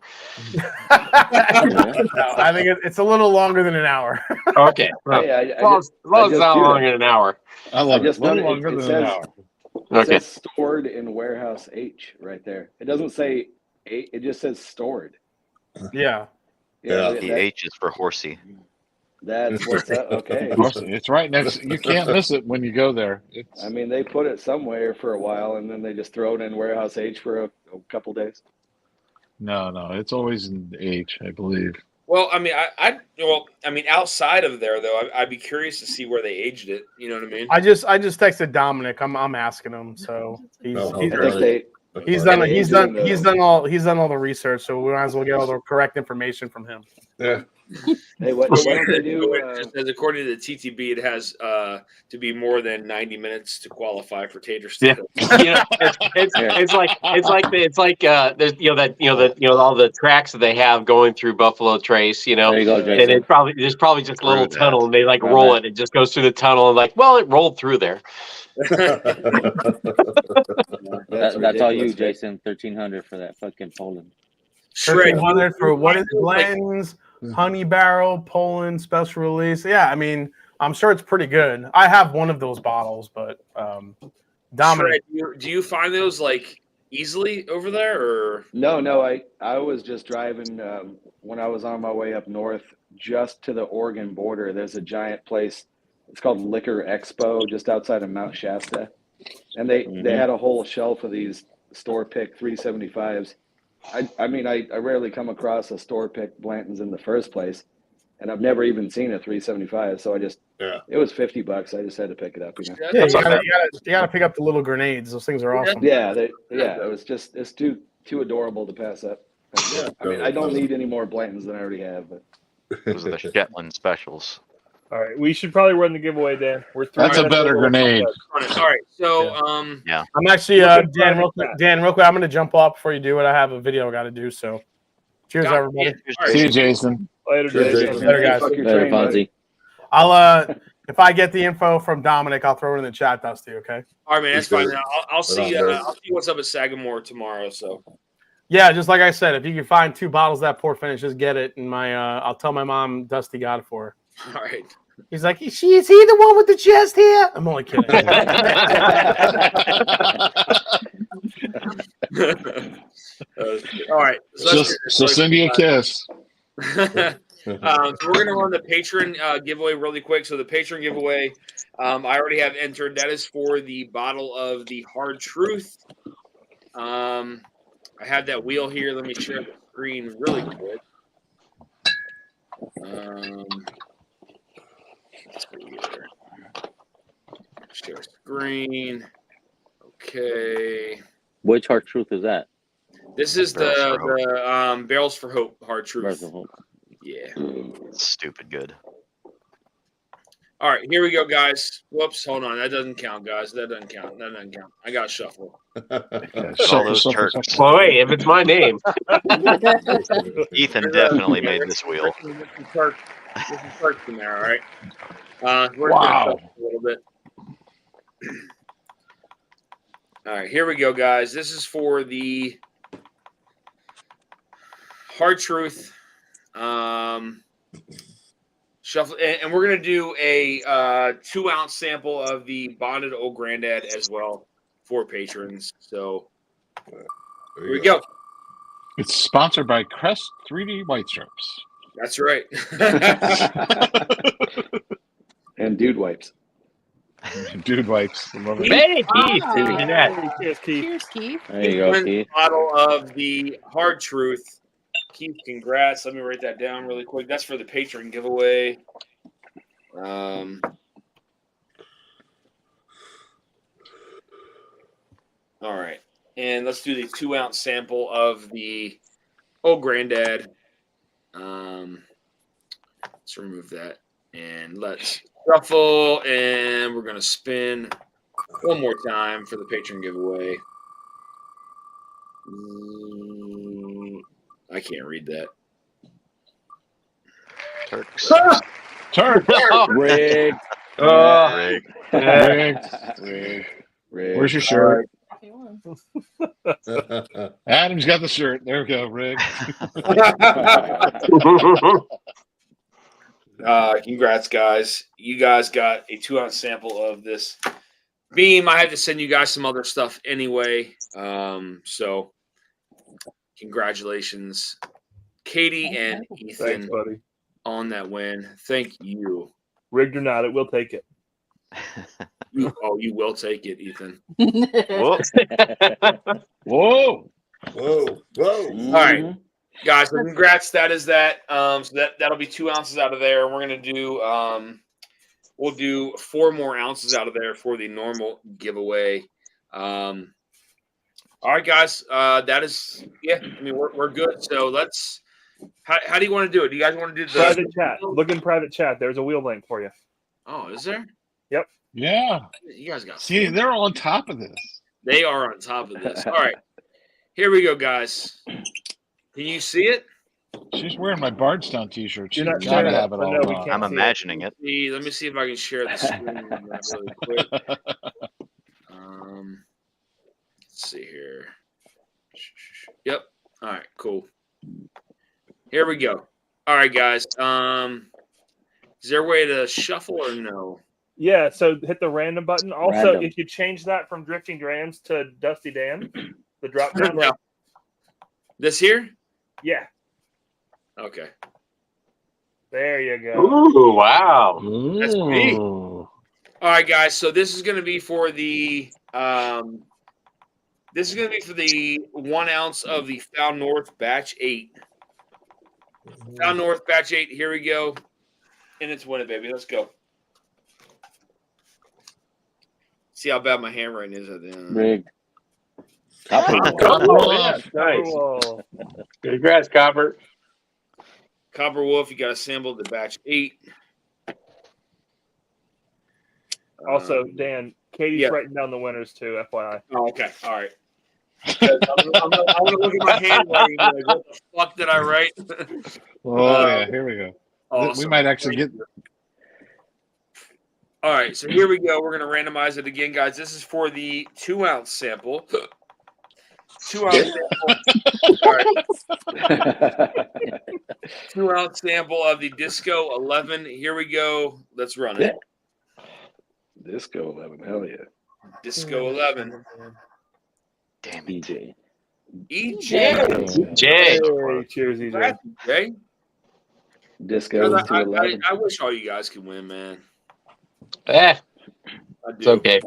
No, I think it's a little longer than an hour. Okay. Well, Hey, as long as it's just not do longer that. than an hour. I love I just it. A little noticed longer it than an says hour. it Okay. says stored in warehouse H right there. It doesn't say eight. It just says stored. Yeah. Yeah. The H is for horsey. That's what's up. Okay. It's right next. You can't miss it when you go there. It's I mean, they put it somewhere for a while, and then they just throw it in warehouse H for a couple days. no. It's always in H, I believe. Well, I mean, I mean, outside of there though, I'd be curious to see where they aged it. You know what I mean? I just texted Dominic. I'm asking him. So he's Oh, he's, I think he's they done they he's age it done in he's the- done all the research. So we might as well get all the correct information from him. Yeah. Hey, why don't they do? Just as according to the TTB, it has to be more than 90 minutes to qualify for tater Yeah, stick. you know, it's like there's all the tracks that they have going through Buffalo Trace, you know, There you go, and Jason. there's probably just a little Through that. tunnel, and they like Right roll back. it. It just goes through the tunnel, and like, well, it rolled through there. That's all you, ridiculous, man. Jason. 1,300 for that fucking Poland. Shred. 1300 for what is blends, honey barrel, Poland special release. Yeah, I mean, I'm sure it's pretty good. I have one of those bottles, but Dominic. Shred, do you find those like easily over there, or No. I was just driving when I was on my way up north, just to the Oregon border. There's a giant place. It's called Liquor Expo, just outside of Mount Shasta, and they had a whole shelf of these store pick 375s. I mean, I rarely come across a store pick Blanton's in the first place, and I've never even seen a 375. So it was $50. I just had to pick it up. You know? Yeah, you gotta pick up the little grenades. Those things are awesome. Yeah, it's too adorable to pass up. I mean, I don't need any more Blantons than I already have. But Those are the Shetland specials. All right, we should probably run the giveaway, Dan. We're That's a better grenade. all right? So Yeah. I'm actually Looking Dan. private Real quick, I'm gonna jump off before you do it. I have a video I got to do. So, cheers, Got- everybody. all right. See you, Jason. later, Sure, Jason. Jason. Later, guys. Fuck your Later, train, buddy. Fonzie. I'll if I get the info from Dominic, I'll throw it in the chat, Dusty. Okay. all right, man, that's Appreciate fine. it. I'll see. Right on, I'll see what's up at Sagamore tomorrow. So Yeah, just like I said, if you can find 2 bottles of that port finish, just get it. And I'll tell my mom Dusty got it for her. all right. He's like, is he the one with the chest here? I'm only kidding. All right. So send you a kiss. So we're gonna run the patron giveaway really quick. So the patron giveaway, I already have entered. That is for the bottle of the Hard Truth. I have that wheel here. Let me share the screen really quick. Let's see here. Share screen. Okay. Which Hard Truth is that? This is the Barrels for Hope Hard Truth. Barrels for Hope. Yeah. Stupid good. All right, here we go, guys. Whoops, hold on. That doesn't count, guys. That doesn't count. I got to shuffle. All those Turks. Well, wait, if it's my name, Ethan definitely made this wheel. This is Turks in there, all right? We're Wow. gonna shuffle a little bit. All right, here we go, guys. This is for the Hard Truth. Shuffle, and we're gonna do a 2-ounce sample of the bonded Old Grandad as well for patrons. So here we go. It's sponsored by Crest 3D White Stripes. That's right. And dude wipes. Dude wipes. Love it. hey, Keith, Ah. look at that. Cheers, Keith. Cheers, Keith. There you go, Wins Keith. a bottle of the Hard Truth. Keith, congrats. Let me write that down really quick. That's for the patron giveaway. All right. And let's do the 2-ounce sample of the Old Grandad. Let's remove that. And let's shuffle. And we're going to spin one more time for the patron giveaway. I can't read that. Turks. Turk. Rigged. Rigged. Rigged. Rigged. Where's your shirt? Adam's got the shirt. There we go, Rick. Congrats, guys. You guys got a 2-ounce sample of this beam. I had to send you guys some other stuff anyway. So congratulations, Katie and Ethan, Thanks, buddy. on that win. Thank you. Rigged or not, it will take it. You will take it, Ethan. Whoa. Whoa. Whoa. Whoa. All right, guys. So congrats. That is that. So that'll be 2 ounces out of there. We're gonna do. We'll do 4 more ounces out of there for the normal giveaway. All right, guys. That is. Yeah. I mean, we're good. So let's. How do you want to do it? Do you guys want to do the Private chat? Look in private chat. There's a wheel link for you. Oh, is there? Yep. Yeah. You guys got. See, they're on top of this. They are on top of this. All right. Here we go, guys. Can you see it? She's wearing my Bardstown t-shirt. She's You're not gotta sharing have it, it but all no, we on. can't. I'm imagining it. Let me see if I can share the screen really quick. Let's see here. Yep. All right, cool. Here we go. All right, guys. Is there a way to shuffle or no? Yeah, so hit the random button. Also, Random. if you change that from Drifting Drams to Dusty Dan, the drop down. No. This here? Yeah, Okay. there you go. Ooh, wow. That's me. Ooh. All right, guys. So this is going to be for the 1 ounce of the Found North Batch 8. Found North Batch 8. Here we go. And it's winning, baby. Let's go. See how bad my handwriting is at the end. Rigged. Nice. Whoa. Congrats, Copper. Copper Wolf, you got a sample of the Batch 8. Also, Dan, Katie's yeah. writing down the winners too, FYI. Oh, okay. All right. I'm gonna look at my handwriting and be like, what the fuck did I write? Oh, yeah. Here we go. Awesome. We might actually get. All right, so here we go. We're going to randomize it again, guys. This is for the 2-ounce sample. 2-ounce sample. All right. 2-ounce sample of the Disco 11. Here we go. Let's run it. Disco 11. Hell yeah. Disco 11. Damn it. EJ. EJ. Jay. Hey, cheers, EJ. Congrats, EJ. Disco I, 211. I wish all you guys could win, man. Eh, I it's do. okay.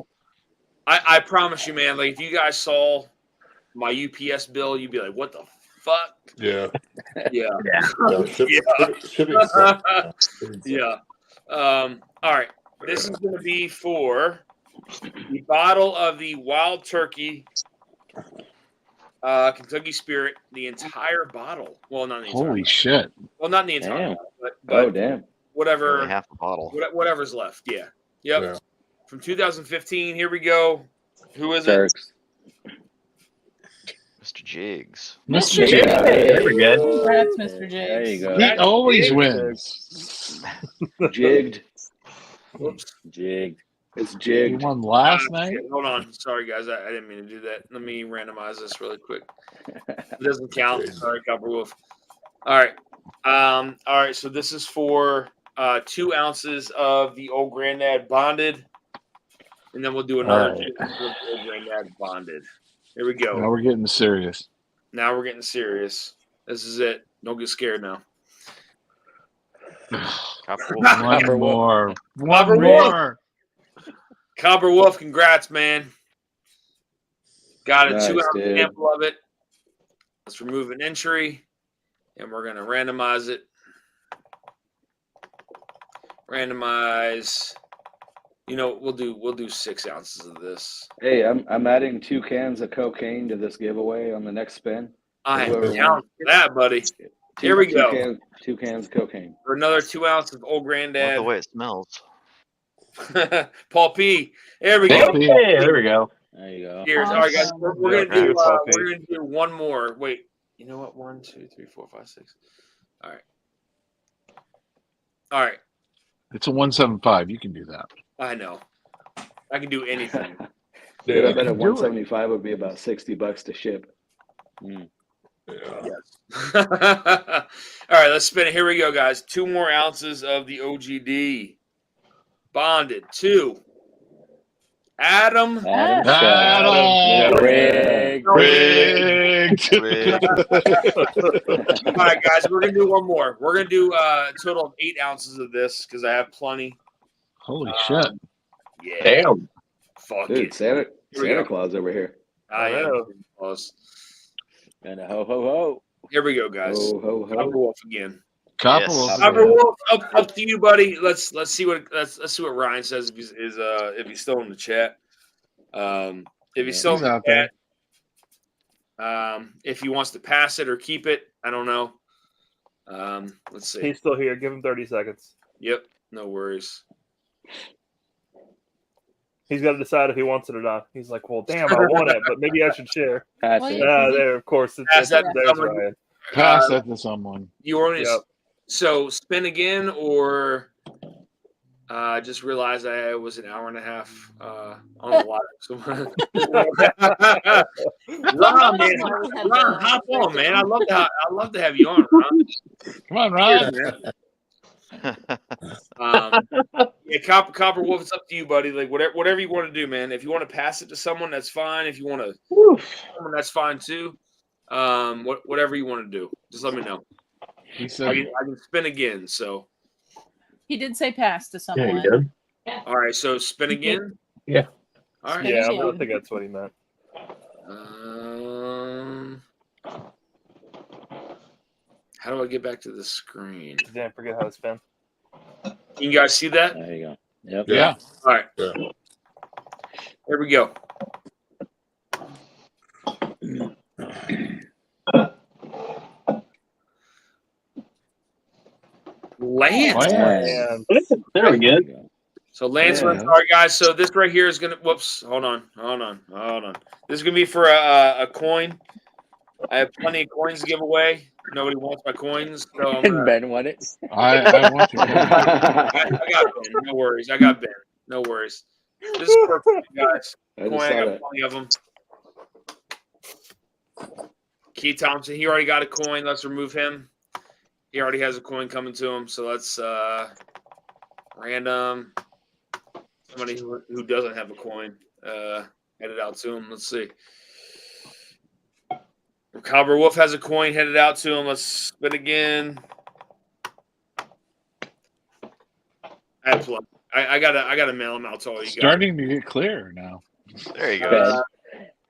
I promise you, man. Like, if you guys saw my UPS bill, you'd be like, "What the fuck?" Yeah. Yeah. Shipping stuff. Yeah. All right. This is going to be for the bottle of the Wild Turkey Kentucky Spirit, the entire bottle. Well, not the entire. Holy shit. Well, not the entire, Damn. bottle, but Oh, damn. whatever. Nearly half a bottle. Whatever's left. Yeah. Yep. Yeah. From 2015. Here we go. Who is it? Turks. Mr. Jigs. Mr. Jay. There we go. Congrats, Mr. J. There you go. He always wins. Jigged. Whoops. Jigged. It's He jigged. won last Ah, night. shit. Hold on. Sorry, guys. I didn't mean to do that. Let me randomize this really quick. It doesn't count. Sorry, Copper Wolf. All right. All right. So this is for 2 ounces of the Old Granddad Bonded. And then we'll do another All right. 2 ounces of Old Granddad Bonded. Here we go. Now we're getting serious. Now we're getting serious. This is it. Don't get scared now. Copper One Copper Wolf. more. Copper One Wolf. more. Copper Wolf, congrats, man. Got a Nice, 2 ounce dude. sample of it. Let's remove an entry. And we're going to randomize it. Randomize. You know, we'll do 6 ounces of this. Hey, I'm adding 2 cans of cocaine to this giveaway on the next spin. I am Whoever down wants. for that, buddy. Here we go. 2 cans of cocaine. For another 2 ounces of Old Love Granddad. the way it smells. Paul P. There we Paul go. P. Hey, there we go. There you go. Cheers. All right, guys. Awesome. We're gonna do Yeah, Paul P. we're gonna do one more. Wait, you know what? 1, 2, 3, 4, 5, 6. All right. All right. It's a 175. You can do that. I know. I can do anything. Dude, I bet do a it. 175 would be about $60 to ship. Yeah. All right, let's spin it. Here we go, guys. 2 more ounces of the OGD. Bonded to Adam. Adam Adam. Rigged. Rigged. Rigged. All right, guys, we're gonna do one more. We're gonna do a total of 8 ounces of this because I have plenty. Holy shit. Yeah, Damn. fuck Dude, it. Santa Here we go. Claus over here. I I am know. close. And a ho ho ho. Here we go, guys. Ho, ho, ho. Copper Wolf again. Copper Yes. Wolf. Copper Wolf, up to you, buddy. Let's see what Ryan says if he's still in the chat. If he's still He's in the out there. chat, if he wants to pass it or keep it, I don't know. Let's see. He's still here. Give him 30 seconds. Yep, no worries. He's got to decide if he wants it or not. He's like, well, damn, I want it, but maybe I should share. Pass Well, it. yeah. There, of course. Pass that to There's someone. Ryan. Pass that to someone. You want to Yep. so spin again or just realized I was an hour and a half on the live. So, Ron, man, Ron, hop on, man. I love to have you on, Ron. Come on, Ron. Yeah, Copper Wolf, it's up to you, buddy. Like whatever you want to do, man. If you want to pass it to someone, that's fine. If you want to, someone, that's fine too. Whatever you want to do, just let me know. He I said, can spin again. So, He did say pass to Yeah, someone. you done? all right. So spin again. Yeah. All right. Yeah, Yeah. I think that's what he meant. How do I get back to the screen? Didn't forget how to spin. Can you guys see that? There you go. Yep. yeah. All right. Yeah. Here we go. Lance. And There we go. So Lance, Yeah. all right, guys. So this right here is gonna. Whoops. Hold on. This is gonna be for a coin. I have plenty of coins to give away. Nobody wants my coins, so I'm gonna, Ben won it. I want to. I got Ben. No worries. I got Ben. No worries. This is perfect, guys. I just Coin. I saw got that. plenty of them. Keith Thompson. He already got a coin. Let's remove him. He already has a coin coming to him. So let's random. Somebody who doesn't have a coin. Head it out to him. Let's see. Copper Wolf has a coin headed out to him. Let's spin again. I gotta mail them out to all you guys. Starting to get clearer now. There you go.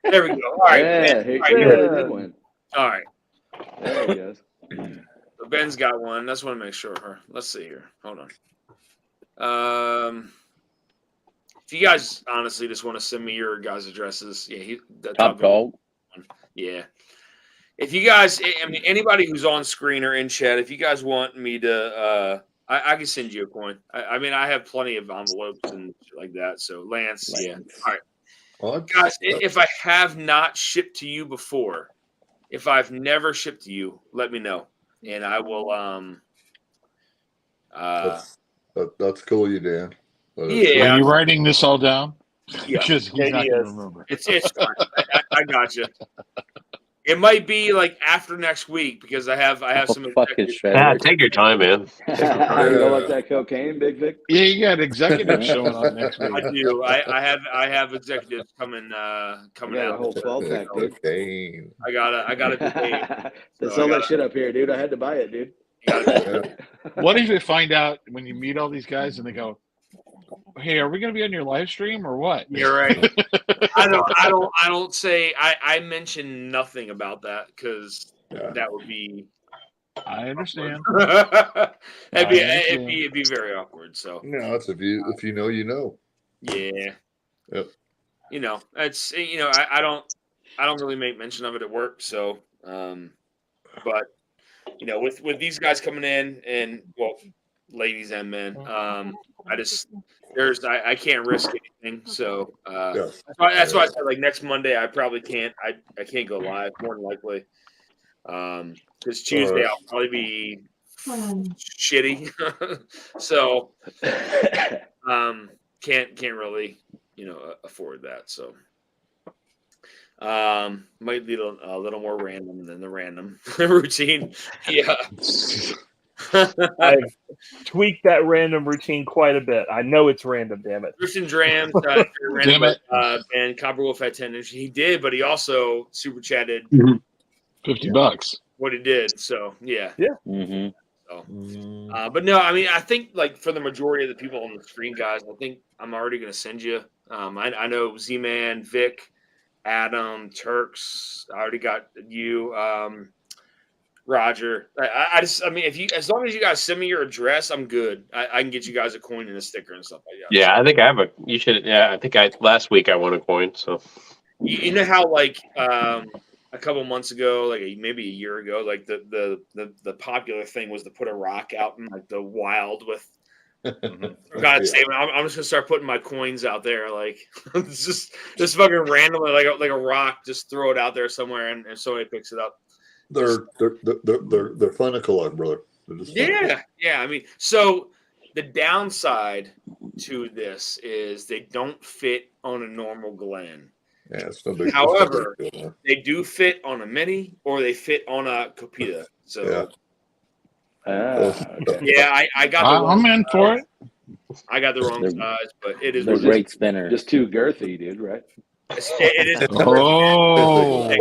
There we go. All right. Yeah, Ben, he all right, really Ben. did win. All right. There he goes. So Ben's got one. Just want to make sure. Let's see here. Hold on. If you guys honestly just want to send me your guys' addresses, yeah, Top dog. Yeah. If you guys, I mean, anybody who's on screen or in chat, if you guys want me to, I can send you a coin. I mean, I have plenty of envelopes and shit like that. So Lance, yeah. All right, Well, guys, if I have not shipped to you before, if I've never shipped to you, let me know, and I will. that's cool, you Dan. Yeah. Are you writing this all down? Yeah. Because he's not going to remember. It's fine. I got you. It might be like after next week because I have some. Fucking Ah, take your time, man. You don't want that cocaine, Big Vic? Yeah, you got executives showing up next week. I do. I have executives coming You coming got a out. whole 12 pack, dude. Cocaine. I gotta debate. They So sell I that gotta- shit up here, dude. I had to buy it, dude. What if you find out when you meet all these guys and they go, "Hey, are we going to be on your live stream or what?" You're right. I don't say. I mention nothing about that because that would be. I understand. It'd be very awkward. So No, it's if you know, you know. yeah. Yep. You know, it's I don't really make mention of it at work. So, but with these guys coming in and ladies and men, I can't risk anything. So that's why I said like next Monday I probably can't. I can't go live more than likely. Because Tuesday I'll probably be shitty. So can't really afford that. So Might be a little more random than the random routine. Yeah. I've tweaked that random routine quite a bit. I know it's random, damn it. Christian Drams, Damn it. and Copper Wolf had 10 inches. He did, but he also super chatted $50. what he did. So yeah. Mm-hmm. So, but no, I mean, I think like for the majority of the people on the screen, guys, I think I'm already going to send you. I know Z-Man, Vic, Adam, Turks. I already got you, Roger. I mean, as long as you guys send me your address, I'm good. I can get you guys a coin and a sticker and stuff like that. Yeah, I think I have a. You should. Yeah, I think last week I won a coin. So You know how like a couple months ago, like maybe a year ago, like the popular thing was to put a rock out in like the wild with. God, I'm just gonna start putting my coins out there, like it's just fucking randomly, like a rock, just throw it out there somewhere, and somebody picks it up. They're fun to collect, brother. Yeah. I mean, so the downside to this is they don't fit on a normal Glen. Yeah, it's no big. However, it's no big deal, they do fit on a mini or they fit on a Copita. So yeah, I got. I'm in for it. I got the wrong size, but it is. They're great spinner. Just too girthy, dude. Right? It is. Oh.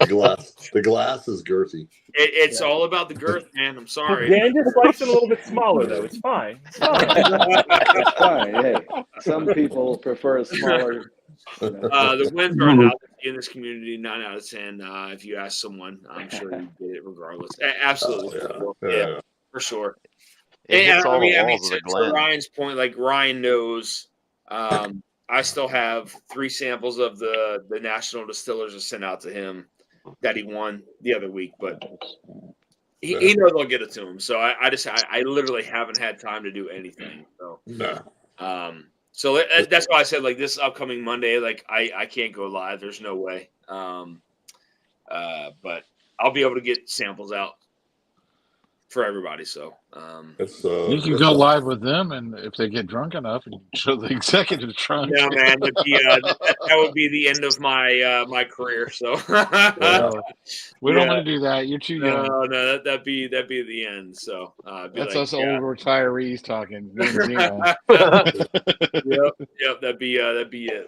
The glass is girthy. It's all about the girth, man. I'm sorry. Dan just likes it a little bit smaller, though. It's fine. It's fine. It's fine. Hey, some people prefer a smaller. The wins are out in this community, 9 out of 10. If you ask someone, I'm sure you get it regardless. Absolutely, yeah, for sure. It hits all the I mean, walls of the to Glen. Ryan's point, like Ryan knows, I still have 3 samples of the National Distillers to send out to him that he won the other week, but he knows I'll get it to him. So I literally haven't had time to do anything. So so that's why I said like this upcoming Monday, like I can't go live. There's no way. But I'll be able to get samples out for everybody. So You can go live with them, and if they get drunk enough, and show the executive trunk. No, man, that would be the end of my my career. So we don't want to do that. You're too young. No, that'd be the end. So that's us old retirees talking. Yep, that'd be it.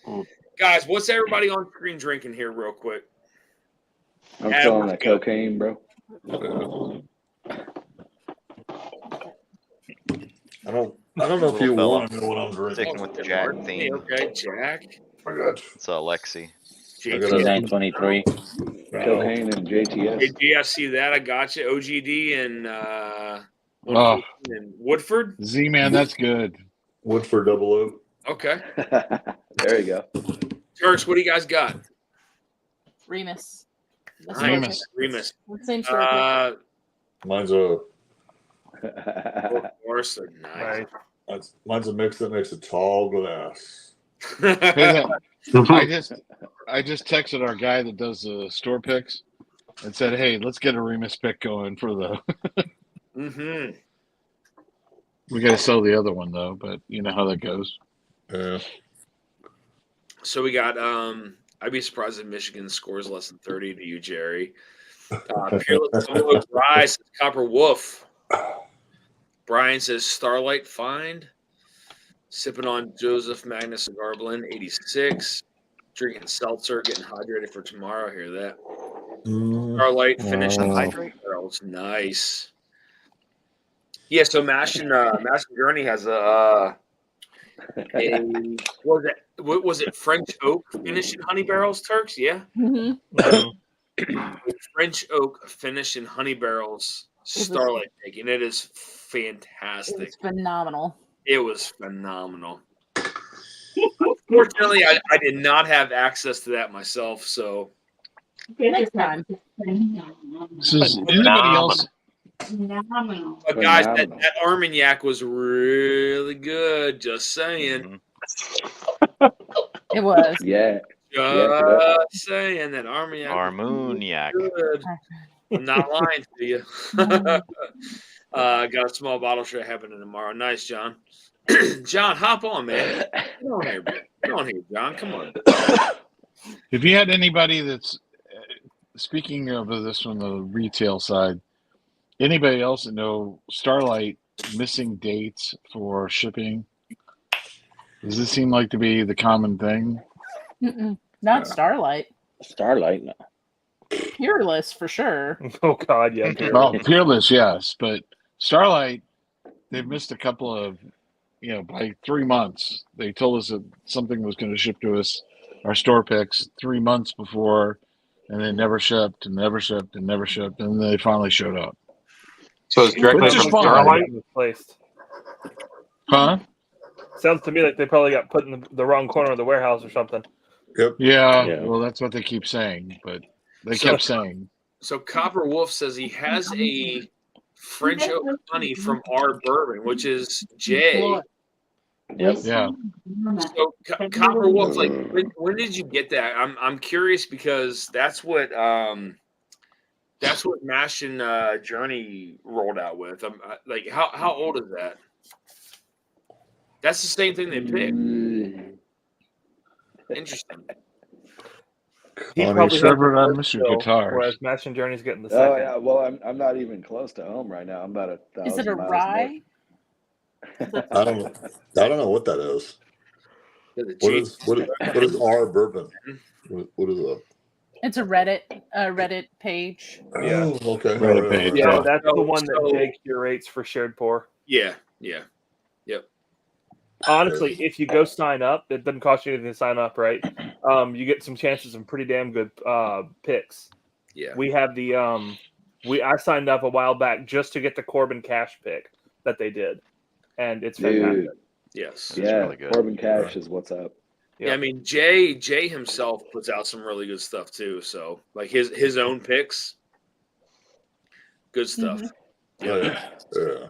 So. Guys, what's everybody on screen drinking here, real quick? I'm feeling that cocaine, bro. I don't know if you want to know what I'm drinking. Sticking with the Jack theme. Okay, Jack. I got It's Lexi. JT 923. Cocaine and JTS. Hey, I see that. I got you. OGD and Woodford. Z-Man, that's good. Woodford 00. Okay. There you go. Turks, what do you guys got? Remus. Remus. Same story. Mine's a. Of course, they're nice. Mine's a mix that makes a tall glass. I just texted our guy that does the store picks and said, "Hey, let's get a Remus pick going for the." We got to sell the other one though, but you know how that goes. Yeah. So we got. I'd be surprised if Michigan scores less than 30 to you, Jerry. Peerless Solo Dry says Copper Wolf. Brian says Starlight Find. Sipping on Joseph Magnus Cigar Blend 86. Drinking seltzer, getting hydrated for tomorrow. Hear that? Starlight finished barrels. Nice. Yeah, so Mash and Journey has what was it? French oak finish in honey barrels, Turks? Yeah. French oak finish in honey barrels. Starlight making it is fantastic. It's phenomenal. It was phenomenal. Unfortunately, I did not have access to that myself. So next time. Does anybody else? But guys, that Armagnac was really good. Just saying. It was. Yeah. Just saying that Armagnac. Armagnac. Good. I'm not lying to you. Got a small bottle show happening tomorrow. Nice, John. John, hop on, man. Get on here, John. Come on. If you had anybody that's speaking of this from the retail side, anybody else that know Starlight missing dates for shipping? Does this seem like to be the common thing? Not Starlight. Starlight. No. Peerless for sure. Oh God, yeah. Well, Peerless, yes, but Starlight, they've missed a couple of, by 3 months. They told us that something was going to ship to us, our store picks, 3 months before, and they never shipped and never shipped and never shipped, and then they finally showed up. So it's directly Which is from fine. Starlight. Misplaced. Huh? Sounds to me like they probably got put in the wrong corner of the warehouse or something. Yep. Yeah, well, that's what they keep saying, but they kept saying. So Copper Wolf says he has a French oak honey from our bourbon, which is Jay. Yep. Yeah. So Copper Wolf, like when did you get that? I'm curious because that's what Mash and Journey rolled out with. Like how old is that? That's the same thing they picked. Interesting. He Honey, probably Trevor, had I the miss first your fill, guitars. whereas Match and Journey's getting the Oh second. yeah, well I'm not even close to home right now. I'm about 1,000 Is it a miles rye? I don't know what that is. What is our bourbon? What is that? It's a Reddit page. Yeah. Oh, okay. Reddit All right, page, all Yeah, right. that's the one that So- Jay curates for Shared Pour. Yeah. Honestly, if you go sign up, it doesn't cost you anything to sign up, right? You get some chances of pretty damn good picks. Yeah. We have the I signed up a while back just to get the Corbin Cash pick that they did, and it's fantastic. Dude, Yes. It's really good. Corbin Cash is what's up. Yeah, I mean Jay himself puts out some really good stuff too. So like his own picks, good stuff. Oh, yeah.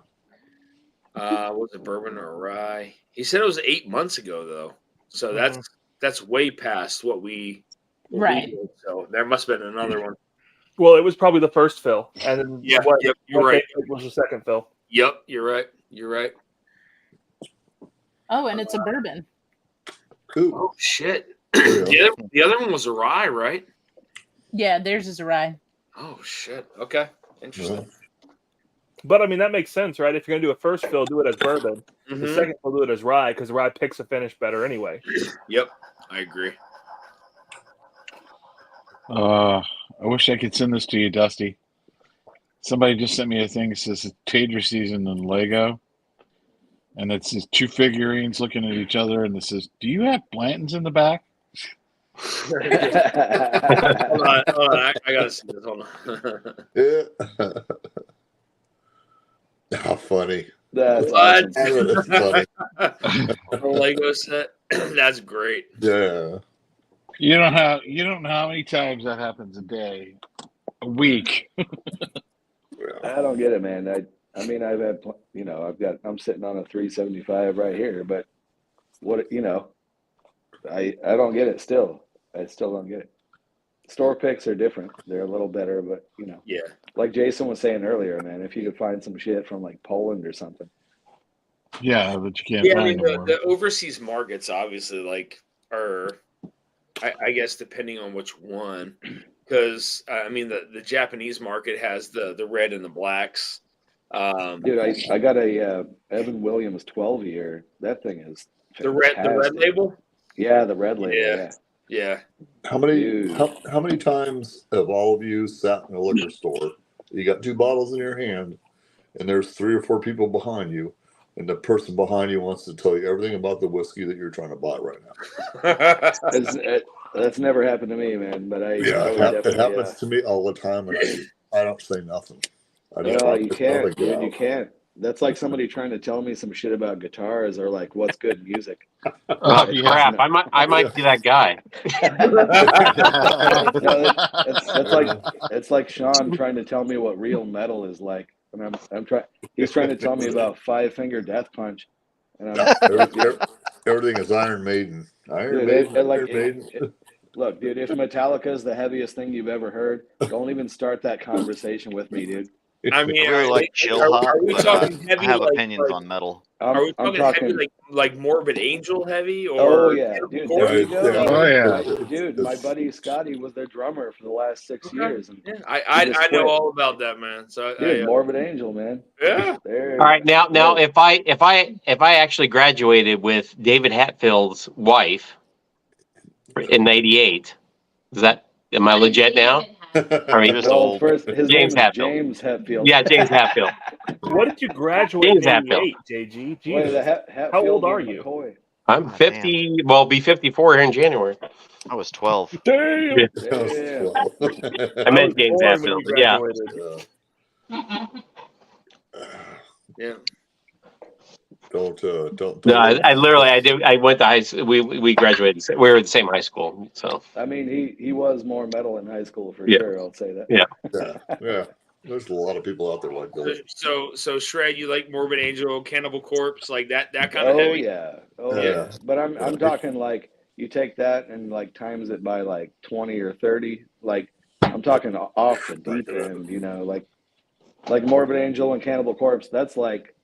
Was it bourbon or rye? He said it was 8 months ago though, so that's way past what we Right. did. So there must have been another one. Well, it was probably the first fill, and then Yeah, what, yep, you're what right. they picked was the second fill. Yep, you're right. You're right. Oh, and it's a bourbon. Cool. Oh shit! Yeah. the other one was a rye, right? Yeah, theirs is a rye. Oh shit! Okay, interesting. But I mean, that makes sense, right? If you're gonna do a first fill, do it as bourbon. The Mhm. second fill, do it as rye, because rye picks a finish better anyway. Yep, I agree. I wish I could send this to you, Dusty. Somebody just sent me a thing that says Tager season in Lego. And it's these two figurines looking at each other, and it says, "Do you have Blantons in the back?" Hold on, I gotta see this. Hold on. Yeah. How funny. That's What? That's funny. The Lego set. That's great. Yeah. You don't know how many times that happens a day, a week. I don't get it, man. I mean, I've had, I'm sitting on a 375 right here, but I don't get it still. I still don't get it. Store picks are different. They're a little better, but Yeah. like Jason was saying earlier, man, if you could find some shit from like Poland or something. Yeah, but you can't Yeah, I find mean them. the overseas markets obviously are, I guess depending on which one, because I mean the Japanese market has the red and the blacks. Dude, I got a Evan Williams 12 year. That thing is The red fantastic. label. Yeah, the red label. Yeah. Yeah. How many Dude. how many times have all of you sat in a liquor store? You got two bottles in your hand, and there's 3 or 4 people behind you, and the person behind you wants to tell you everything about the whiskey that you're trying to buy right now. That's never happened to me, man. But I Yeah, would it definitely, happens to me all the time, and I don't say nothing. I just No, let you this can't, other dude. go. You can't. That's like somebody trying to tell me some shit about guitars or like what's good music. Oh It's crap! just I might be that guy. no, it's like Sean trying to tell me what real metal is like, and I'm trying. He's trying to tell me about Five Finger Death Punch, and Everything is Iron Maiden. Iron dude, Maiden. Iron Maiden. look, dude. If Metallica is the heaviest thing you've ever heard, don't even start that conversation with me, dude. I mean, I really like chill hop, are we but talking I heavy? have like, opinions on metal. are we I'm talking heavy, talking. like Morbid Angel heavy, or Oh yeah, dude. Corpse There you go. Yeah. Oh, yeah. Dude, my buddy Scotty was their drummer for the last 6 Okay. years, and Yeah, he just I know quit. all about that, man. So Dude, Morbid Angel, man. yeah. There. All right, now Yeah. if I actually graduated with David Hatfield's wife in '88, am I legit now? I mean, Just Well, old. first his James name is Hetfield. James Hetfield. Yeah, James Hatfield. What did you graduate James in Hatfield. '88, JG? Wait, Jesus. Hatfield old are and you? McCoy. I'm Ah, 50. Well, be 54 here in January. I was 12. Damn. Yeah. Damn. I I meant was James born when Hatfield. you But yeah. graduated. Yeah. Don't. No, I literally I went to high school. We graduated. We were at the same high school. So I mean, he was more metal in high school for Yeah. sure. I'll say that. Yeah. Yeah. There's a lot of people out there like that. So Shred, you like Morbid Angel, Cannibal Corpse, like that kind of Oh heavy? yeah. Oh Yeah. yeah. But I'm Yeah. talking like you take that and like times it by like 20 or 30. Like I'm talking off the deep end. You know, like Morbid Angel and Cannibal Corpse. That's like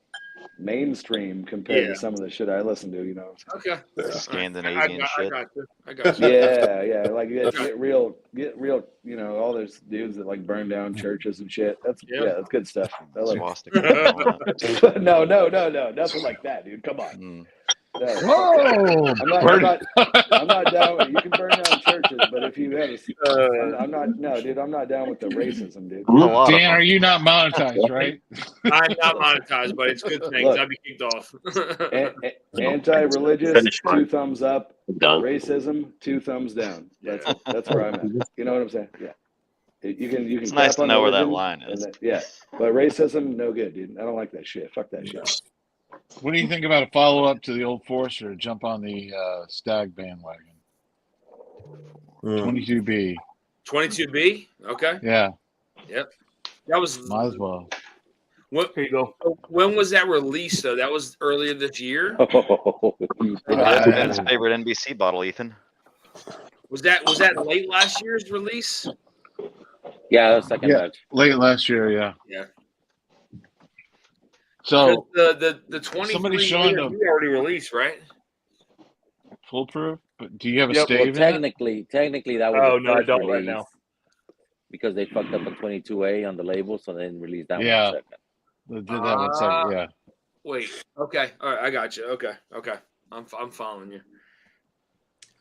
mainstream compared to some of the shit I listen to. You know. Okay. Yeah. Scandinavian I shit. got you. Yeah. Like get real. You know, all those dudes that like burn down churches and shit. That's good stuff. I like. Swastika. No, nothing like that, dude. Come on. Mm. No, Whoa! I'm not down. You can burn down churches, but if you have, I'm not. No, dude, I'm not down with the racism, dude. Dan, are you not monetized, right? I'm not monetized, but it's good things. Look. I'd be kicked off. Anti-religious, Finish mine. 2 thumbs up. Done. Racism, 2 thumbs down. That's where I'm at. You know what I'm saying? Yeah. You can. It's nice to know where that line is. But racism, no good, dude. I don't like that shit. Fuck that shit. What do you think about a follow up to the old Forester? Jump on the Stag bandwagon. 22B. 22B. Okay. Yeah. Yep. That was. Might as well. What? Here you go. When was that released? Though that was earlier this year. Ben's favorite NBC bottle, Ethan. Was that late last year's release? Yeah, that's second batch. Late last year, yeah. Yeah. So the 23 somebody's showing you already released, right? Foolproof, but do you have a Yep. stave Well, in it? technically, that was. Oh the no, I first don't right release now. because they fucked up a 22A on the label, so they didn't release that Yeah. one second. They did that one second, yeah. Wait. Okay. All right. I got you. Okay. I'm following you.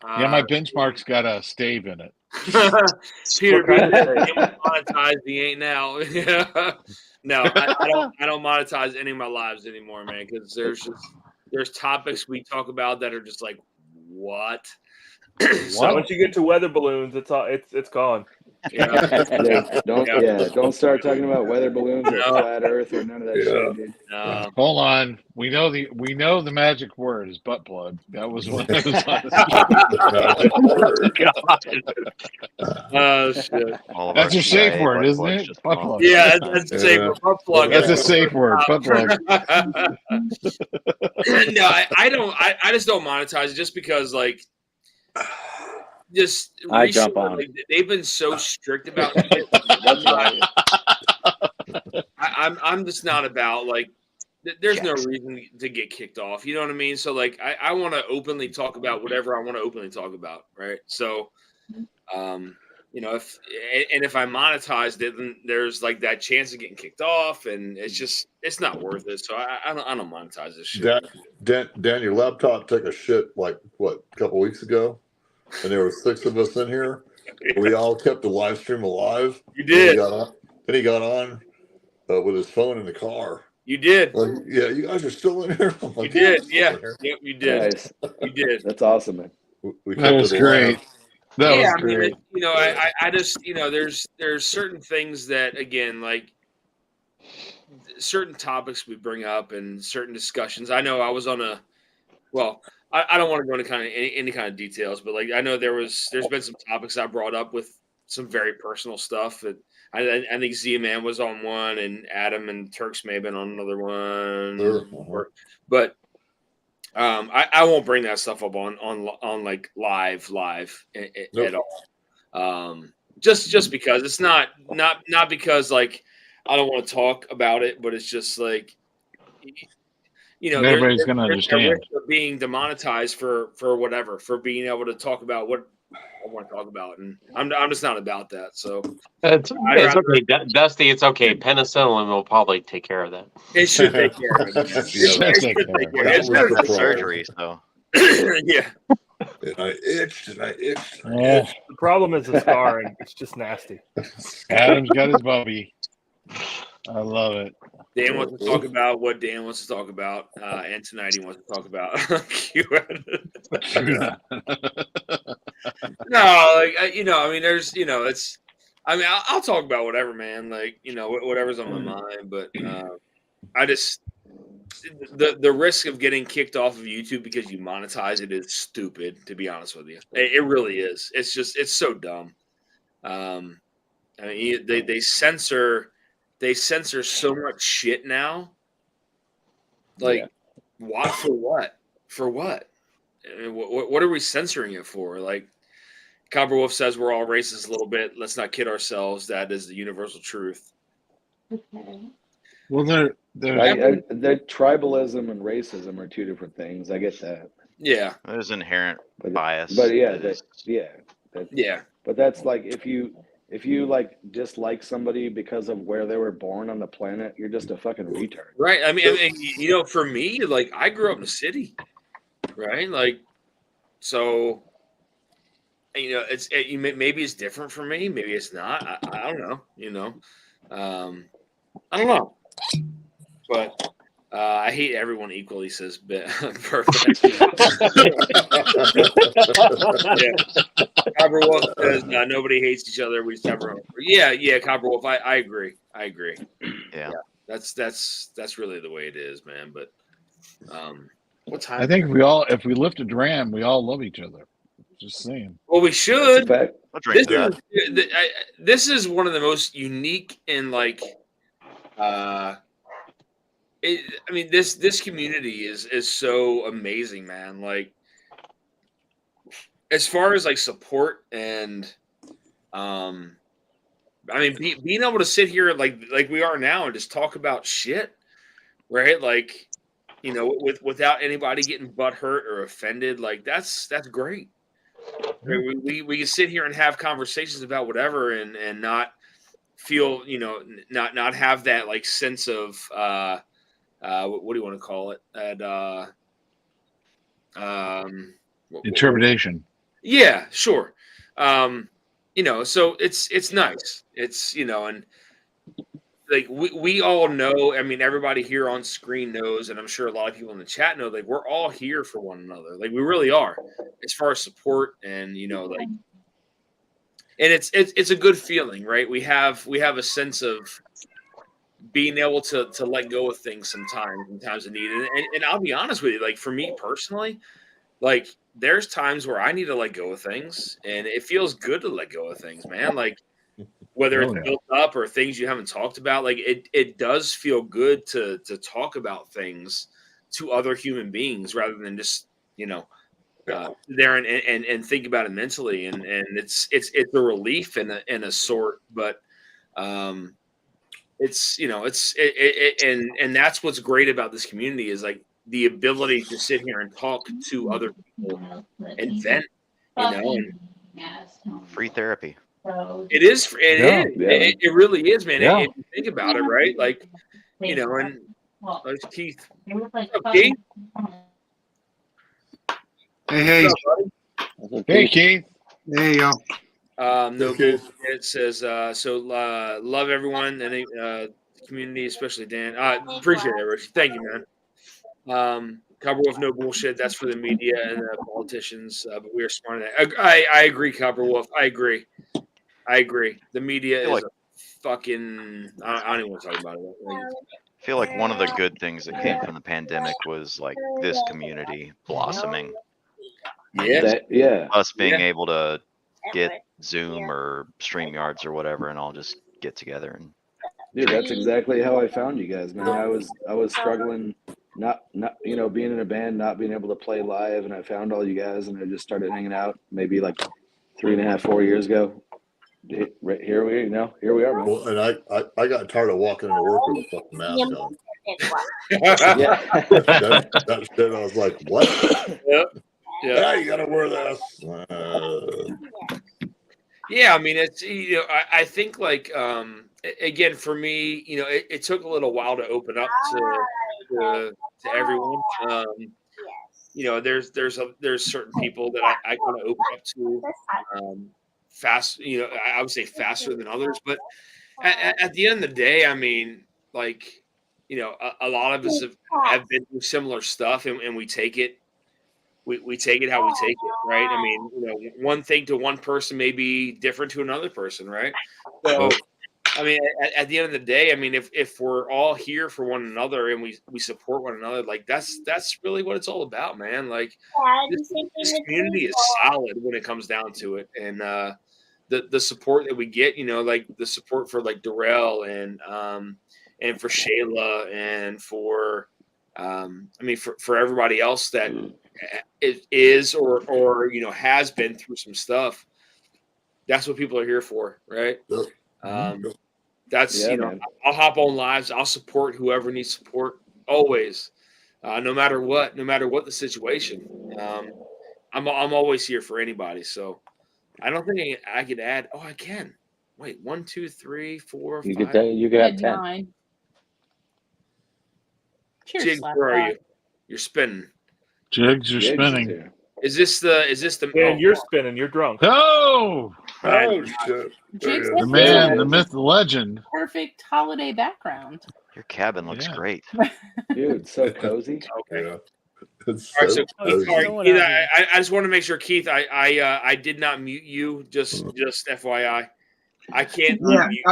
Yeah, my benchmark's got a stave in it. Peter, What kind of he ain't monetized. He ain't now. No, I don't monetize any of my lives anymore, man. Because there's topics we talk about that are just like what. So once you get to weather balloons, it's gone. Don't start talking about weather balloons or flat Earth or none of that shit, dude. No. Hold on. We know the magic word is butt plug. That was one of those. Oh shit. That's your safe word, isn't it? Butt plug. Yeah, that's a safe word. Butt plug. That's a safe word. Butt plug. No, I just don't monetize it just because like just I recently, jump on. like, they've been so strict about it. That's why I'm just not about like there's no reason to get kicked off. You know what I mean? So like I want to openly talk about whatever I want to openly talk about, right? So you know, if I monetized it, then there's like that chance of getting kicked off, and it's not worth it. So I don't monetize this shit. Dan, your laptop took a shit like a couple weeks ago, and there were 6 of us in here. We all kept the live stream alive. You did. Then he got on with his phone in the car. You did. Like, yeah, you guys are still in here. I'm like, You did. Yeah. Yep, you did. Nice. You did. That's awesome, man. That was great. That was great. You know, I just, you know, there's certain things that, again, like certain topics we bring up and certain discussions. I know I was on I don't want to go into any kind of details, but like I know there's been some topics I brought up with some very personal stuff that I think Z-Man was on one, and Adam and Turks may have been on another one. Sure. But I won't bring that stuff up on like live at all. Just because it's not because like I don't want to talk about it, but it's just like, Everybody's going to there's a understand. risk of being demonetized for whatever, for being able to talk about what I want to talk about, and I'm just not about that. So It's okay, Dusty. It's okay. Penicillin will probably take care of that. it should take care of it. It should take care of it. That was Got the the problem. surgery, so Yeah. And I itched and I itched. And I Oh, itched. The problem is the scar, and it's just nasty. Adam's got his bubby. I love it. Dan wants to talk about what Dan wants to talk about, and tonight he wants to talk about. No, like I mean, there's, it's. I mean, I'll talk about whatever, man. Like, whatever's on my mind, but I just the risk of getting kicked off of YouTube because you monetize it is stupid. To be honest with you, it really is. It's just so dumb. I mean, they censor so much shit now. Like, what for? What for? What? I mean, what are we censoring it for? Like, Copperwolf says we're all racist a little bit. Let's not kid ourselves. That is the universal truth. Well, they're The tribalism and racism are two different things. I get that. Yeah. there's inherent bias. But yeah, that is- Yeah. But that's like if you like dislike somebody because of where they were born on the planet, you're just a fucking retard. Right. I mean, for me, like, I grew up in the city, right? Like, so, maybe it's different for me. Maybe it's not. I don't know. I don't know. But I hate everyone equally, says perfect. Copperwolf says nobody hates each other. We just have our own. Yeah, Copperwolf. I agree. Yeah. That's really the way it is, man. But what time? I think if we lift a dram, we all love each other. Just saying. Well, we should. I'll drink to that. This is one of the most unique and like, I mean, this community is so amazing, man. Like, as far as like support and, I mean, being able to sit here like we are now and just talk about shit, right? Like, without anybody getting butthurt or offended, like that's great. Right? We can sit here and have conversations about whatever and not feel, not have that like sense of what do you want to call it? Interpretation. Yeah, sure. So it's nice. It's, and like we all know, I mean, everybody here on screen knows, and I'm sure a lot of people in the chat know, like, we're all here for one another. Like, we really are, as far as support and, like, and it's a good feeling, right? We have a sense of being able to let go of things sometimes in times of need. And I'll be honest with you, like, for me personally, like, there's times where I need to let go of things, and it feels good to let go of things, man. Like, whether it's built up or things you haven't talked about, like, it does feel good to talk about things to other human beings rather than just, there and think about it mentally. And it's a relief in a sort, but, it's, and that's what's great about this community is like the ability to sit here and talk to other people and vent, and Free therapy. it is. It really is, man. Yeah. If you think about it, right? Like, and there's Keith. What's up, Keith? Hey. What's up, buddy? Hey, Keith. Hey, y'all. No, Okay. it says love everyone and the community, especially Dan. Appreciate it, Rich. Thank you, man. Copperwolf, no bullshit. That's for the media and the politicians. But we are smart in that. I agree, Copperwolf. I agree. The media is a fucking. I don't even want to talk about it. Like, I feel like one of the good things that came from the pandemic was like this community blossoming. Us being able to get Zoom or StreamYards or whatever and all just get together and. Dude, that's exactly how I found you guys, man. I was struggling, not being in a band, not being able to play live, and I found all you guys, and I just started hanging out maybe like 3.5, 4 years ago. Right here we are, man. Well, and I got tired of walking into work with a fucking mask on. Yeah. That shit, I was like, what? Yep. Yeah, you gotta wear this. Yeah, I mean, it's I think like again for me, it took a little while to open up to everyone. There's certain people that I kind of open up to fast. I would say faster than others, but at the end of the day, I mean, like, a lot of us have been through similar stuff, and we take it. We take it how we take it, right? I mean, one thing to one person may be different to another person, right? So, I mean, at the end of the day, I mean, if we're all here for one another and we support one another, like that's really what it's all about, man. Like this community is solid when it comes down to it, and the support that we get, like the support for like Darrell and for Shayla and for I mean for everybody else that is or has been through some stuff. That's what people are here for, right? That's man. I'll hop on lives. I'll support whoever needs support always, no matter what the situation. I'm always here for anybody. So I don't think I could add. Oh, I can. Wait, 1, 2, 3, 4, 5. You could have 10. 9. Cheers, Jigs, where are you? You're spinning. Jigs, you're Jigs is spinning. here. Is this the? Dan, you're spinning. You're drunk. Oh, Oh shit! Jigs the has man, a the myth, the legend. perfect holiday background. Your cabin looks Yeah. great. Dude, so cozy. Okay. Yeah. It's All right, so cozy. Keith, I just want to make sure, Keith, I did not mute you. Just FYI, I can't Yeah, unmute.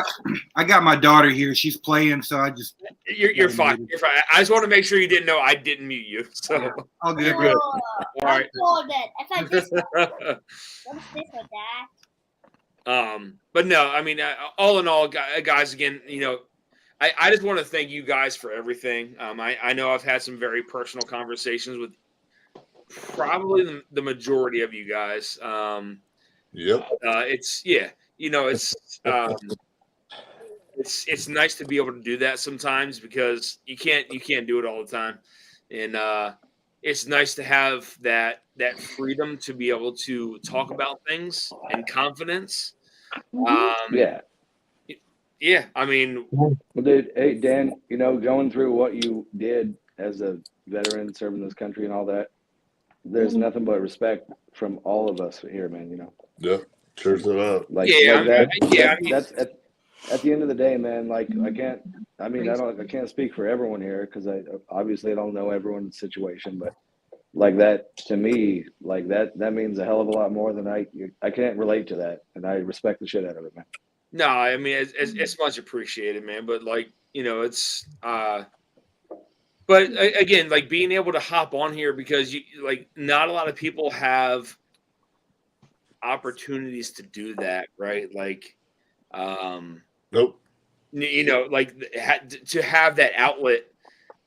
I got my daughter here. She's playing, so I just. You're fine. You're fine. I just want to make sure you didn't know I didn't mute you. So All good. you're good. All right. What is this with that? But no, I mean, all in all, guys, again, I just want to thank you guys for everything. I know I've had some very personal conversations with probably the majority of you guys. Yep. It's nice to be able to do that sometimes because you can't do it all the time, and it's nice to have that freedom to be able to talk about things in confidence. Yeah, I mean, well, dude, hey Dan, going through what you did as a veteran serving this country and all that, there's nothing but respect from all of us here, man. Yep. Cheers it up. That's at the end of the day, man. Like I can't speak for everyone here because I obviously don't know everyone's situation, but like that to me, like that means a hell of a lot more than I can't relate to that, and I respect the shit out of it, man. No, I mean it's much appreciated, man. But it's but again, like being able to hop on here because not a lot of people have opportunities to do that, right? Like, nope. To have that outlet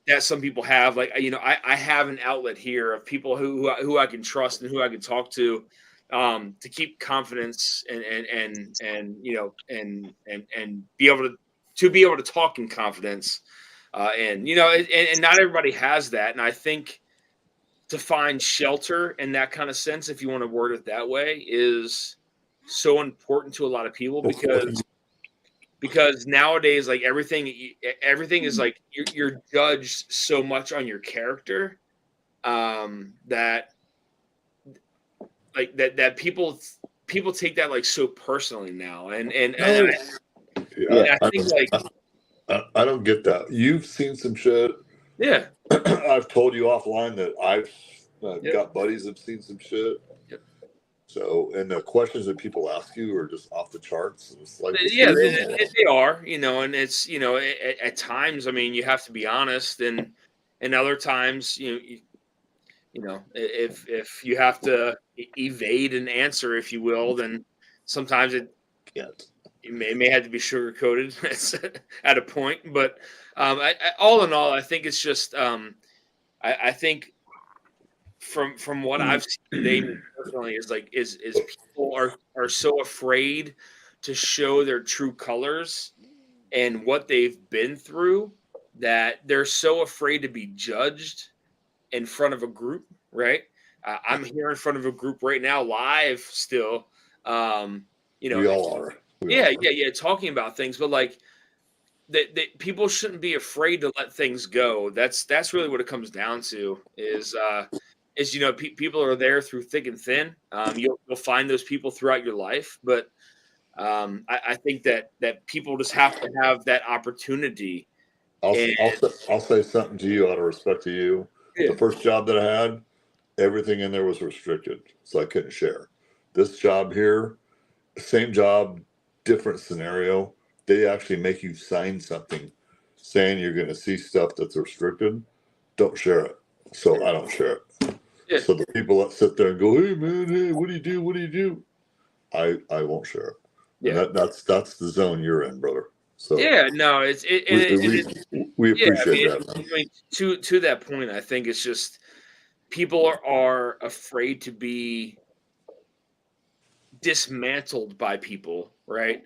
that some people have, I have an outlet here of people who I can trust and who I can talk to keep confidence and be able to talk in confidence. And not everybody has that. And I think to find shelter in that kind of sense, if you want to word it that way, is so important to a lot of people because nowadays, like everything is like you're judged so much on your character that people take that like so personally now. And I think I don't get that. You've seen some shit. Yeah. I've told you offline that I've got buddies that've seen some shit. Yep. So, and the questions that people ask you are just off the charts. It's like, they are, and it's, at times, I mean, you have to be honest, and other times, if you have to evade an answer, if you will, then sometimes it may have to be sugar coated at a point. But all in all, I think it's just I think from what I've seen today personally is people are so afraid to show their true colors and what they've been through, that they're so afraid to be judged in front of a group, right? I'm here in front of a group right now, live still. We all are. Yeah, talking about things, but like that people shouldn't be afraid to let things go. That's really what it comes down to. Is people are there through thick and thin. You'll find those people throughout your life, but I think that people just have to have that opportunity. I'll say something to you out of respect to you. Yeah. The first job that I had, everything in there was restricted, so I couldn't share. This job here, same job, different scenario. They actually make you sign something saying you're going to see stuff that's restricted. Don't share it. So I don't share it. Yeah. So the people that sit there and go, "Hey man, hey, what do you do? What do you do?" I won't share it. Yeah. And that's the zone you're in, brother. So Yeah, no, we appreciate that. I mean, to that point, I think it's just people are afraid to be dismantled by people, right?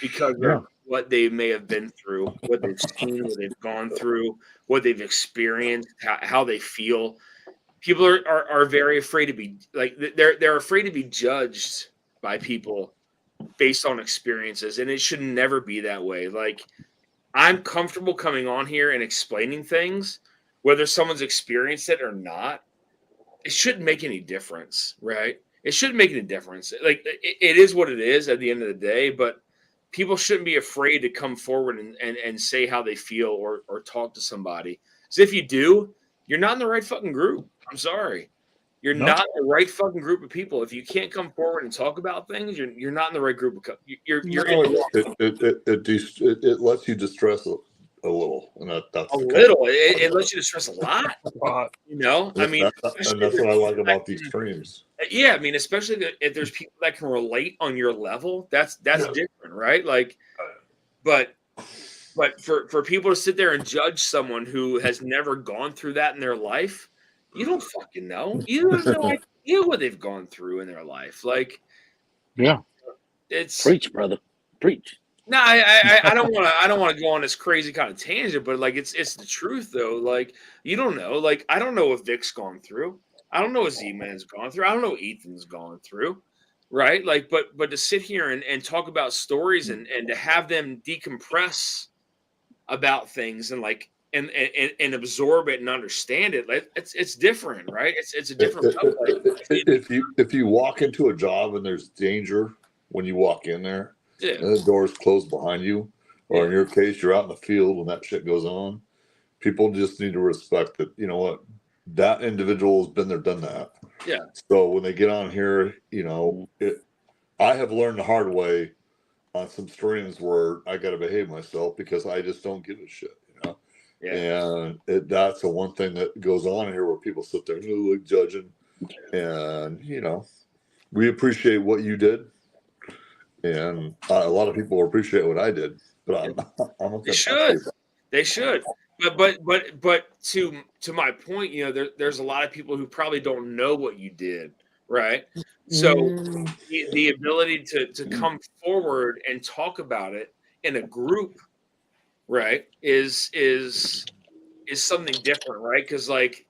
Because of what they may have been through, what they've seen, what they've gone through, what they've experienced, how they feel. People are very afraid to be like they're afraid to be judged by people based on experiences, and it should never be that way. Like, I'm comfortable coming on here and explaining things, whether someone's experienced it or not. It shouldn't make any difference, right? It shouldn't make any difference. Like, it is what it is at the end of the day, but people shouldn't be afraid to come forward and say how they feel or talk to somebody. Because if you do, you're not in the right fucking group. I'm sorry. You're not in the right fucking group of people. If you can't come forward and talk about things, you're not in the right group of It lets you distress a little, and that's a little. It lets you distress a lot. You know, I mean, and that's what I like about the extremes. Yeah, I mean, especially if there's people that can relate on your level, that's different, right? Like, but for people to sit there and judge someone who has never gone through that in their life, you don't fucking know. You have no idea what they've gone through in their life. Like, yeah, it's preach, brother, preach. No, I don't want to go on this crazy kind of tangent, but like it's the truth though. Like, you don't know. Like, I don't know what Vic's gone through. I don't know what Z-Man's gone through. I don't know what Ethan's gone through. Right? Like, but to sit here and talk about stories and to have them decompress about things and like and absorb it and understand it, like it's different, right? It's a different if you walk into a job and there's danger when you walk in there, yeah, and the door's closed behind you, or in your case, you're out in the field when that shit goes on, people just need to respect that, you know what, that individual has been there, done that. Yeah. So when they get on here, you know, I have learned the hard way on some streams where I got to behave myself because I just don't give a shit, you know? Yeah. And that's the one thing that goes on here where people sit there and like judging. And, you know, we appreciate what you did. And a lot of people appreciate what I did, but I'm they should. They should. But to my point, you know, there's a lot of people who probably don't know what you did, right? So the ability to come forward and talk about it in a group, right, is something different, right? Because like,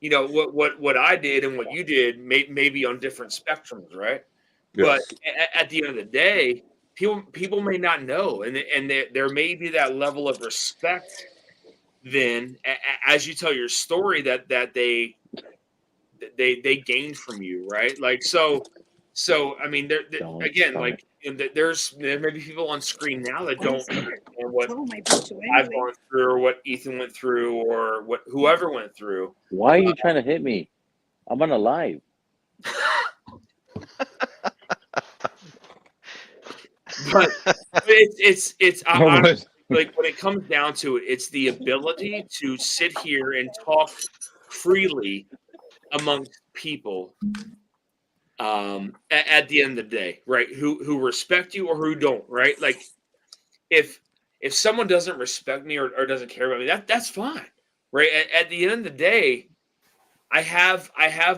you know, what I did and what you did may be on different spectrums, right? But at the end of the day, people may not know, and there may be that level of respect. Then, as you tell your story, that they gain from you, right? Like so. I mean, there again, like there may be people on screen now that don't understand what I've gone through, or what Ethan went through, or what whoever went through. Why are you trying to hit me? I'm on a live. But it's I'm, like when it comes down to it, it's the ability to sit here and talk freely amongst people at the end of the day, right? Who respect you or who don't, right? Like if someone doesn't respect me or doesn't care about me, that's fine, right? At the end of the day, I have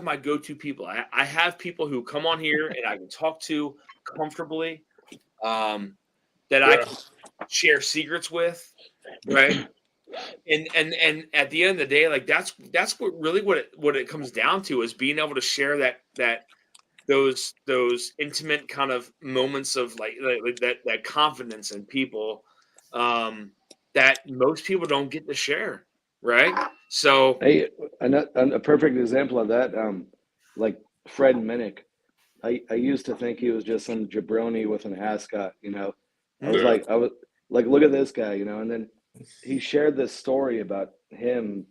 my go-to people. I have people who come on here and I can talk to comfortably. that I can share secrets with, right? And at the end of the day, like that's what really what it comes down to is being able to share those intimate kind of moments of like that confidence in people that most people don't get to share, right? So Hey, a perfect example of that, like Fred Minnick. I used to think he was just some jabroni with an ascot, you know. I was like, look at this guy, you know, and then he shared this story about him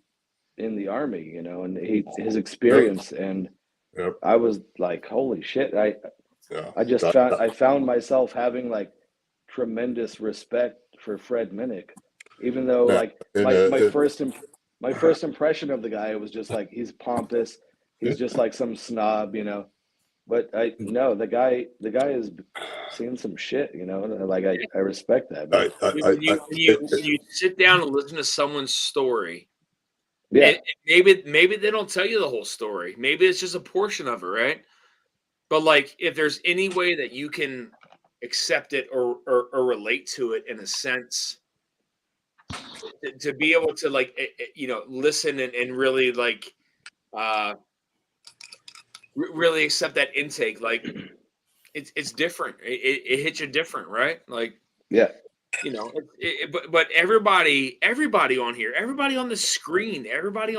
in the army, you know, and his experience, and I was like, holy shit! I found myself having like tremendous respect for Fred Minnick, even though like my first impression of the guy was just like he's pompous, he's just like some snob, you know. But the guy is seeing some shit, you know. Like I respect that. Man. When you sit down and listen to someone's story, yeah, and maybe they don't tell you the whole story. Maybe it's just a portion of it, right? But like, if there's any way that you can accept it or relate to it in a sense, to be able to like listen and really like really accept that intake, like it's different. It hits you different, right? Like yeah. You know, but everybody on here, everybody on the screen, everybody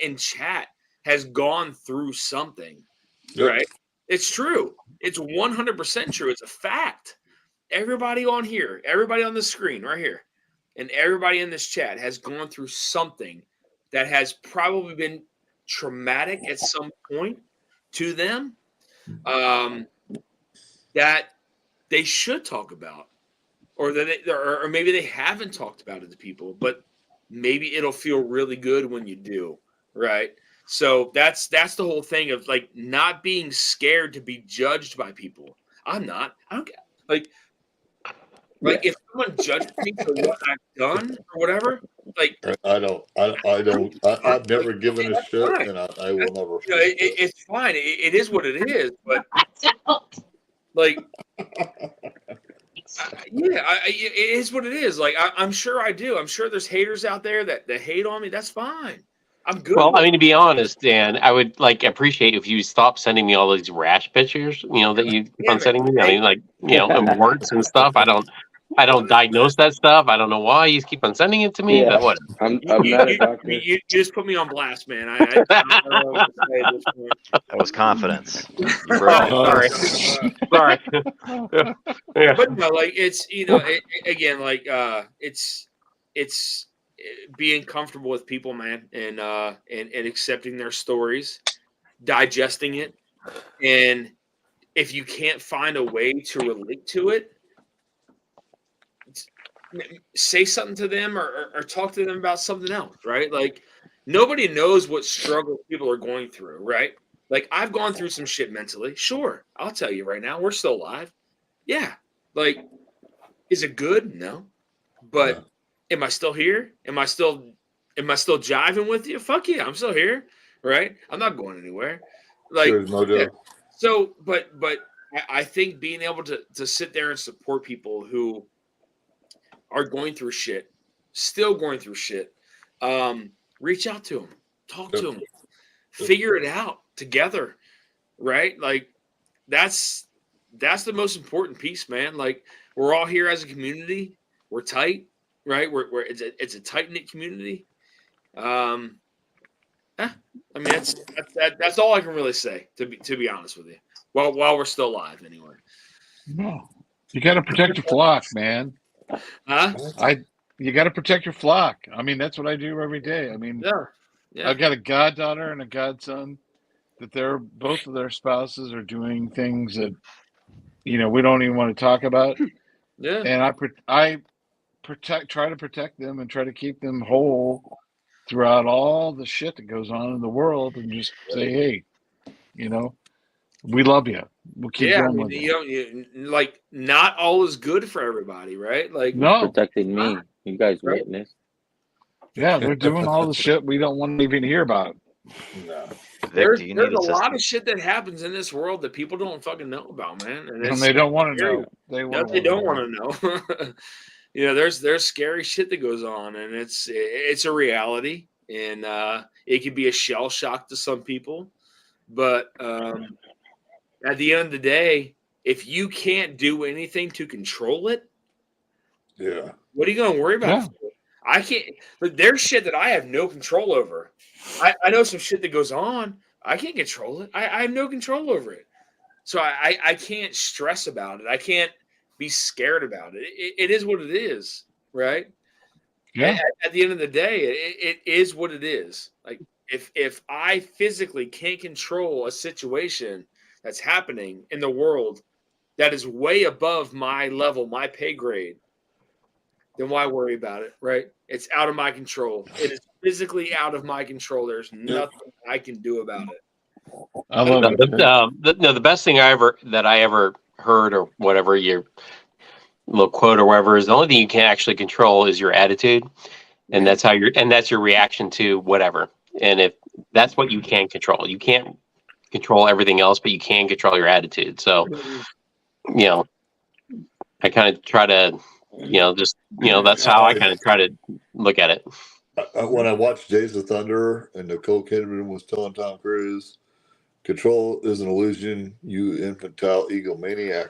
in chat has gone through something, right? It's true. It's 100% true. It's a fact. Everybody on here, everybody on the screen right here, and everybody in this chat has gone through something that has probably been traumatic at some point to them, that they should talk about. Or that or maybe they haven't talked about it to people, but maybe it'll feel really good when you do, right? So that's the whole thing of like not being scared to be judged by people. I'm not. I don't get if someone judges me for what I've done or whatever, like I've never given a shit, fine. and I will never. It's fine. It is what it is, but like. It is what it is. Like I'm sure I do. I'm sure there's haters out there that hate on me. That's fine. I'm good. Well, I mean, to be honest, Dan, I would like appreciate if you stop sending me all these rash pictures, you know, that you keep on sending me. I mean, like, you know, and warts and stuff. I don't diagnose that stuff. I don't know why you keep on sending it to me, but what? I'm not a doctor. You just put me on blast, man. I don't know what to say at this point. That was confidence. You Sorry. Sorry. Yeah. But no, like it's again, like it's being comfortable with people, man, and accepting their stories, digesting it, and if you can't find a way to relate to it, say something to them or talk to them about something else, right? Like nobody knows what struggles people are going through, right? Like I've gone through some shit mentally. Sure, I'll tell you right now, we're still alive. Yeah. Like, is it good? No. But am I still here? Am I still jiving with you? Fuck yeah, I'm still here, right? I'm not going anywhere. Like, yeah. So, but I think being able to sit there and support people who are going through shit, still going through shit, reach out to them, talk to them, figure it out together, right? Like that's the most important piece, man. Like we're all here as a community. We're tight, right? It's a tight knit community. I mean that's all I can really say to be honest with you. While we're still alive, anyway. No, you got to protect your flock, man. Huh? You got to protect your flock. I mean, that's what I do every day. I mean, yeah. I've got a goddaughter and a godson that both of their spouses are doing things that, you know, we don't even want to talk about. Yeah. And I try to protect them and try to keep them whole throughout all the shit that goes on in the world, and just say, hey, you know, we love you. We'll keep going with it. Like not all is good for everybody, right? Like no, protecting me. You guys witness. Yeah, they're doing all the shit we don't want to even hear about. No. Vic, do you there's need a lot of assistance? shit that happens in this world that people don't fucking know about, man. And they don't want to scary. know. They No, they don't want to know. There's scary shit that goes on, and it's a reality, and it could be a shell shock to some people. But at the end of the day, if you can't do anything to control it, Yeah. what are you going to worry about? Yeah. I can't. But there's shit that I have no control over. I know some shit that goes on. I can't control it. I have no control over it. So I can't stress about it. I can't be scared about it. It is what it is, right? Yeah. At the end of the day, it is what it is. Like if I physically can't control a situation that's happening in the world that is way above my level, my pay grade, then why worry about it, right? It's out of my control. It is physically out of my control. There's nothing I can do about it. I love it. The best thing I ever heard or whatever your little quote or whatever is the only thing you can actually control is your attitude, and that's your reaction to whatever. And if that's what you can control, you can't control everything else, but you can control your attitude. So, I kind of try to, that's how I kind of try to look at it. When I watched Days of Thunder and Nicole Kidman was telling Tom Cruise, control is an illusion, you infantile egomaniac.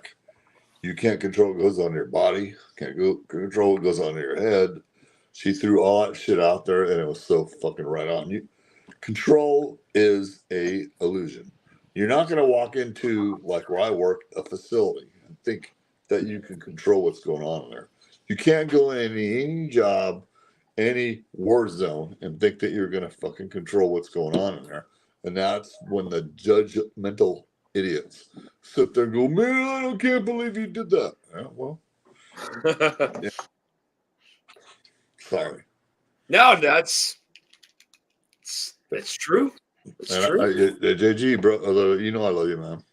You can't control what goes on in your body. Can't control what goes on in your head. She threw all that shit out there, and it was so fucking right on. You control is a illusion. You're not going to walk into, like where I work, a facility and think that you can control what's going on in there. You can't go in any job, any war zone, and think that you're going to fucking control what's going on in there. And that's when the judgmental idiots sit there and go, man, I can't believe you did that. Yeah, well, yeah. Sorry. No, that's true. It's And true. JG, bro, you know I love you, man.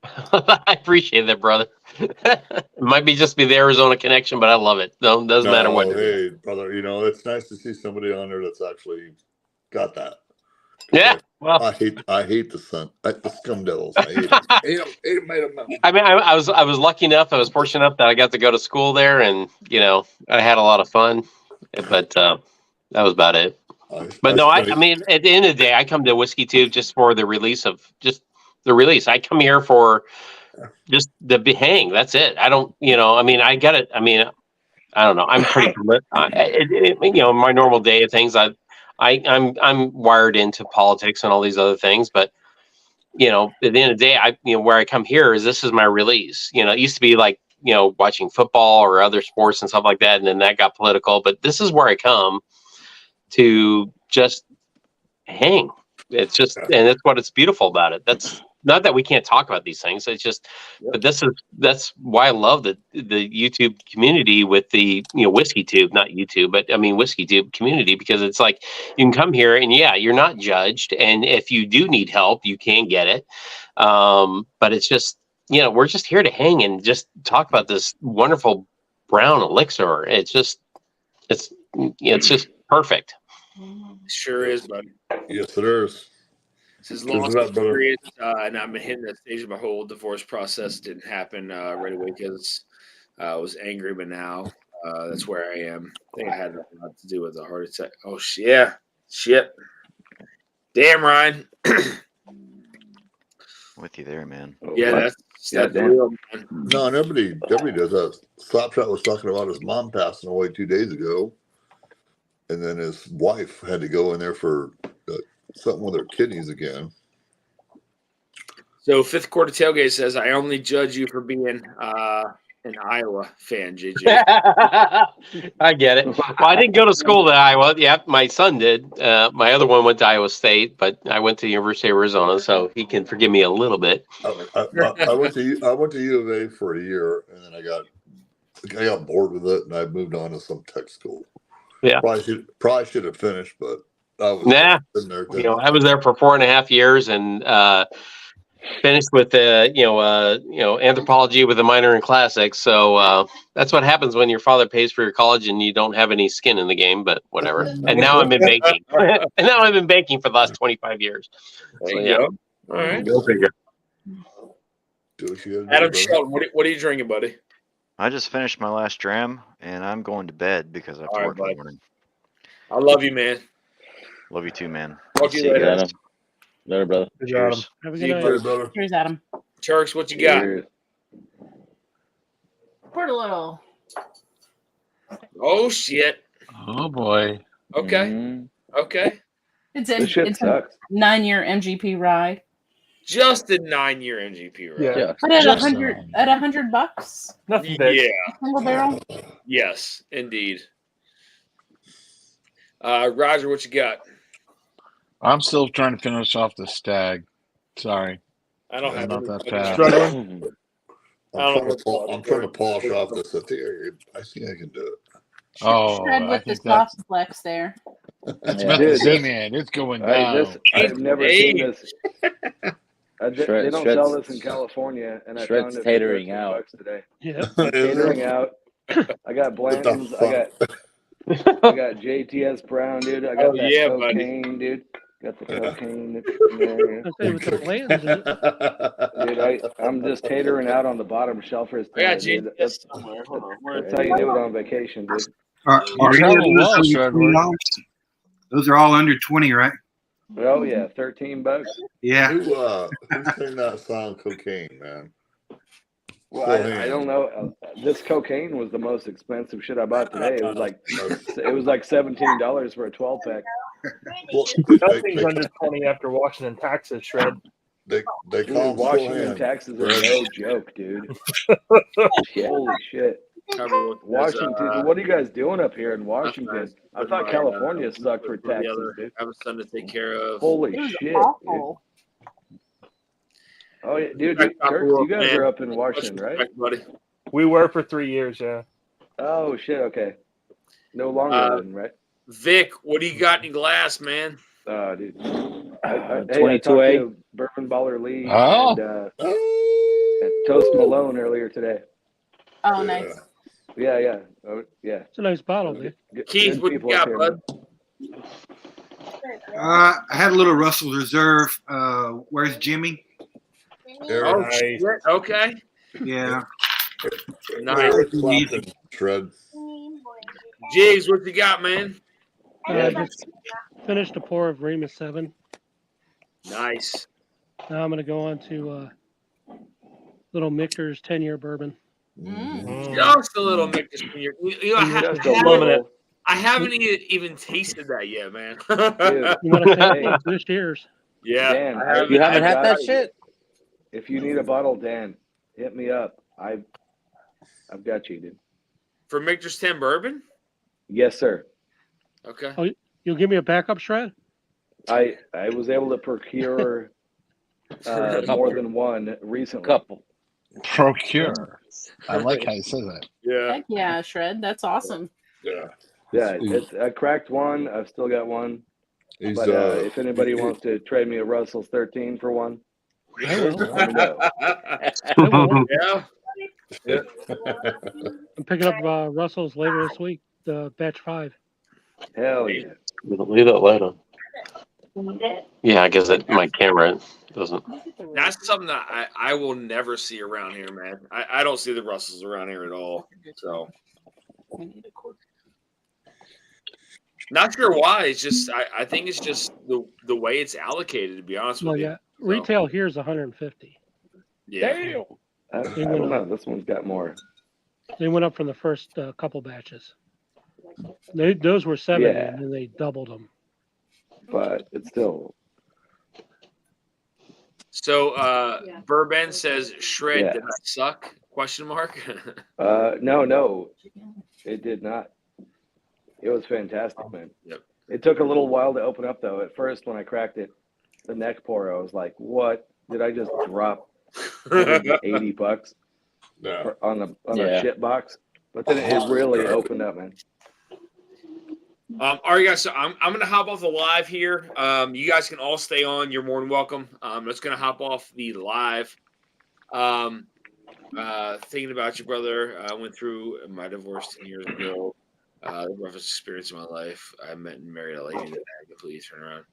I appreciate that, brother. It might be just be the Arizona connection, but I love it. No, doesn't matter what. Hey, brother, it's nice to see somebody on there that's actually got that. Yeah, well, I hate the sun, the scum devils. I hate them. hate them. I mean, I was lucky enough. I was fortunate enough that I got to go to school there, and I had a lot of fun. But that was about it. I mean, at the end of the day, I come to Whiskey Tube just for the release of I come here for just the hang. That's it. I don't, I mean, I get it. I mean, I don't know. I'm pretty, my normal day of things, I'm wired into politics and all these other things, but at the end of the day, where I come here this is my release. It used to be like, watching football or other sports and stuff like that. And then that got political, but this is where I come to just hang. It's just, and that's what it's beautiful about it. That's not that we can't talk about these things. It's just, but that's why I love the YouTube community with the, Whiskey Tube, not YouTube, but I mean, Whiskey Tube community, because it's like, you can come here and you're not judged. And if you do need help, you can get it. But it's just, we're just here to hang and just talk about this wonderful brown elixir. It's just perfect. It sure is, buddy. Yes, it is. This is long experience, and I'm hitting that stage of my whole divorce process. Didn't happen right away because I was angry, but now that's where I am. I think I had a lot to do with a heart attack. Oh, shit. Damn, Ryan. With you there, man. Yeah, that's real, man. No, nobody does that. Slapshot was talking about his mom passing away 2 days ago, and then his wife had to go in there for something with her kidneys again. So Fifth Quarter Tailgate says, I only judge you for being an Iowa fan, JJ. I get it. Well, I didn't go to school at Iowa. Yeah, my son did. My other one went to Iowa State, but I went to the University of Arizona, so he can forgive me a little bit. I went to U of A for a year, and then I got bored with it, and I moved on to some tech school. Yeah, probably should have finished, but I was I in there. I was there for 4.5 years, and finished with anthropology with a minor in classics. So that's what happens when your father pays for your college and you don't have any skin in the game. But whatever. And now I'm in baking. And now I'm in baking for the last 25 years. So yeah. All right. Go figure. Do what you gotta do, Adam brother. Shelton, what are you drinking, buddy? I just finished my last dram, and I'm going to bed because I have to All right, work in the bud. morning. I love you, man. Love you too, man. Talk to See you you later. guys. Adam. Later, brother. Cheers. Have a See good you, night. Cheers, brother. Here's Adam. Turks, what you got? Cheers. Poured a little. Oh shit. Oh boy. Okay. Mhm. Okay. It's This shit a sucks. 9-year MGP rye. Just a 9-year MGP, right? Yeah. Yeah. But at Just $100, Nothing big. Yeah. single barrel. Yes, indeed. Roger, what you got? I'm still trying to finish off the stag. Sorry. I don't I'm have not any- that fast. Struggling. I'm trying to polish off this ethereum. I think I can do it. Oh, Shred I with the think that's soft flex there. it's Yeah. Dude, man. It's going down. I've never seen this. Shred- they don't sell Shreds- this in California, and I Shred's found it for tatering 13 out. bucks today. Yeah. Catering out. I got Blanton's. I got JTS Brown, dude. I got Oh, that yeah, buddy. cocaine, dude. Got the cocaine in there. I say with the plans, Dude, I'm just tatering out on the bottom shelfers I got tonight, dude. JTS somewhere. Hold on. Where That's how you do it on vacation, dude. Are You any travel of those well, under Shredward. $20? Those are all under 20, right? Oh yeah, 13 bucks. Yeah. Who's saying that sound cocaine, man? Well, Go I ahead. don't know. This cocaine was the most expensive shit I bought today. It was like $17 for a 12 pack. Well, Nothing's under 20 after Washington taxes, Shred. they Dude, call them Washington taxes are no joke, dude. Holy shit. Washington, what are you guys doing up here in Washington? I thought California sucked for taxes, dude. I have a son to take care of. Holy It was shit, dude. awful. Oh yeah, dude, Back up, Turks, you guys man. are up in Washington, right? Respect, buddy. We were for 3 years, yeah. Oh shit, okay. No longer then, right? Vic, what do you got in your glass, man? Dude. I 22A. talked to Bourbon Baller Lee Oh. and Toast Malone earlier today. Oh, nice. Yeah. Oh, yeah. it's a nice bottle, dude. Keith, Good what you people got, up here, bud? I had a little Russell's Reserve. Where's Jimmy? Oh, Nice. shit. Okay. Yeah. Nice. Shred. Jigs, what you got, man? Just finished a pour of Remus 7. Nice. Now I'm going to go on to Little Michter's 10-year bourbon. Just a little mix. You know, I haven't even tasted that yet, man. You want to taste it? This year's. Yeah. Dan, You haven't had that got- shit? If you need a bottle, Dan, hit me up. I've got you, dude. For Michter's 10 bourbon? Yes, sir. Okay. You'll give me a backup, Shred? I was able to procure more than one recently. Couple. Procure. I like how you say that. Yeah. Heck yeah, Shred. That's awesome. Yeah. Yeah, I cracked one. I've still got one. He's, But if anybody wants to trade me a Russell's 13 for one, I will. let me know. I will. Yeah. I'm picking up Russell's later this week, the batch 5. Hell yeah. Leave that light on. Yeah, I guess that my camera doesn't. That's something that I will never see around here, man. I don't see the Russells around here at all. So not sure why. It's just I think it's just the way it's allocated, to be honest Well, with you. yeah. Retail here is 150. Yeah. I don't know. This one's got more. They went up from the first couple batches. Those were 70, Yeah. and then they doubled them. But it's still. So Bourbon says shred Yeah. did not suck? Question mark. No, it did not. It was fantastic, man. Yep. It took a little while to open up, though. At first, when I cracked it, the neck pour, I was like, "What did I just drop? $80 No. on a Yeah. shit box?" But then it really opened up, man. All right, guys. So I'm gonna hop off the live here. You guys can all stay on. You're more than welcome. I'm just gonna hop off the live. Thinking about you, brother. I went through my divorce 10 years ago. The roughest experience of my life. I met and married a lady that I completely turned around.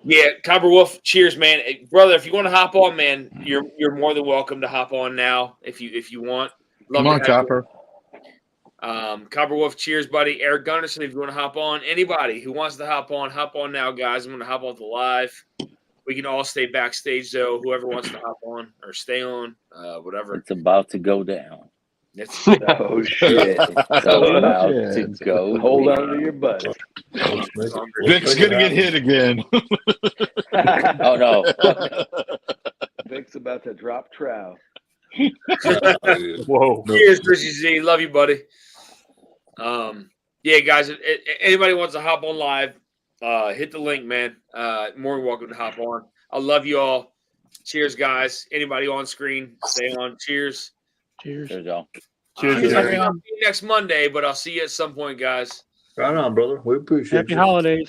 Yeah, Copper Wolf. Cheers, man, hey, brother. If you want to hop on, man, you're more than welcome to hop on now if you want. Love Come to on, have Copper. you. Copper Wolf, cheers, buddy. Eric Gunnarsson, if you want to hop on, anybody who wants to hop on now, guys. I'm going to hop off the live. We can all stay backstage, though. Whoever wants to hop on or stay on, whatever. It's about to go down. It's Oh shit! It's about to go. Hold down. on to your butts. Vic's gonna get hit again. Oh no! Vic's about to drop trow. Whoa. Cheers, Chrissy Z. Love you, buddy. Yeah, guys. Anybody wants to hop on live, hit the link, man. More than welcome to hop on. I love you all. Cheers, guys. Anybody on screen, stay on. Cheers. Cheers. Cheers, y'all. Cheers, I'll see you next Monday, but I'll see you at some point, guys. Right on, brother. We appreciate Happy you. holidays.